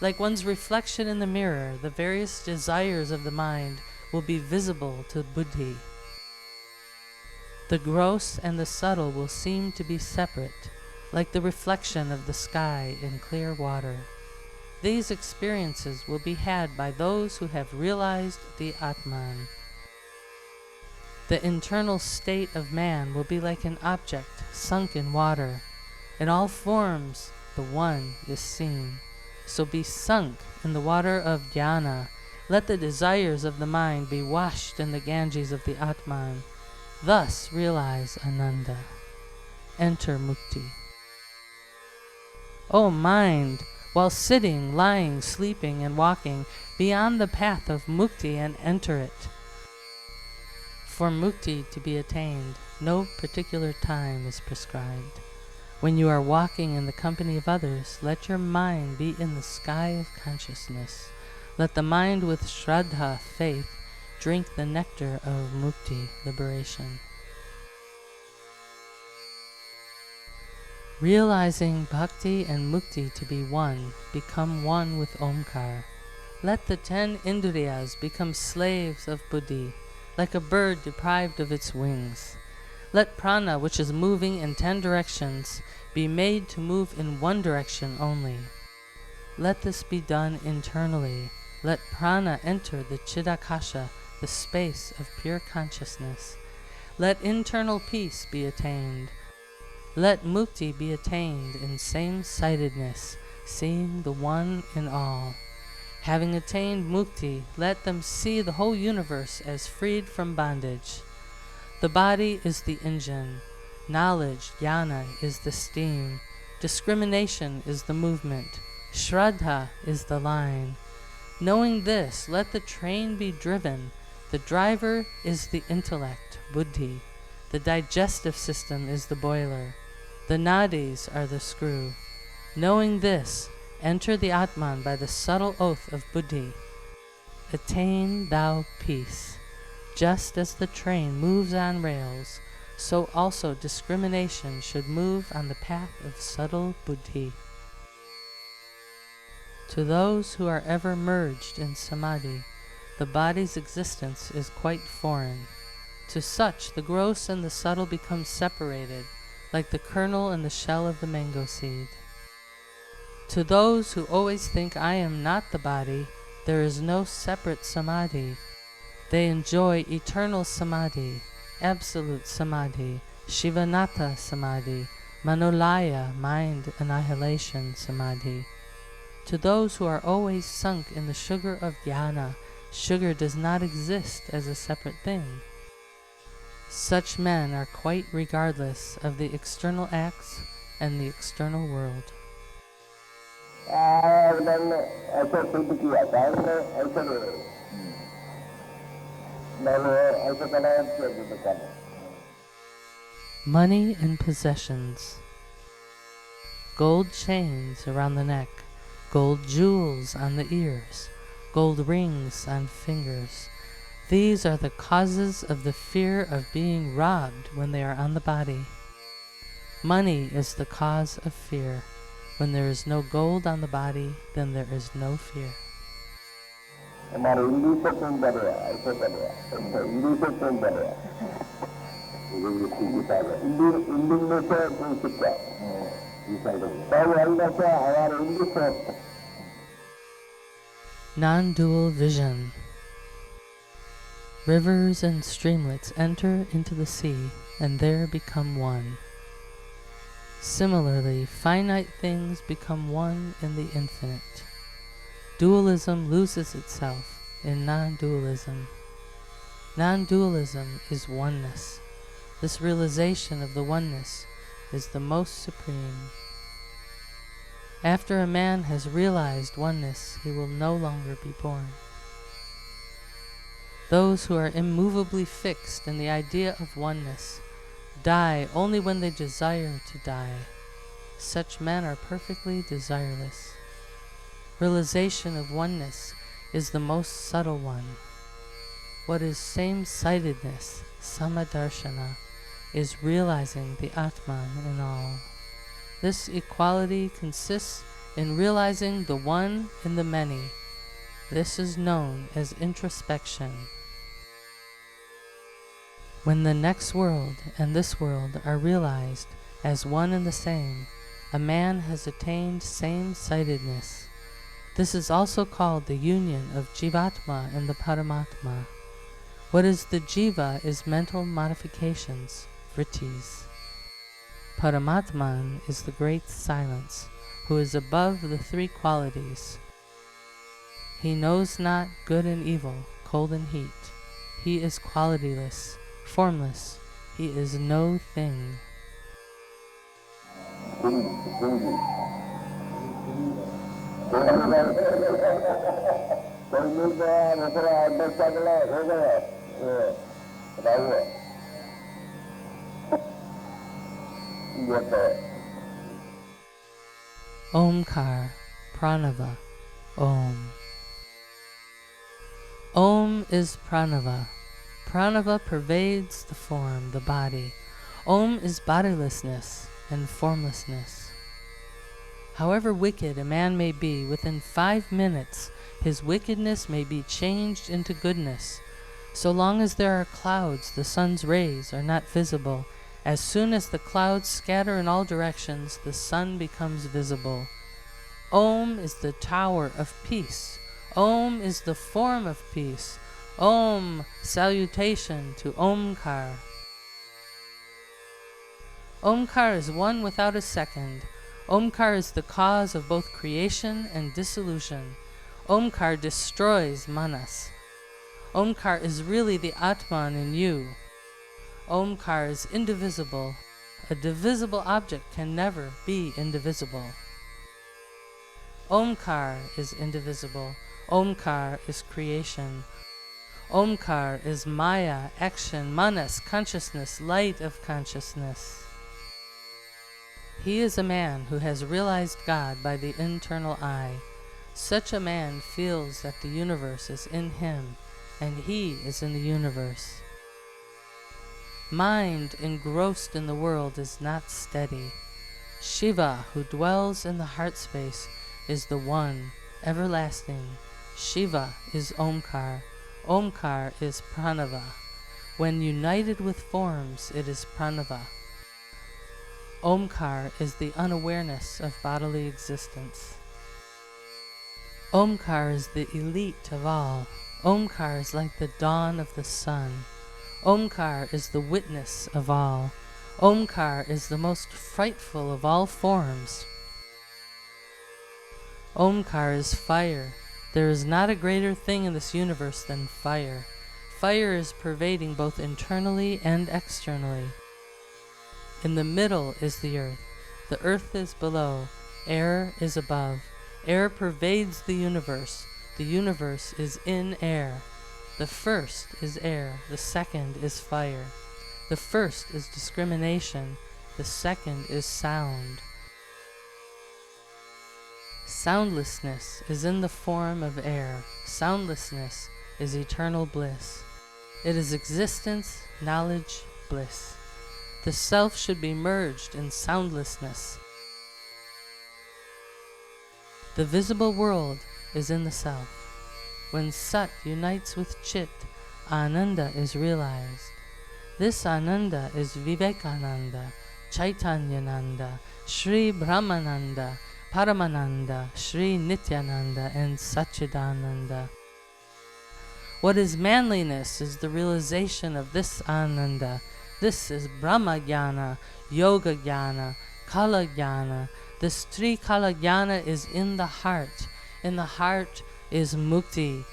Like one's reflection in the mirror, the various desires of the mind will be visible to buddhi. The gross and the subtle will seem to be separate, like the reflection of the sky in clear water. These experiences will be had by those who have realized the Atman. The internal state of man will be like an object sunk in water. In all forms, the One is seen. So be sunk in the water of Jnana. Let the desires of the mind be washed in the Ganges of the Atman. Thus realize Ananda. Enter Mukti. O mind, while sitting, lying, sleeping, and walking, be on the path of Mukti and enter it. For Mukti to be attained, no particular time is prescribed. When you are walking in the company of others, let your mind be in the sky of consciousness. Let the mind with Shraddha, faith, drink the nectar of Mukti, liberation. Realizing Bhakti and Mukti to be one, become one with Omkar. Let the 10 Indriyas become slaves of buddhi, like a bird deprived of its wings. Let prana, which is moving in 10 directions, be made to move in one direction only. Let this be done internally. Let prana enter the Chidakasha, the space of pure consciousness. Let internal peace be attained. Let mukti be attained in same-sightedness, seeing the one in all. Having attained mukti, let them see the whole universe as freed from bondage. The body is the engine, knowledge, jnana, is the steam, discrimination is the movement, shraddha is the line. Knowing this, let the train be driven. The driver is the intellect, buddhi. The digestive system is the boiler. The nadis are the screw. Knowing this, enter the Atman by the subtle oath of buddhi. Attain thou peace. Just as the train moves on rails, so also discrimination should move on the path of subtle buddhi. To those who are ever merged in samadhi, the body's existence is quite foreign. To such, the gross and the subtle become separated, like the kernel and the shell of the mango seed. To those who always think I am not the body, there is no separate samadhi. They enjoy eternal samadhi, absolute samadhi, shivanata samadhi, manolaya, mind annihilation samadhi. To those who are always sunk in the sugar of jnana, sugar does not exist as a separate thing. Such men are quite regardless of the external acts and the external world. Money and possessions. Gold chains around the neck, gold jewels on the ears, gold rings on fingers. These are the causes of the fear of being robbed when they are on the body. Money is the cause of fear. When there is no gold on the body, then there is no fear. Nondual Vision. Rivers and streamlets enter into the sea and there become one. Similarly, finite things become one in the infinite. Dualism loses itself in non-dualism. Non-dualism is oneness. This realization of the oneness is the most supreme. After a man has realized oneness, he will no longer be born. Those who are immovably fixed in the idea of oneness die only when they desire to die. Such men are perfectly desireless. Realization of oneness is the most subtle one. What is same-sightedness, samadarshana, is realizing the Atman in all. This equality consists in realizing the one in the many. This is known as introspection. When the next world and this world are realized as one and the same, a man has attained same-sightedness. This is also called the union of Jivatma and the Paramatma. What is the Jiva is mental modifications, vrittis. Paramatman is the great silence, who is above the three qualities. He knows not good and evil, cold and heat. He is qualityless, formless. He is no thing. Omkar, Pranava, Om. Om is Pranava. Pranava pervades the form, the body. Om is bodilessness and formlessness. However wicked a man may be, within 5 minutes his wickedness may be changed into goodness. So long as there are clouds, the sun's rays are not visible. As soon as the clouds scatter in all directions, the sun becomes visible. Om is the tower of peace. Om is the form of peace. Om, salutation to Omkar. Omkar is one without a second. Omkar is the cause of both creation and dissolution. Omkar destroys manas. Omkar is really the Atman in you. Omkar is indivisible. A divisible object can never be indivisible. Omkar is indivisible. Omkar is creation. Omkar is Maya, action, manas, consciousness, light of consciousness. He is a man who has realized God by the internal eye. Such a man feels that the universe is in him, and he is in the universe. Mind engrossed in the world is not steady. Shiva, who dwells in the heart space, is the one, everlasting. Shiva is Omkar. Omkar is Pranava. When united with forms, it is Pranava. Omkar is the unawareness of bodily existence. Omkar is the elite of all. Omkar is like the dawn of the sun. Omkar is the witness of all. Omkar is the most frightful of all forms. Omkar is fire. There is not a greater thing in this universe than fire. Fire is pervading both internally and externally. In the middle is the earth. The earth is below. Air is above. Air pervades the universe. The universe is in air. The first is air. The second is fire. The first is discrimination. The second is sound. Soundlessness is in the form of air. Soundlessness is eternal bliss. It is existence, knowledge, bliss. The self should be merged in soundlessness. The visible world is in the self. When Sat unites with Chit, Ananda is realized. This Ananda is Vivekananda, Chaitanyananda, Sri Brahmananda, Paramananda, Sri Nityananda, and Satchidananda. What is manliness is the realization of this Ananda. This is Brahma Jnana, Yoga Jnana, Kala Jnana. This Tri-Kala Jnana is in the heart. In the heart is Mukti.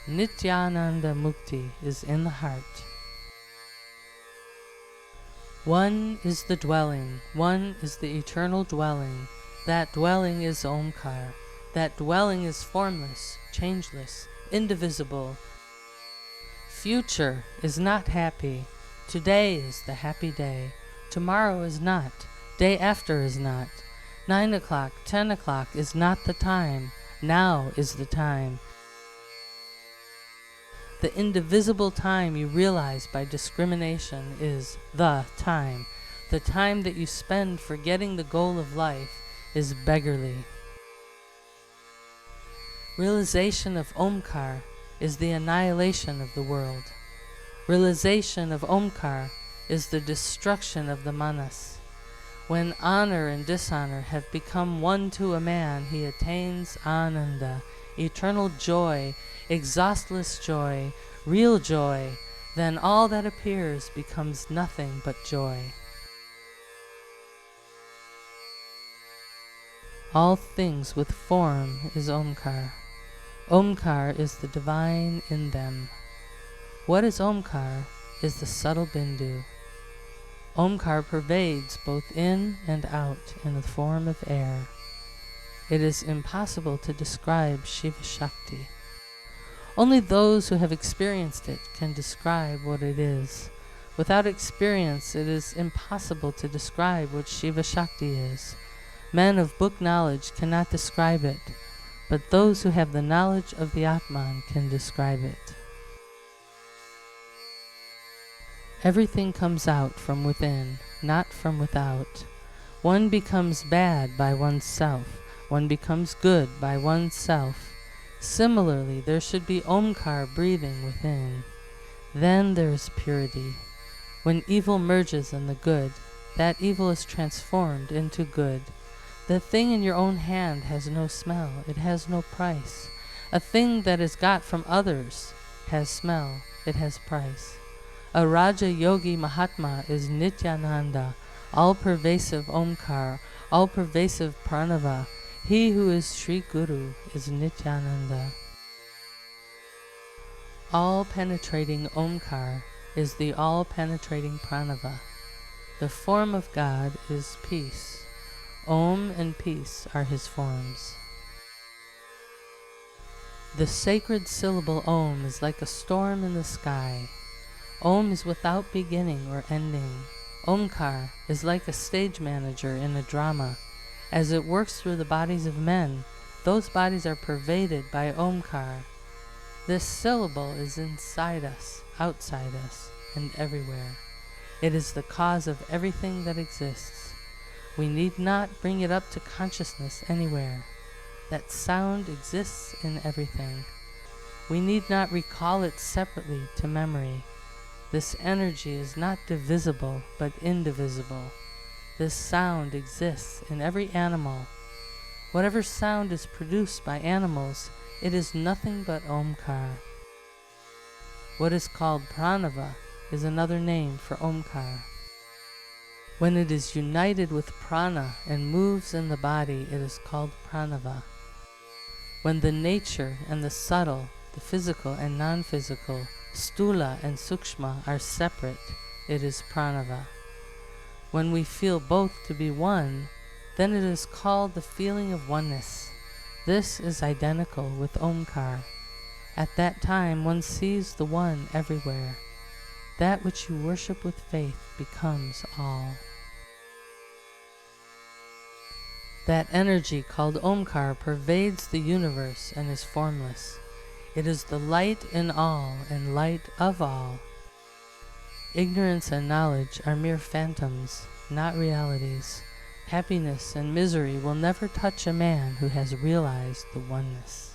Nityananda Mukti is in the heart. One is the dwelling. One is the eternal dwelling. That dwelling is Omkar. That dwelling is formless, changeless, indivisible. Future is not happy. Today is the happy day. Tomorrow is not. Day after is not. 9 o'clock, 10 o'clock is not the time. Now is the time. The indivisible time you realize by discrimination is the time. The time that you spend forgetting the goal of life is beggarly. Realization of Omkar is the annihilation of the world. Realization of Omkar is the destruction of the manas. When honor and dishonor have become one to a man, he attains Ananda, eternal joy, exhaustless joy, real joy. Then all that appears becomes nothing but joy. All things with form is Omkar. Omkar is the divine in them. What is Omkar is the subtle bindu. Omkar pervades both in and out in the form of air. It is impossible to describe Shiva Shakti. Only those who have experienced it can describe what it is. Without experience, it is impossible to describe what Shiva Shakti is. Men of book knowledge cannot describe it, but those who have the knowledge of the Atman can describe it. Everything comes out from within, not from without. One becomes bad by oneself. One becomes good by oneself. Similarly, there should be Omkar breathing within. Then there is purity. When evil merges in the good, that evil is transformed into good. The thing in your own hand has no smell. It has no price. A thing that is got from others has smell. It has price. A Raja Yogi Mahatma is Nityananda. all-pervasive Omkar, all-pervasive Pranava. He who is Sri Guru is Nityananda. All-penetrating Omkar is the all-penetrating Pranava. The form of God is peace. Om and peace are his forms. The sacred syllable Om is like a storm in the sky. Om is without beginning or ending. Omkar is like a stage manager in a drama. As it works through the bodies of men, those bodies are pervaded by Omkar. This syllable is inside us, outside us, and everywhere. It is the cause of everything that exists. We need not bring it up to consciousness anywhere. That sound exists in everything. We need not recall it separately to memory. This energy is not divisible, but indivisible. This sound exists in every animal. Whatever sound is produced by animals, it is nothing but Omkar. What is called Pranava is another name for Omkar. When it is united with prana and moves in the body, it is called Pranava. When the nature and the subtle, the physical and non-physical, stula and sukshma are separate, it is Pranava. When we feel both to be one, then it is called the feeling of oneness. This is identical with Omkar. At that time one sees the one everywhere. That which you worship with faith becomes all. That energy called Omkar pervades the universe and is formless. It is the light in all and light of all. Ignorance and knowledge are mere phantoms, not realities. Happiness and misery will never touch a man who has realized the oneness.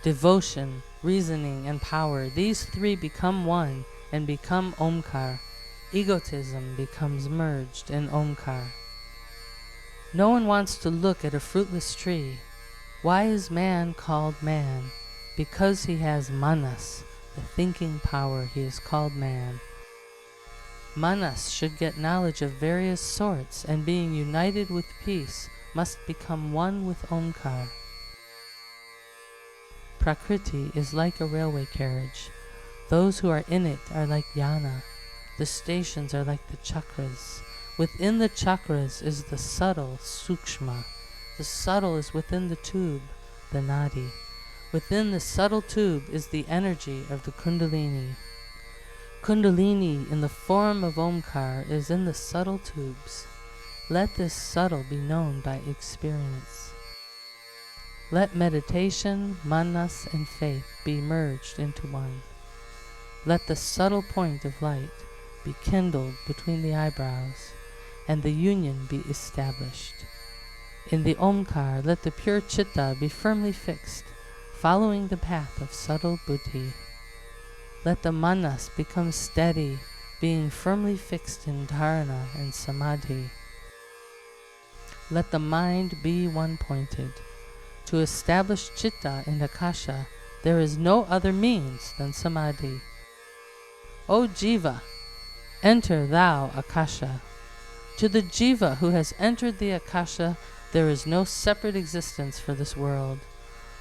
Devotion, reasoning, and power, these three become one and become Omkar. Egotism becomes merged in Omkar. No one wants to look at a fruitless tree. Why is man called man? Because he has manas, the thinking power, he is called man. Manas should get knowledge of various sorts, and being united with peace must become one with Omkar. Prakriti is like a railway carriage. Those who are in it are like Jnana. The stations are like the chakras. Within the chakras is the subtle, sukshma. The subtle is within the tube, the nadi. Within the subtle tube is the energy of the Kundalini. Kundalini in the form of Omkar is in the subtle tubes. Let this subtle be known by experience. Let meditation, manas, and faith be merged into one. Let the subtle point of light be kindled between the eyebrows, and the union be established. In the Omkar, let the pure chitta be firmly fixed, following the path of subtle buddhi. Let the manas become steady, being firmly fixed in dharana and samadhi. Let the mind be one-pointed. To establish chitta in akasha, there is no other means than samadhi. O jiva, enter thou akasha. To the jiva who has entered the akasha, there is no separate existence for this world.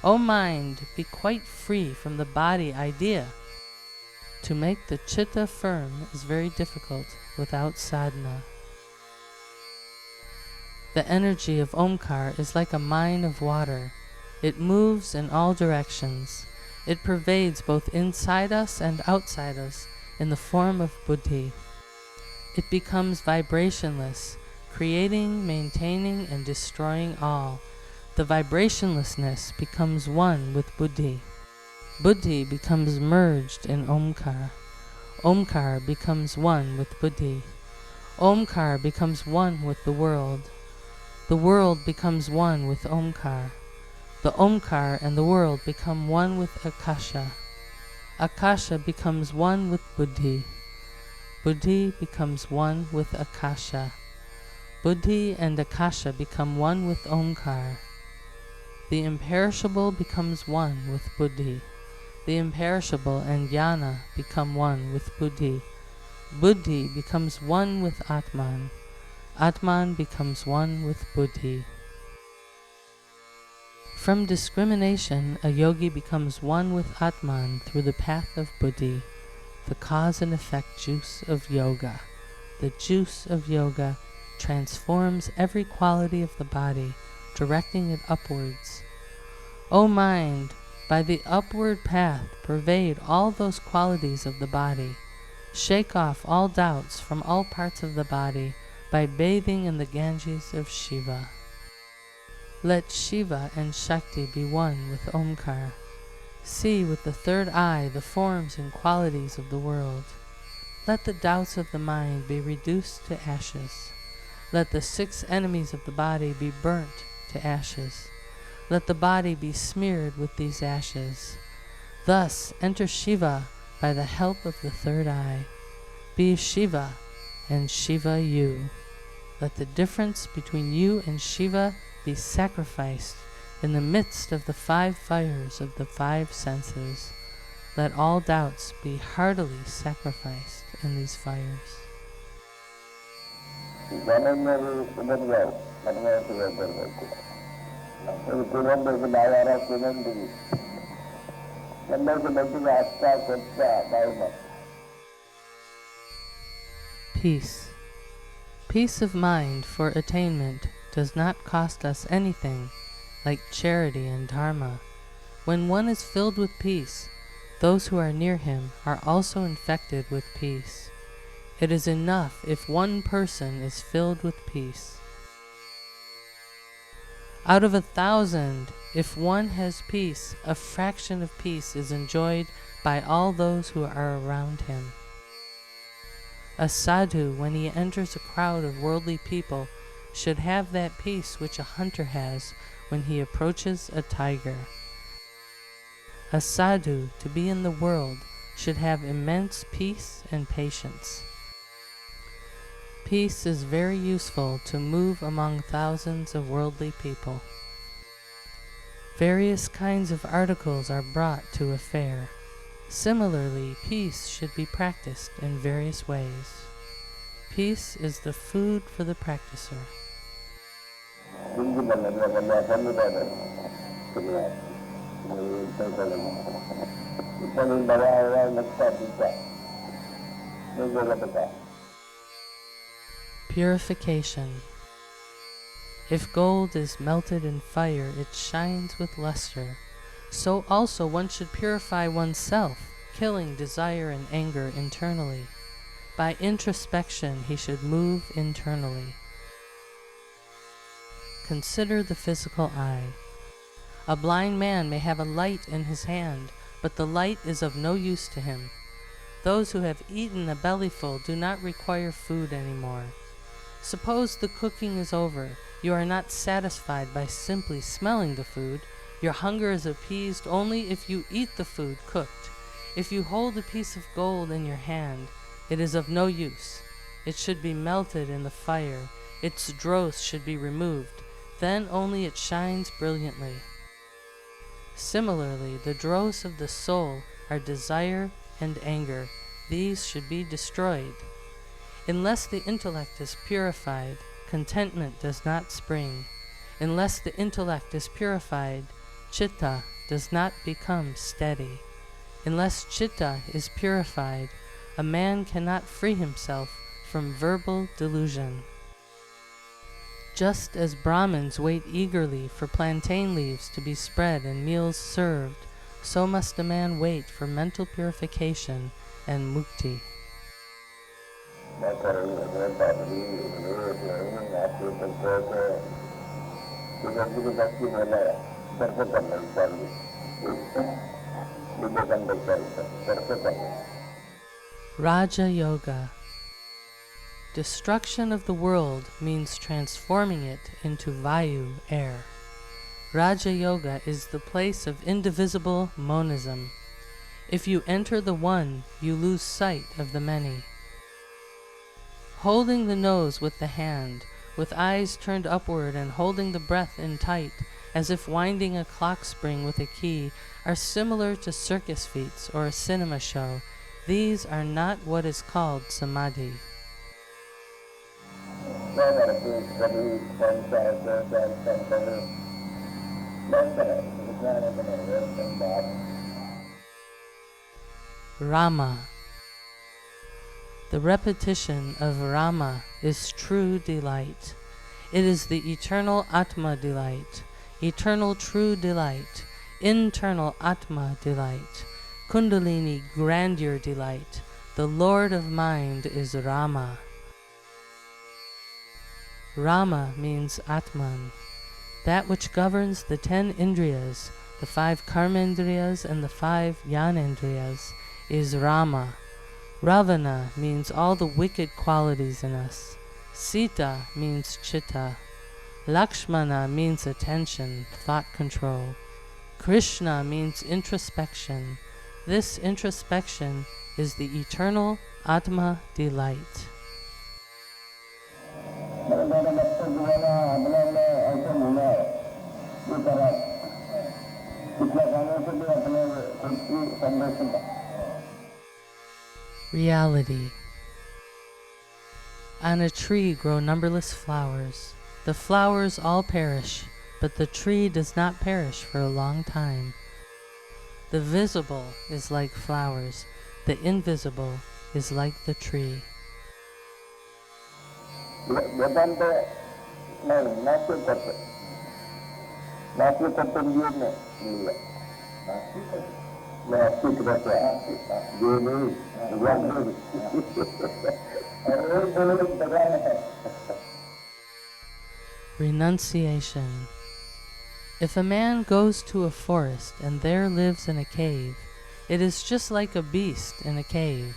O mind, be quite free from the body idea. To make the chitta firm is very difficult without sadhana. The energy of Omkar is like a mine of water. It moves in all directions. It pervades both inside us and outside us in the form of buddhi. It becomes vibrationless, creating, maintaining, and destroying all. The vibrationlessness becomes one with buddhi. Buddhi becomes merged in Omkar. Omkar becomes one with buddhi. Omkar becomes one with the world. The world becomes one with Omkar. The Omkar and the world become one with Akasha. Akasha becomes one with Buddhi. Buddhi becomes one with Akasha. Buddhi and Akasha become one with Omkar. The imperishable becomes one with Buddhi. The imperishable and Jnana become one with Buddhi. Buddhi becomes one with Atman. Atman becomes one with Buddhi. From discrimination, a yogi becomes one with Atman through the path of Buddhi, the cause and effect juice of yoga. The juice of yoga transforms every quality of the body, directing it upwards. O mind, by the upward path pervade all those qualities of the body. Shake off all doubts from all parts of the body by bathing in the Ganges of Shiva. Let Shiva and Shakti be one with Omkar. See with the third eye the forms and qualities of the world. Let the doubts of the mind be reduced to ashes. Let the 6 enemies of the body be burnt to ashes. Let the body be smeared with these ashes. Thus enter Shiva by the help of the third eye. Be Shiva and Shiva you. Let the difference between you and Shiva be sacrificed in the midst of the 5 fires of the 5 senses. Let all doubts be heartily sacrificed in these fires. Peace. Peace of mind for attainment does not cost us anything, like charity and dharma. When one is filled with peace, those who are near him are also infected with peace. It is enough if one person is filled with peace. Out of 1,000, if one has peace, a fraction of peace is enjoyed by all those who are around him. A sadhu, when he enters a crowd of worldly people, should have that peace which a hunter has when he approaches a tiger. A sadhu, to be in the world, should have immense peace and patience. Peace is very useful to move among thousands of worldly people. Various kinds of articles are brought to a fair. Similarly, peace should be practiced in various ways. Peace is the food for the practicer. Purification. If gold is melted in fire, it shines with luster. So also one should purify oneself, killing desire and anger internally. By introspection he should move internally. Consider the physical eye. A blind man may have a light in his hand, but the light is of no use to him. Those who have eaten a bellyful do not require food anymore. Suppose the cooking is over. You are not satisfied by simply smelling the food. Your hunger is appeased only if you eat the food cooked. If you hold a piece of gold in your hand, it is of no use. It should be melted in the fire. Its dross should be removed. Then only it shines brilliantly. Similarly, the dross of the soul are desire and anger. These should be destroyed. Unless the intellect is purified, contentment does not spring. Unless the intellect is purified, chitta does not become steady. Unless chitta is purified, a man cannot free himself from verbal delusion. Just as Brahmins wait eagerly for plantain leaves to be spread and meals served, so must a man wait for mental purification and mukti. Raja Yoga. Destruction of the world means transforming it into Vayu, air. Raja Yoga is the place of indivisible monism. If you enter the one, you lose sight of the many. Holding the nose with the hand, with eyes turned upward and holding the breath in tight, as if winding a clock spring with a key, are similar to circus feats or a cinema show. These are not what is called samadhi. Rama. The repetition of Rama is true delight. It is the eternal Atma delight, eternal true delight, internal Atma delight, Kundalini grandeur delight. The Lord of mind is Rama. Rama means Atman, that which governs the 10 Indriyas, the 5 Karmendriyas and the 5 Jnanendriyas, is Rama. Ravana means all the wicked qualities in us. Sita means Chitta. Lakshmana means attention, thought control. Krishna means introspection. This introspection is the eternal Atma delight. Reality. On a tree grow numberless flowers. The flowers all perish, but the tree does not perish for a long time. The visible is like flowers, the invisible is like the tree. Renunciation. If a man goes to a forest and there lives in a cave, it is just like a beast in a cave.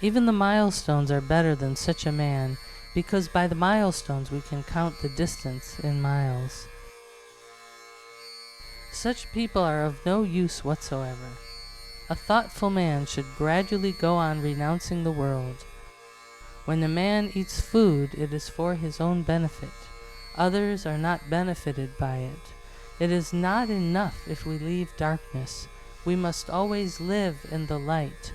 Even the milestones are better than such a man, because by the milestones we can count the distance in miles. Such people are of no use whatsoever. A thoughtful man should gradually go on renouncing the world. When a man eats food, it is for his own benefit. Others are not benefited by it. It is not enough if we leave darkness. We must always live in the light.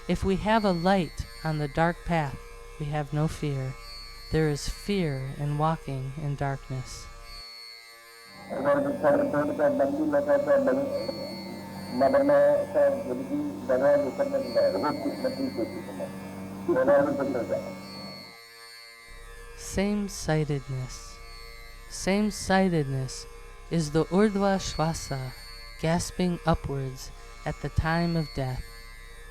If we have a light on the dark path, we have no fear. There is fear in walking in darkness. Same-sightedness. Same-sightedness is the urdhva shvasa, gasping upwards at the time of death.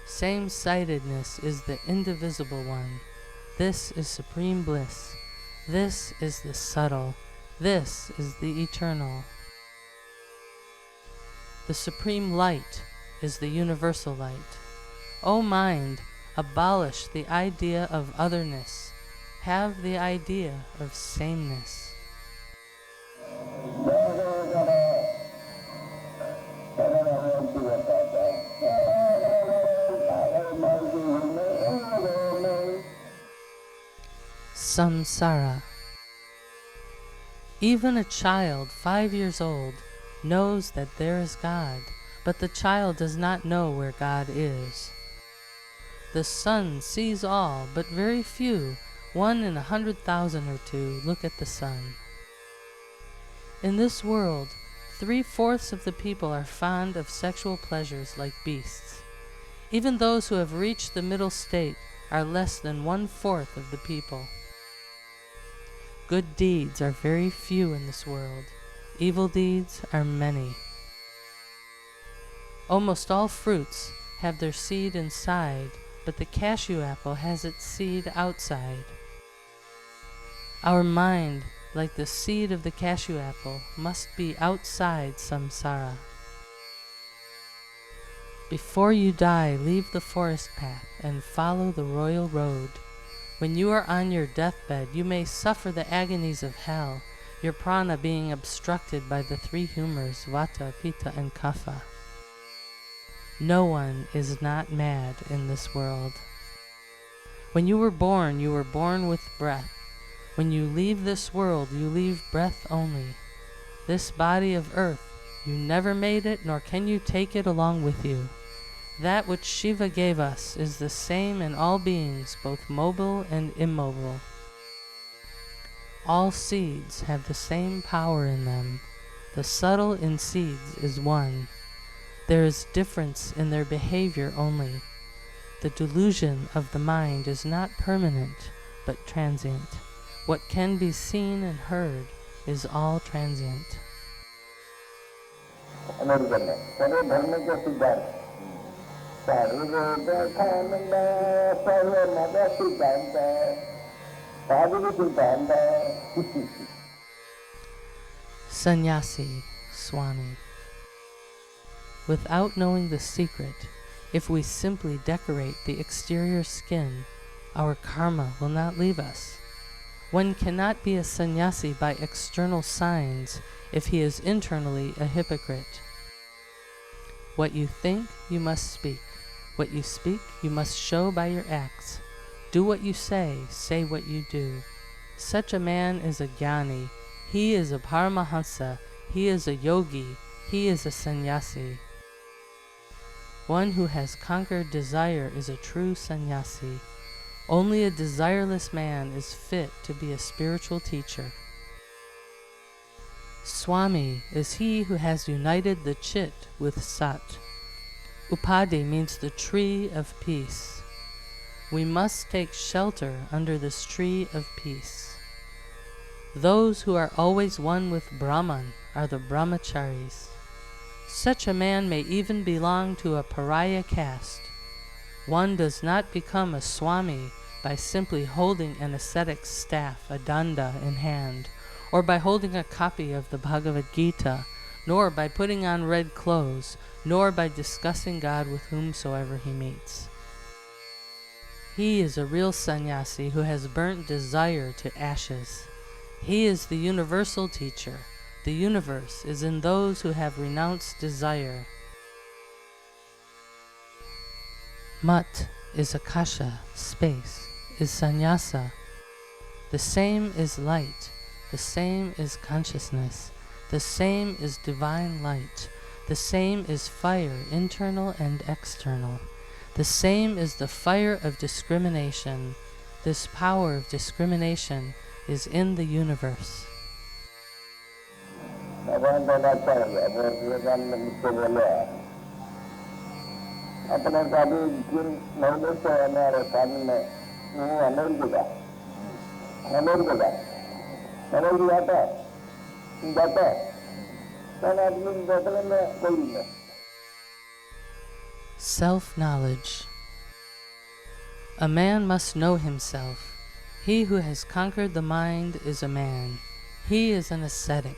Same-sightedness is the indivisible one. This is supreme bliss. This is the subtle. This is the eternal. The supreme light is the universal light. O mind, abolish the idea of otherness. Have the idea of sameness. Samsara. Even a child 5 years old knows that there is God, but the child does not know where God is. The sun sees all, but very few, 1 in 100,000 or 2, look at the sun. In this world, 3/4 of the people are fond of sexual pleasures like beasts. Even those who have reached the middle state are less than 1/4 of the people. Good deeds are very few in this world. Evil deeds are many. Almost all fruits have their seed inside, but the cashew apple has its seed outside. Our mind, like the seed of the cashew apple, must be outside samsara. Before you die, leave the forest path and follow the royal road. When you are on your deathbed, you may suffer the agonies of hell, your prana being obstructed by the 3 humors, vata, pitta, and kapha. No one is not mad in this world. When you were born with breath. When you leave this world, you leave breath only. This body of earth, you never made it, nor can you take it along with you. That which Shiva gave us is the same in all beings, both mobile and immobile. All seeds have the same power in them. The subtle in seeds is one. There is difference in their behavior only. The delusion of the mind is not permanent, but transient. What can be seen and heard is all transient. Sannyasi, Swami. Without knowing the secret, if we simply decorate the exterior skin, our karma will not leave us. One cannot be a sannyasi by external signs if he is internally a hypocrite. What you think, you must speak. What you speak, you must show by your acts. Do what you say what you do. Such a man is a Jnani. He is a Paramahansa. He is a yogi. He is a sannyasi. One who has conquered desire is a true sannyasi. Only a desireless man is fit to be a spiritual teacher. Swami is he who has united the Chit with Sat. Upadhi means the tree of peace. We must take shelter under this tree of peace. Those who are always one with Brahman are the brahmacharis. Such a man may even belong to a pariah caste. One does not become a Swami by simply holding an ascetic's staff, a danda, in hand, or by holding a copy of the Bhagavad Gita, nor by putting on red clothes, nor by discussing God with whomsoever he meets. He is a real sannyasi who has burnt desire to ashes. He is the universal teacher. The universe is in those who have renounced desire. Mat is akasha, space, is sannyasa. The same is light, the same is consciousness, the same is divine light, the same is fire, internal and external. The same is the fire of discrimination. This power of discrimination is in the universe. Self-knowledge. A man must know himself. He who has conquered the mind is a man. He is an ascetic.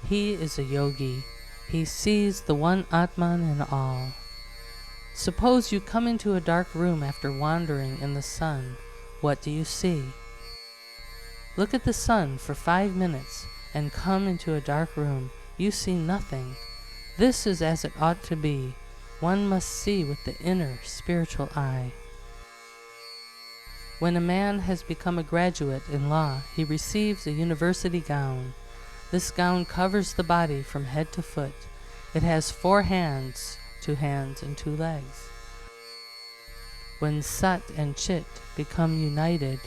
He is a yogi. He sees the one Atman in all. Suppose you come into a dark room after wandering in the sun. What do you see? Look at the sun for 5 minutes and come into a dark room. You see nothing. This is as it ought to be. One must see with the inner spiritual eye. When a man has become a graduate in law, he receives a university gown. This gown covers the body from head to foot. It has 4 hands, 2 hands and 2 legs. When Sat and Chit become united,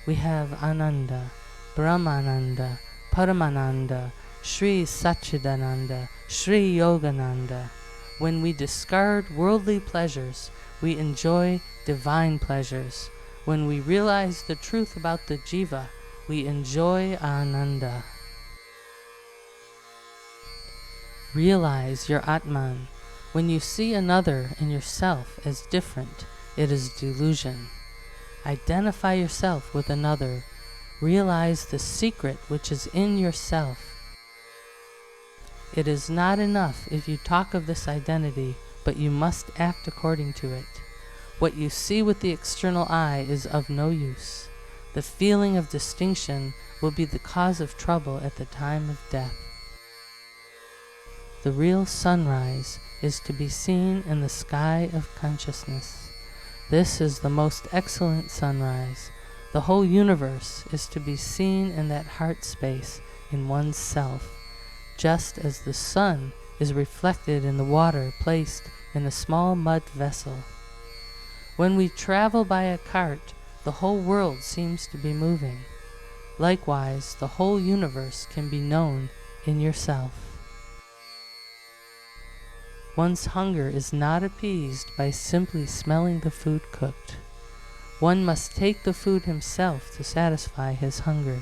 we have Ananda, Brahmananda, Paramananda, Sri Satchidananda, Sri Yogananda. When we discard worldly pleasures, we enjoy divine pleasures. When we realize the truth about the jiva, we enjoy Ananda. Realize your Atman. When you see another and yourself as different, it is delusion. Identify yourself with another. Realize the secret which is in yourself. It is not enough if you talk of this identity, but you must act according to it. What you see with the external eye is of no use. The feeling of distinction will be the cause of trouble at the time of death. The real sunrise is to be seen in the sky of consciousness. This is the most excellent sunrise. The whole universe is to be seen in that heart space in one's self, just as the sun is reflected in the water placed in a small mud vessel. When we travel by a cart, the whole world seems to be moving. Likewise, the whole universe can be known in yourself. One's hunger is not appeased by simply smelling the food cooked. One must take the food himself to satisfy his hunger.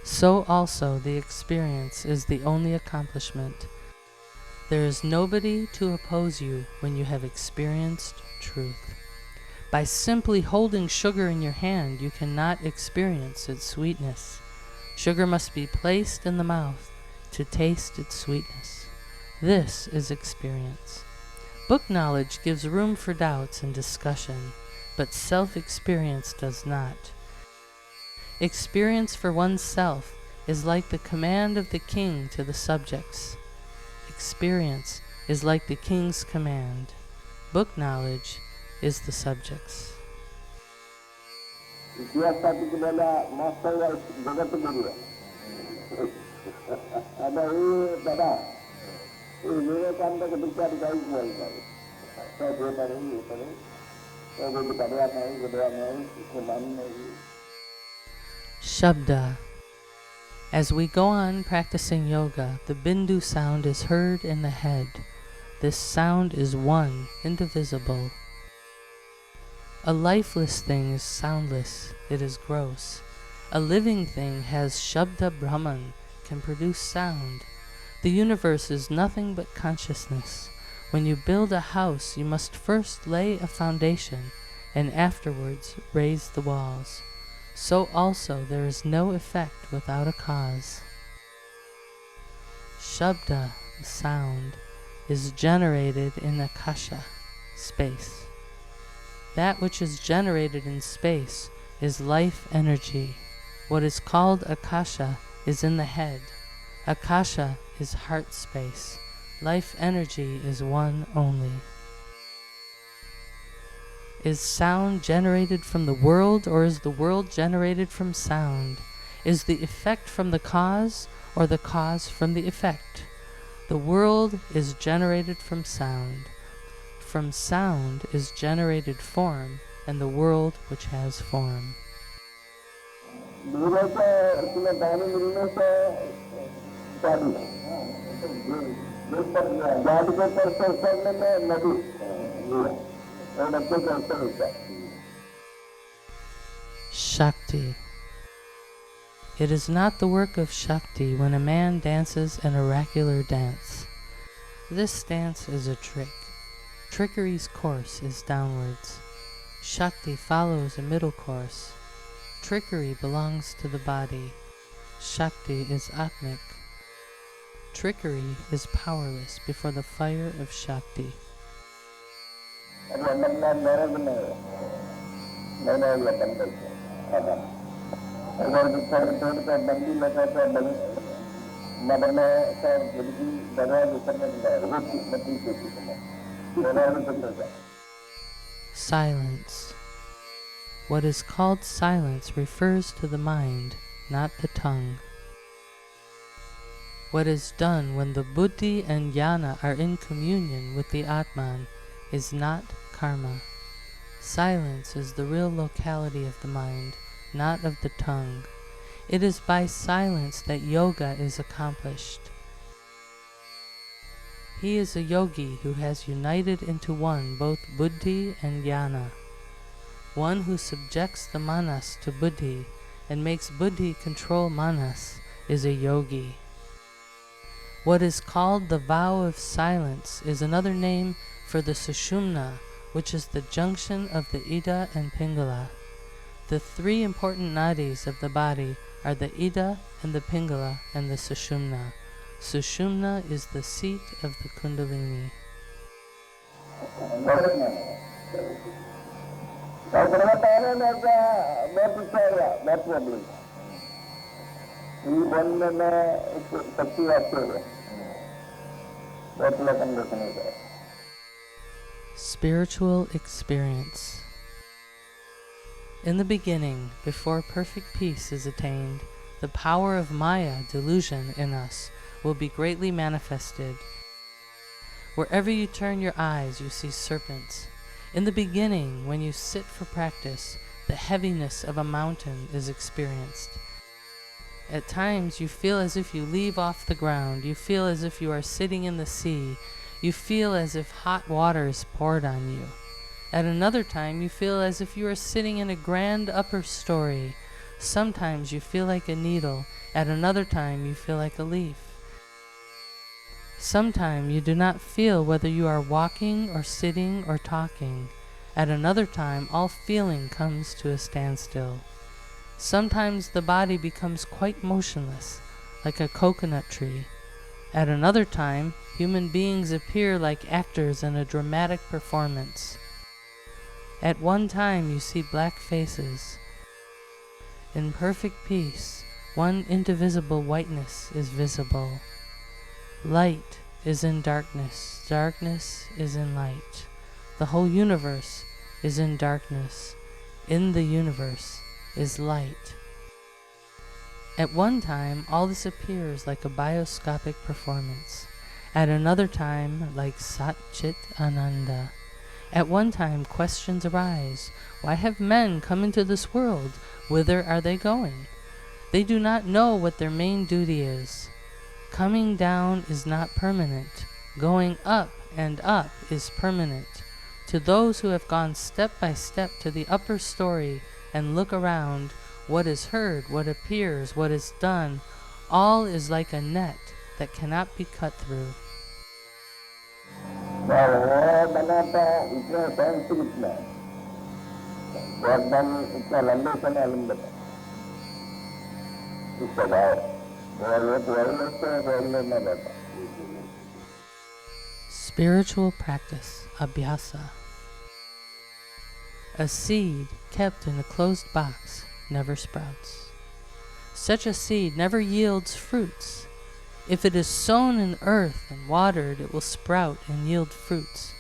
So also the experience is the only accomplishment. There is nobody to oppose you when you have experienced truth. By simply holding sugar in your hand, you cannot experience its sweetness. Sugar must be placed in the mouth to taste its sweetness. This is experience. Book knowledge gives room for doubts and discussion, but self-experience does not. Experience for oneself is like the command of the king to the subjects. Experience is like the king's command. Book knowledge is the subjects. Shabda. As we go on practicing yoga, the bindu sound is heard in the head. This sound is one, indivisible. A lifeless thing is soundless, it is gross. A living thing has Shabda Brahman, can produce sound. The universe is nothing but consciousness. When you build a house, you must first lay a foundation, and afterwards raise the walls. So also there is no effect without a cause. Shabda, sound, is generated in Akasha, space. That which is generated in space is life energy. What is called Akasha is in the head. Akasha is heart space. Life energy is one only. Is sound generated from the world, or is the world generated from sound? Is the effect from the cause, or the cause from the effect? The world is generated from sound. From sound is generated form, and the world which has form. Shakti. It is not the work of Shakti when a man dances an oracular dance. This dance is a trick. Trickery's course is downwards. Shakti follows a middle course. Trickery belongs to the body. Shakti is Atmic. Trickery is powerless before the fire of Shakti. Silence. What is called silence refers to the mind, not the tongue. What is done when the buddhi and jnana are in communion with the Atman is not karma. Silence is the real locality of the mind, not of the tongue. It is by silence that yoga is accomplished. He is a yogi who has united into one both buddhi and jnana. One who subjects the manas to buddhi and makes buddhi control manas is a yogi. What is called the vow of silence is another name for the sushumna, which is the junction of the Ida and Pingala. The three important nadis of the body are the Ida and the Pingala and the Sushumna. Sushumna is the seat of the Kundalini. Spiritual experience. In the beginning, before perfect peace is attained, the power of Maya, delusion, in us will be greatly manifested. Wherever you turn your eyes, you see serpents. In the beginning, when you sit for practice, the heaviness of a mountain is experienced. At times, you feel as if you leave off the ground. You feel as if you are sitting in the sea. You feel as if hot water is poured on you. At another time, you feel as if you are sitting in a grand upper story. Sometimes you feel like a needle. At another time, you feel like a leaf. Sometimes you do not feel whether you are walking or sitting or talking. At another time, all feeling comes to a standstill. Sometimes the body becomes quite motionless, like a coconut tree. At another time, human beings appear like actors in a dramatic performance. At one time, you see black faces. In perfect peace, one indivisible whiteness is visible. Light is in darkness. Darkness is in light. The whole universe is in darkness. In the universe is light. At one time, all this appears like a bioscopic performance. At another time, like Sat Chit Ananda. At one time, questions arise. Why have men come into this world? Whither are they going? They do not know what their main duty is. Coming down is not permanent. Going up and up is permanent. To those who have gone step by step to the upper story and look around, what is heard, what appears, what is done, all is like a net that cannot be cut through. Spiritual practice, abhyasa. A seed kept in a closed box never sprouts. Such a seed never yields fruits. If it is sown in earth and watered, it will sprout and yield fruits.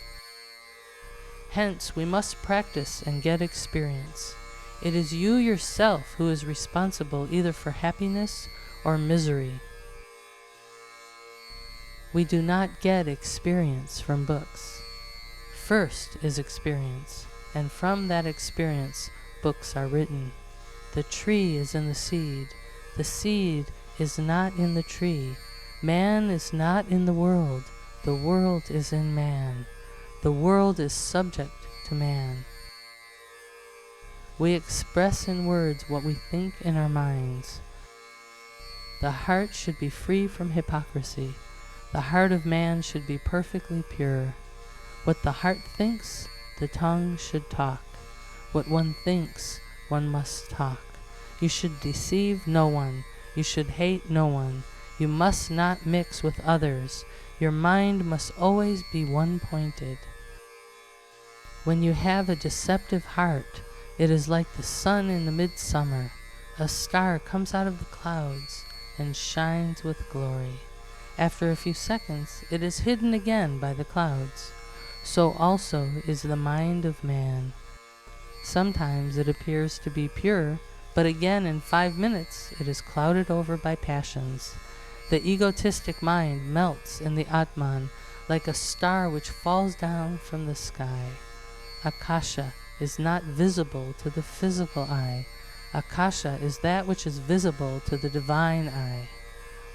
Hence, we must practice and get experience. It is you yourself who is responsible either for happiness or misery. We do not get experience from books. First is experience, and from that experience, books are written. The tree is in the seed. The seed is not in the tree. Man is not in the world. The world is in man. The world is subject to man. We express in words what we think in our minds. The heart should be free from hypocrisy. The heart of man should be perfectly pure. What the heart thinks, the tongue should talk. What one thinks, one must talk. You should deceive no one. You should hate no one. You must not mix with others. Your mind must always be one-pointed. When you have a deceptive heart, it is like the sun in the midsummer. A star comes out of the clouds and shines with glory. After a few seconds, it is hidden again by the clouds. So also is the mind of man. Sometimes it appears to be pure, but again in 5 minutes it is clouded over by passions. The egotistic mind melts in the Atman like a star which falls down from the sky. Akasha is not visible to the physical eye. Akasha is that which is visible to the divine eye.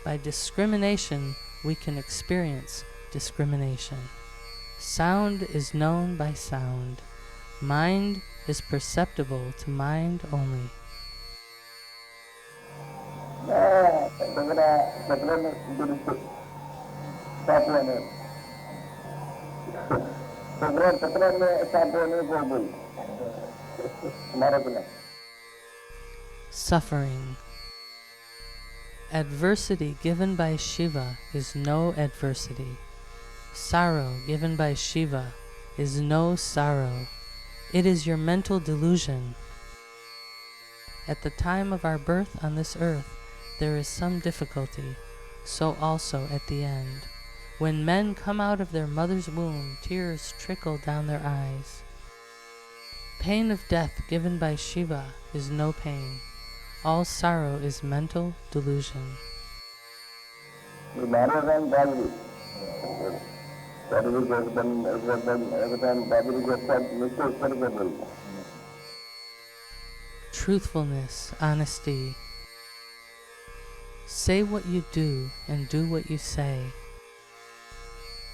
By discrimination, we can experience discrimination. Sound is known by sound. Mind is perceptible to mind only. Suffering. Adversity given by Shiva is no adversity. Sorrow given by Shiva is no sorrow. It is your mental delusion. At the time of our birth on this earth, there is some difficulty, so also at the end. When men come out of their mother's womb, tears trickle down their eyes. Pain of death given by Shiva is no pain. All sorrow is mental delusion. Truthfulness, honesty. Say what you do and do what you say.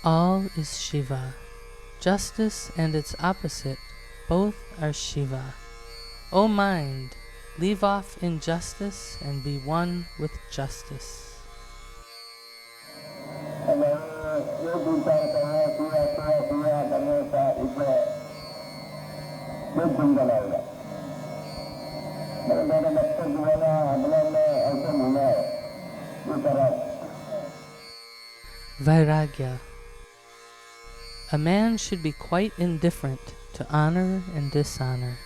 All is Shiva. Justice and its opposite, both are Shiva. O mind, leave off injustice and be one with justice. Vairagya. A man should be quite indifferent to honor and dishonor.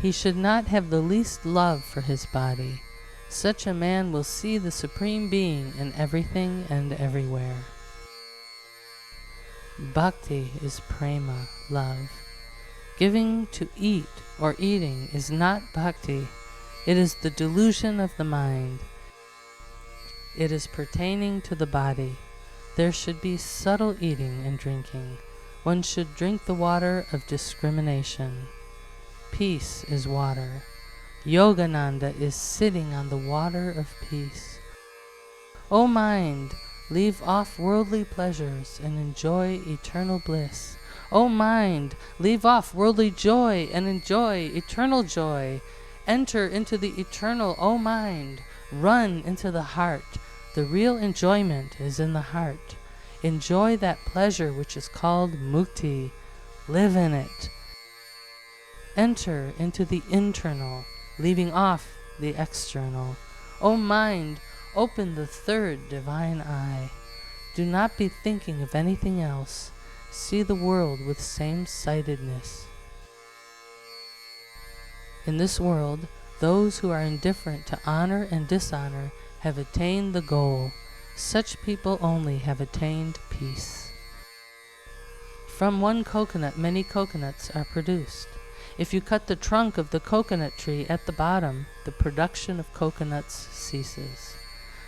He should not have the least love for his body. Such a man will see the Supreme Being in everything and everywhere. Bhakti is prema, love. Giving to eat or eating is not bhakti. It is the delusion of the mind. It is pertaining to the body. There should be subtle eating and drinking. One should drink the water of discrimination. Peace is water. Yogananda is sitting on the water of peace. O mind, leave off worldly pleasures and enjoy eternal bliss. O mind, leave off worldly joy and enjoy eternal joy. Enter into the eternal, O mind. Run into the heart. The real enjoyment is in the heart. Enjoy that pleasure which is called mukti. Live in it. Enter into the internal, leaving off the external. O mind, open the third divine eye. Do not be thinking of anything else. See the world with same-sightedness. In this world, those who are indifferent to honor and dishonor have attained the goal. Such people only have attained peace. From one coconut, many coconuts are produced. If you cut the trunk of the coconut tree at the bottom, the production of coconuts ceases.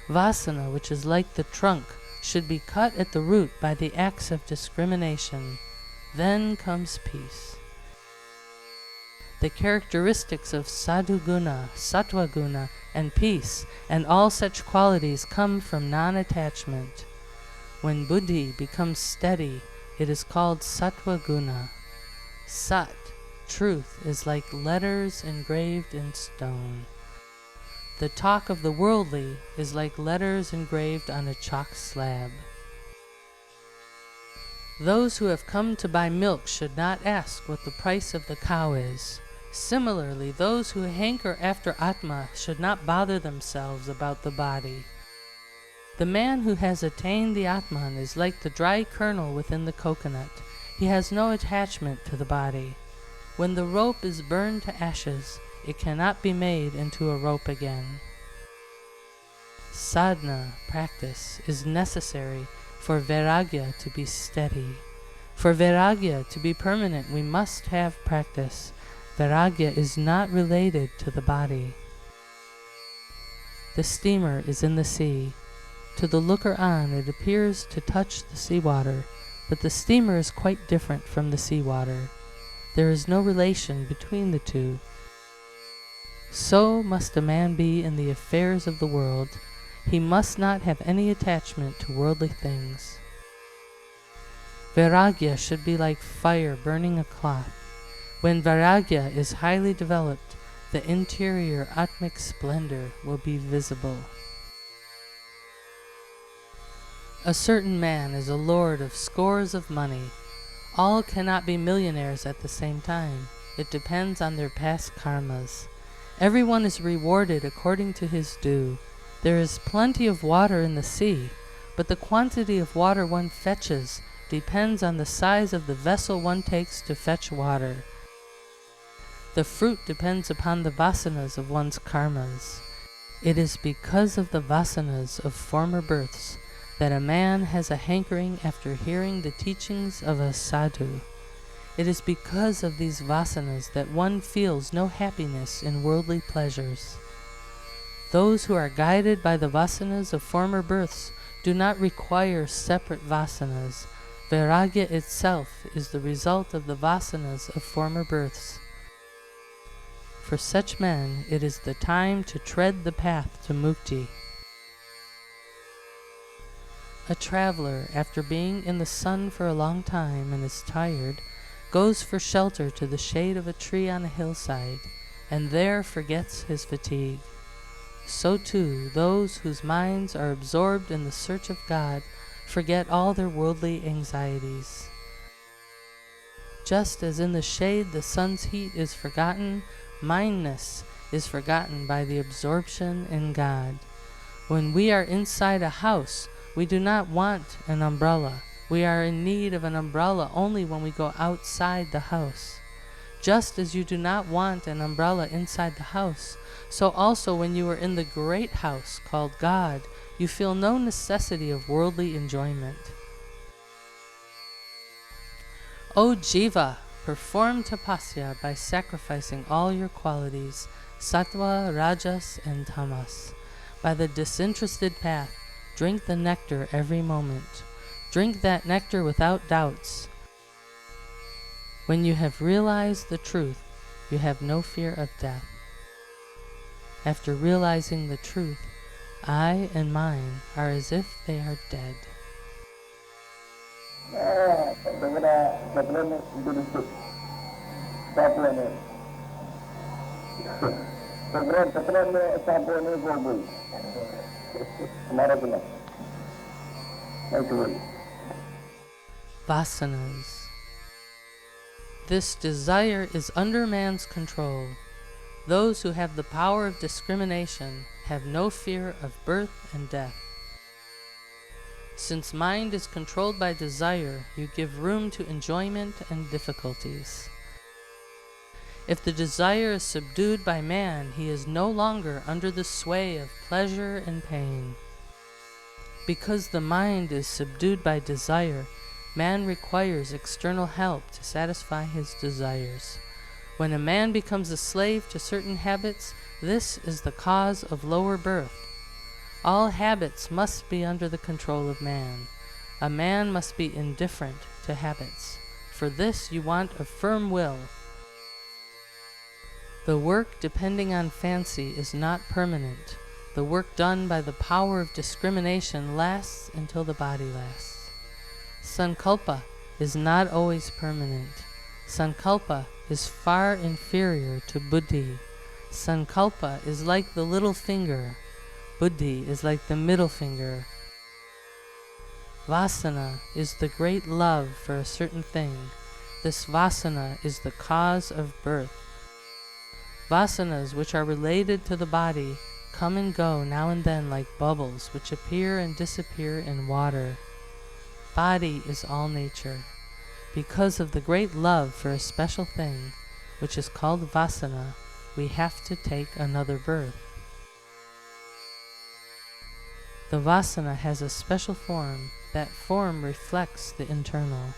Vasana, which is like the trunk, should be cut at the root by the axe of discrimination. Then comes peace. The characteristics of sadhuguna, sattva-guna, and peace, and all such qualities come from non-attachment. When buddhi becomes steady, it is called sattva-guna. Sat, truth, is like letters engraved in stone. The talk of the worldly is like letters engraved on a chalk slab. Those who have come to buy milk should not ask what the price of the cow is. Similarly, those who hanker after Atma should not bother themselves about the body. The man who has attained the Atman is like the dry kernel within the coconut. He has no attachment to the body. When the rope is burned to ashes, it cannot be made into a rope again. Sadhana, practice, is necessary for Vairagya to be steady. For Vairagya to be permanent, we must have practice. Vairagya is not related to the body. The steamer is in the sea. To the looker on, it appears to touch the seawater, but the steamer is quite different from the seawater. There is no relation between the two. So must a man be in the affairs of the world. He must not have any attachment to worldly things. Vairagya should be like fire burning a cloth. When Vairagya is highly developed, the interior Atmic splendor will be visible. A certain man is a lord of scores of money. All cannot be millionaires at the same time. It depends on their past karmas. Everyone is rewarded according to his due. There is plenty of water in the sea, but the quantity of water one fetches depends on the size of the vessel one takes to fetch water. The fruit depends upon the vasanas of one's karmas. It is because of the vasanas of former births that a man has a hankering after hearing the teachings of a sadhu. It is because of these vasanas that one feels no happiness in worldly pleasures. Those who are guided by the vasanas of former births do not require separate vasanas. Vairagya itself is the result of the vasanas of former births. For such men, it is the time to tread the path to mukti. A traveler, after being in the sun for a long time and is tired, goes for shelter to the shade of a tree on a hillside, and there forgets his fatigue. So too, those whose minds are absorbed in the search of God forget all their worldly anxieties. Just as in the shade the sun's heat is forgotten, mindness is forgotten by the absorption in God. When we are inside a house, we do not want an umbrella. We are in need of an umbrella only when we go outside the house. Just as you do not want an umbrella inside the house, so also when you are in the great house called God, you feel no necessity of worldly enjoyment. O Jiva, perform tapasya by sacrificing all your qualities, sattva, rajas, and tamas. By the disinterested path, drink the nectar every moment. Drink that nectar without doubts. When you have realized the truth, you have no fear of death. After realizing the truth, I and mine are as if they are dead. Vasanas. This desire is under man's control. Those who have the power of discrimination have no fear of birth and death. Since mind is controlled by desire, you give room to enjoyment and difficulties. If the desire is subdued by man, he is no longer under the sway of pleasure and pain. Because the mind is subdued by desire, man requires external help to satisfy his desires. When a man becomes a slave to certain habits, this is the cause of lower birth. All habits must be under the control of man. A man must be indifferent to habits. For this you want a firm will. The work depending on fancy is not permanent. The work done by the power of discrimination lasts until the body lasts. Sankalpa is not always permanent. Sankalpa is far inferior to buddhi. Sankalpa is like the little finger. Buddhi is like the middle finger. Vasana is the great love for a certain thing. This vasana is the cause of birth. Vasanas, which are related to the body, come and go now and then like bubbles which appear and disappear in water. Body is all nature. Because of the great love for a special thing, which is called vasana, we have to take another birth. The vasana has a special form. That form reflects the internal.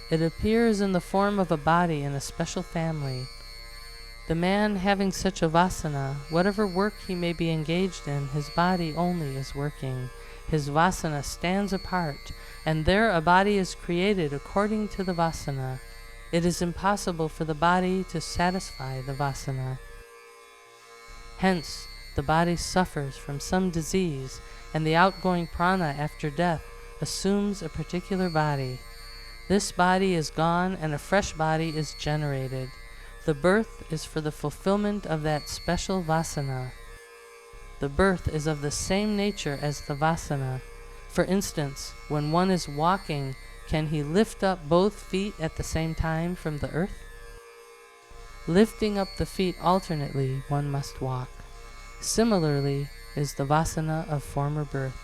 It appears in the form of a body in a special family. The man having such a vasana, whatever work he may be engaged in, his body only is working. His vasana stands apart, and there a body is created according to the vasana. It is impossible for the body to satisfy the vasana. Hence, the body suffers from some disease, and the outgoing prana after death assumes a particular body. This body is gone, and a fresh body is generated. The birth is for the fulfillment of that special vasana. The birth is of the same nature as the vasana. For instance, when one is walking, can he lift up both feet at the same time from the earth? Lifting up the feet alternately, one must walk. Similarly is the vasana of former birth.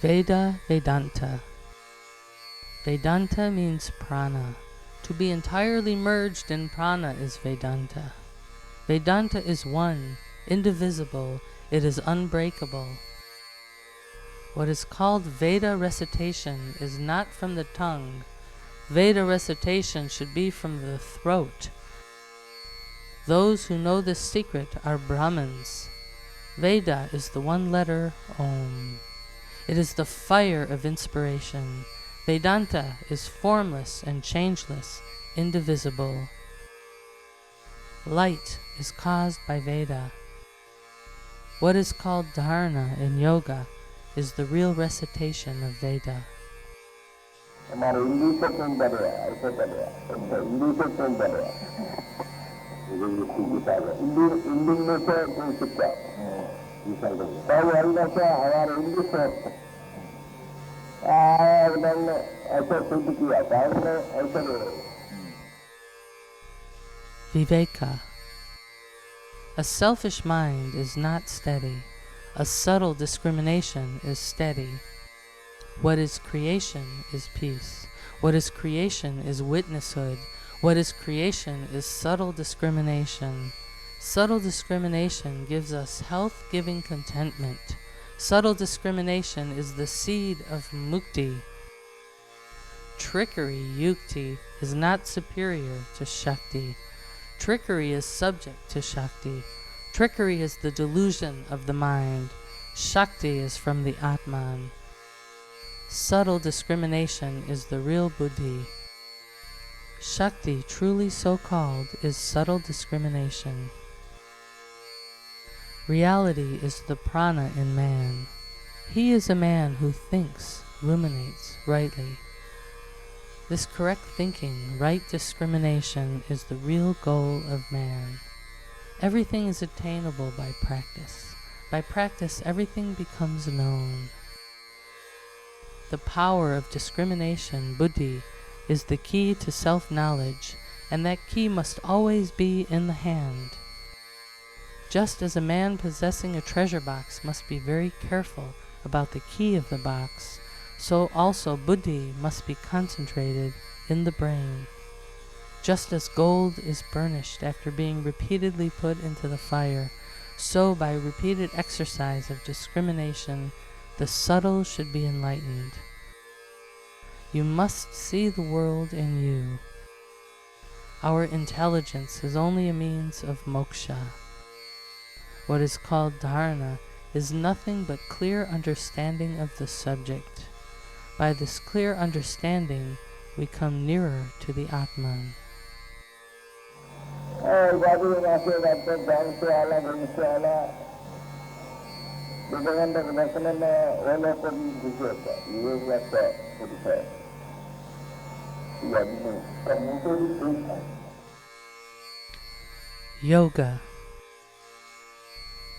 Veda-Vedanta. Vedanta means prana. To be entirely merged in prana is Vedanta. Vedanta is one, indivisible, it is unbreakable. What is called Veda recitation is not from the tongue. Veda recitation should be from the throat. Those who know this secret are Brahmins. Veda is the one letter Om. It is the fire of inspiration. Vedanta is formless and changeless, indivisible. Light is caused by Veda. What is called dharana in yoga is the real recitation of Veda. हमारे English से कौन बढ़ रहा है ऐसे बढ़ रहा है इंग्लिश से कौन बढ़ रहा है इंग्लिश में से कोई शिक्षा तब अंदर से हमारे इंग्लिश से ऐसा शुद्ध किया था ऐसा Viveka. A selfish mind is not steady. A subtle discrimination is steady. What is creation is peace. What is creation is witnesshood. What is creation is subtle discrimination. Subtle discrimination gives us health-giving contentment. Subtle discrimination is the seed of mukti. Trickery, yukti, is not superior to Shakti. Trickery is subject to Shakti. Trickery is the delusion of the mind. Shakti is from the Atman. Subtle discrimination is the real buddhi. Shakti, truly so called, is subtle discrimination. Reality is the prana in man. He is a man who thinks, ruminates rightly. This correct thinking, right discrimination, is the real goal of man. Everything is attainable by practice. By practice, everything becomes known. The power of discrimination, buddhi, is the key to self-knowledge, and that key must always be in the hand. Just as a man possessing a treasure box must be very careful about the key of the box, so also buddhi must be concentrated in the brain. Just as gold is burnished after being repeatedly put into the fire, so by repeated exercise of discrimination, the subtle should be enlightened. You must see the world in you. Our intelligence is only a means of moksha. What is called dharana is nothing but clear understanding of the subject. By this clear understanding, we come nearer to the Atman. Yoga.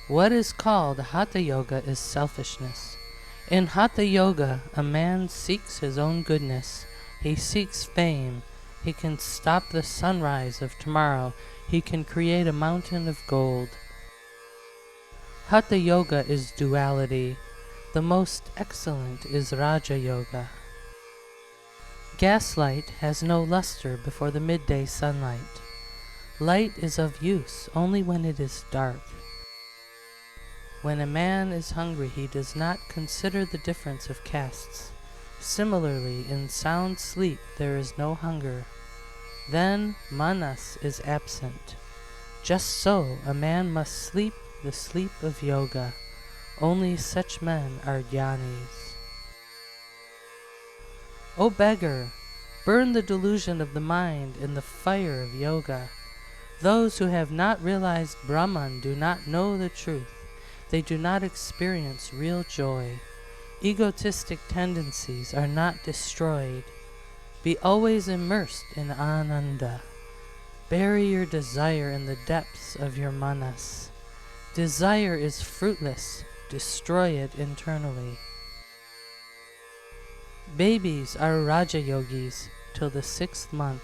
What is called Hatha Yoga is selfishness. In Hatha Yoga, a man seeks his own goodness. He seeks fame. He can stop the sunrise of tomorrow. He can create a mountain of gold. Hatha Yoga is duality. The most excellent is Raja Yoga. Gaslight has no luster before the midday sunlight. Light is of use only when it is dark. When a man is hungry, he does not consider the difference of castes. Similarly, in sound sleep there is no hunger. Then manas is absent. Just so, a man must sleep the sleep of yoga. Only such men are jnanis. O beggar, burn the delusion of the mind in the fire of yoga. Those who have not realized Brahman do not know the truth. They do not experience real joy. Egotistic tendencies are not destroyed. Be always immersed in Ananda. Bury your desire in the depths of your manas. Desire is fruitless. Destroy it internally. Babies are Raja Yogis till the 6th month.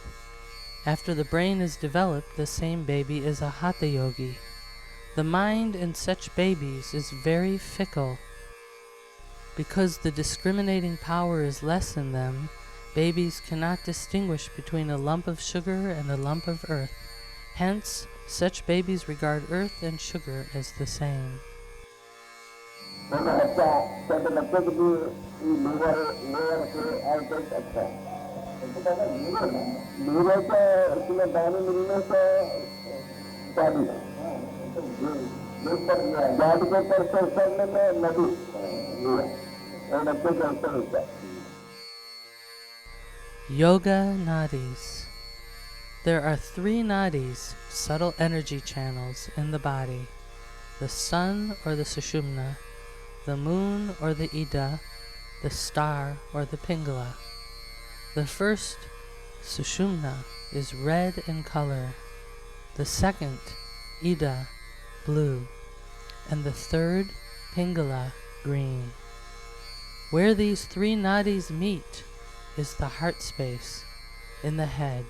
After the brain is developed, the same baby is a Hatha Yogi. The mind in such babies is very fickle. Because the discriminating power is less in them, babies cannot distinguish between a lump of sugar and a lump of earth. Hence, such babies regard earth and sugar as the same. छोटे बच्चे के भी liver से output अच्छा है। Liver से उसमें पानी मिलने से पानी गाड़ी के ऊपर से उतरने में नदी और बच्चे के ऊपर होता है। Yoga nadis. There are 3 nadis, subtle energy channels in the body: the sun or the sushumna, the moon or the ida, the star or the pingala. The first, sushumna, is red in color, the second, ida, blue, and the third, pingala, green. Where these 3 nadis meet is the heart space in the head.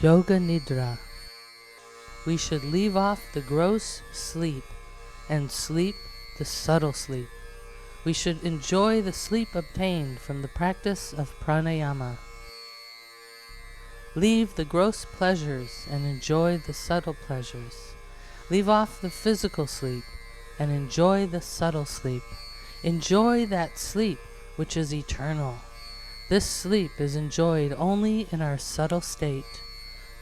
Yoga Nidra. We should leave off the gross sleep and sleep the subtle sleep. We should enjoy the sleep obtained from the practice of pranayama. Leave the gross pleasures and enjoy the subtle pleasures. Leave off the physical sleep and enjoy the subtle sleep. Enjoy that sleep which is eternal. This sleep is enjoyed only in our subtle state.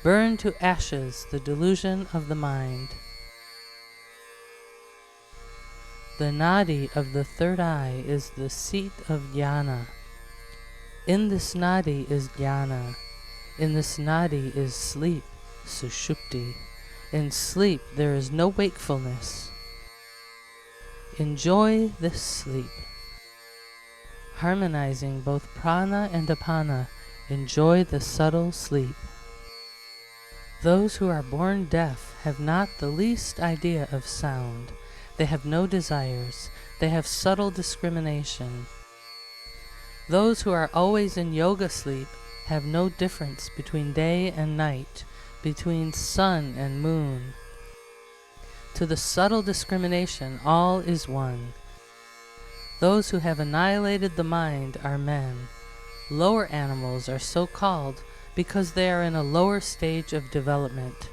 Burn to ashes the delusion of the mind. The nadi of the third eye is the seat of Jnana. In this nadi is Jnana. In this nadi is sleep, sushupti. In sleep there is no wakefulness. Enjoy this sleep. Harmonizing both prana and apana, enjoy the subtle sleep. Those who are born deaf have not the least idea of sound. They have no desires. They have subtle discrimination. Those who are always in yoga sleep have no difference between day and night, between sun and moon. To the subtle discrimination, all is one. Those who have annihilated the mind are men. Lower animals are so called because they are in a lower stage of development.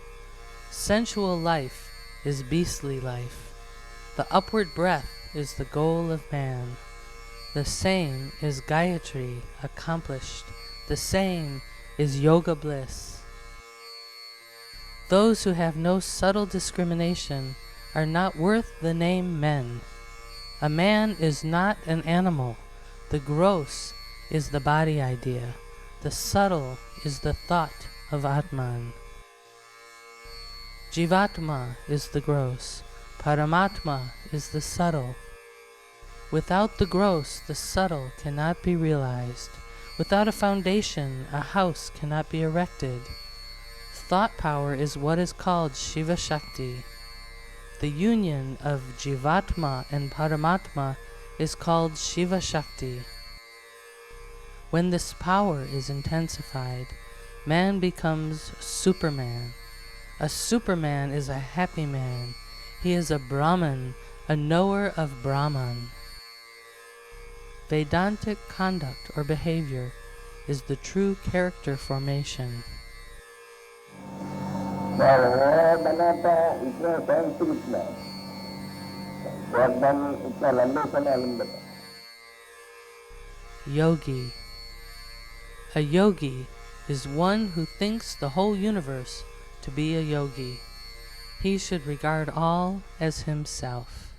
Sensual life is beastly life. The upward breath is the goal of man. The same is Gayatri, accomplished. The same is yoga bliss. Those who have no subtle discrimination are not worth the name men. A man is not an animal. The gross is the body idea. The subtle is the thought of Atman. Jivatma is the gross. Paramatma is the subtle. Without the gross, the subtle cannot be realized. Without a foundation, a house cannot be erected. Thought power is what is called Shiva Shakti. The union of Jivatma and Paramatma is called Shiva Shakti. When this power is intensified, man becomes Superman. A Superman is a happy man. He is a Brahman, a knower of Brahman. Vedantic conduct or behavior is the true character formation. Yogi. A yogi is one who thinks the whole universe to be a yogi. He should regard all as himself.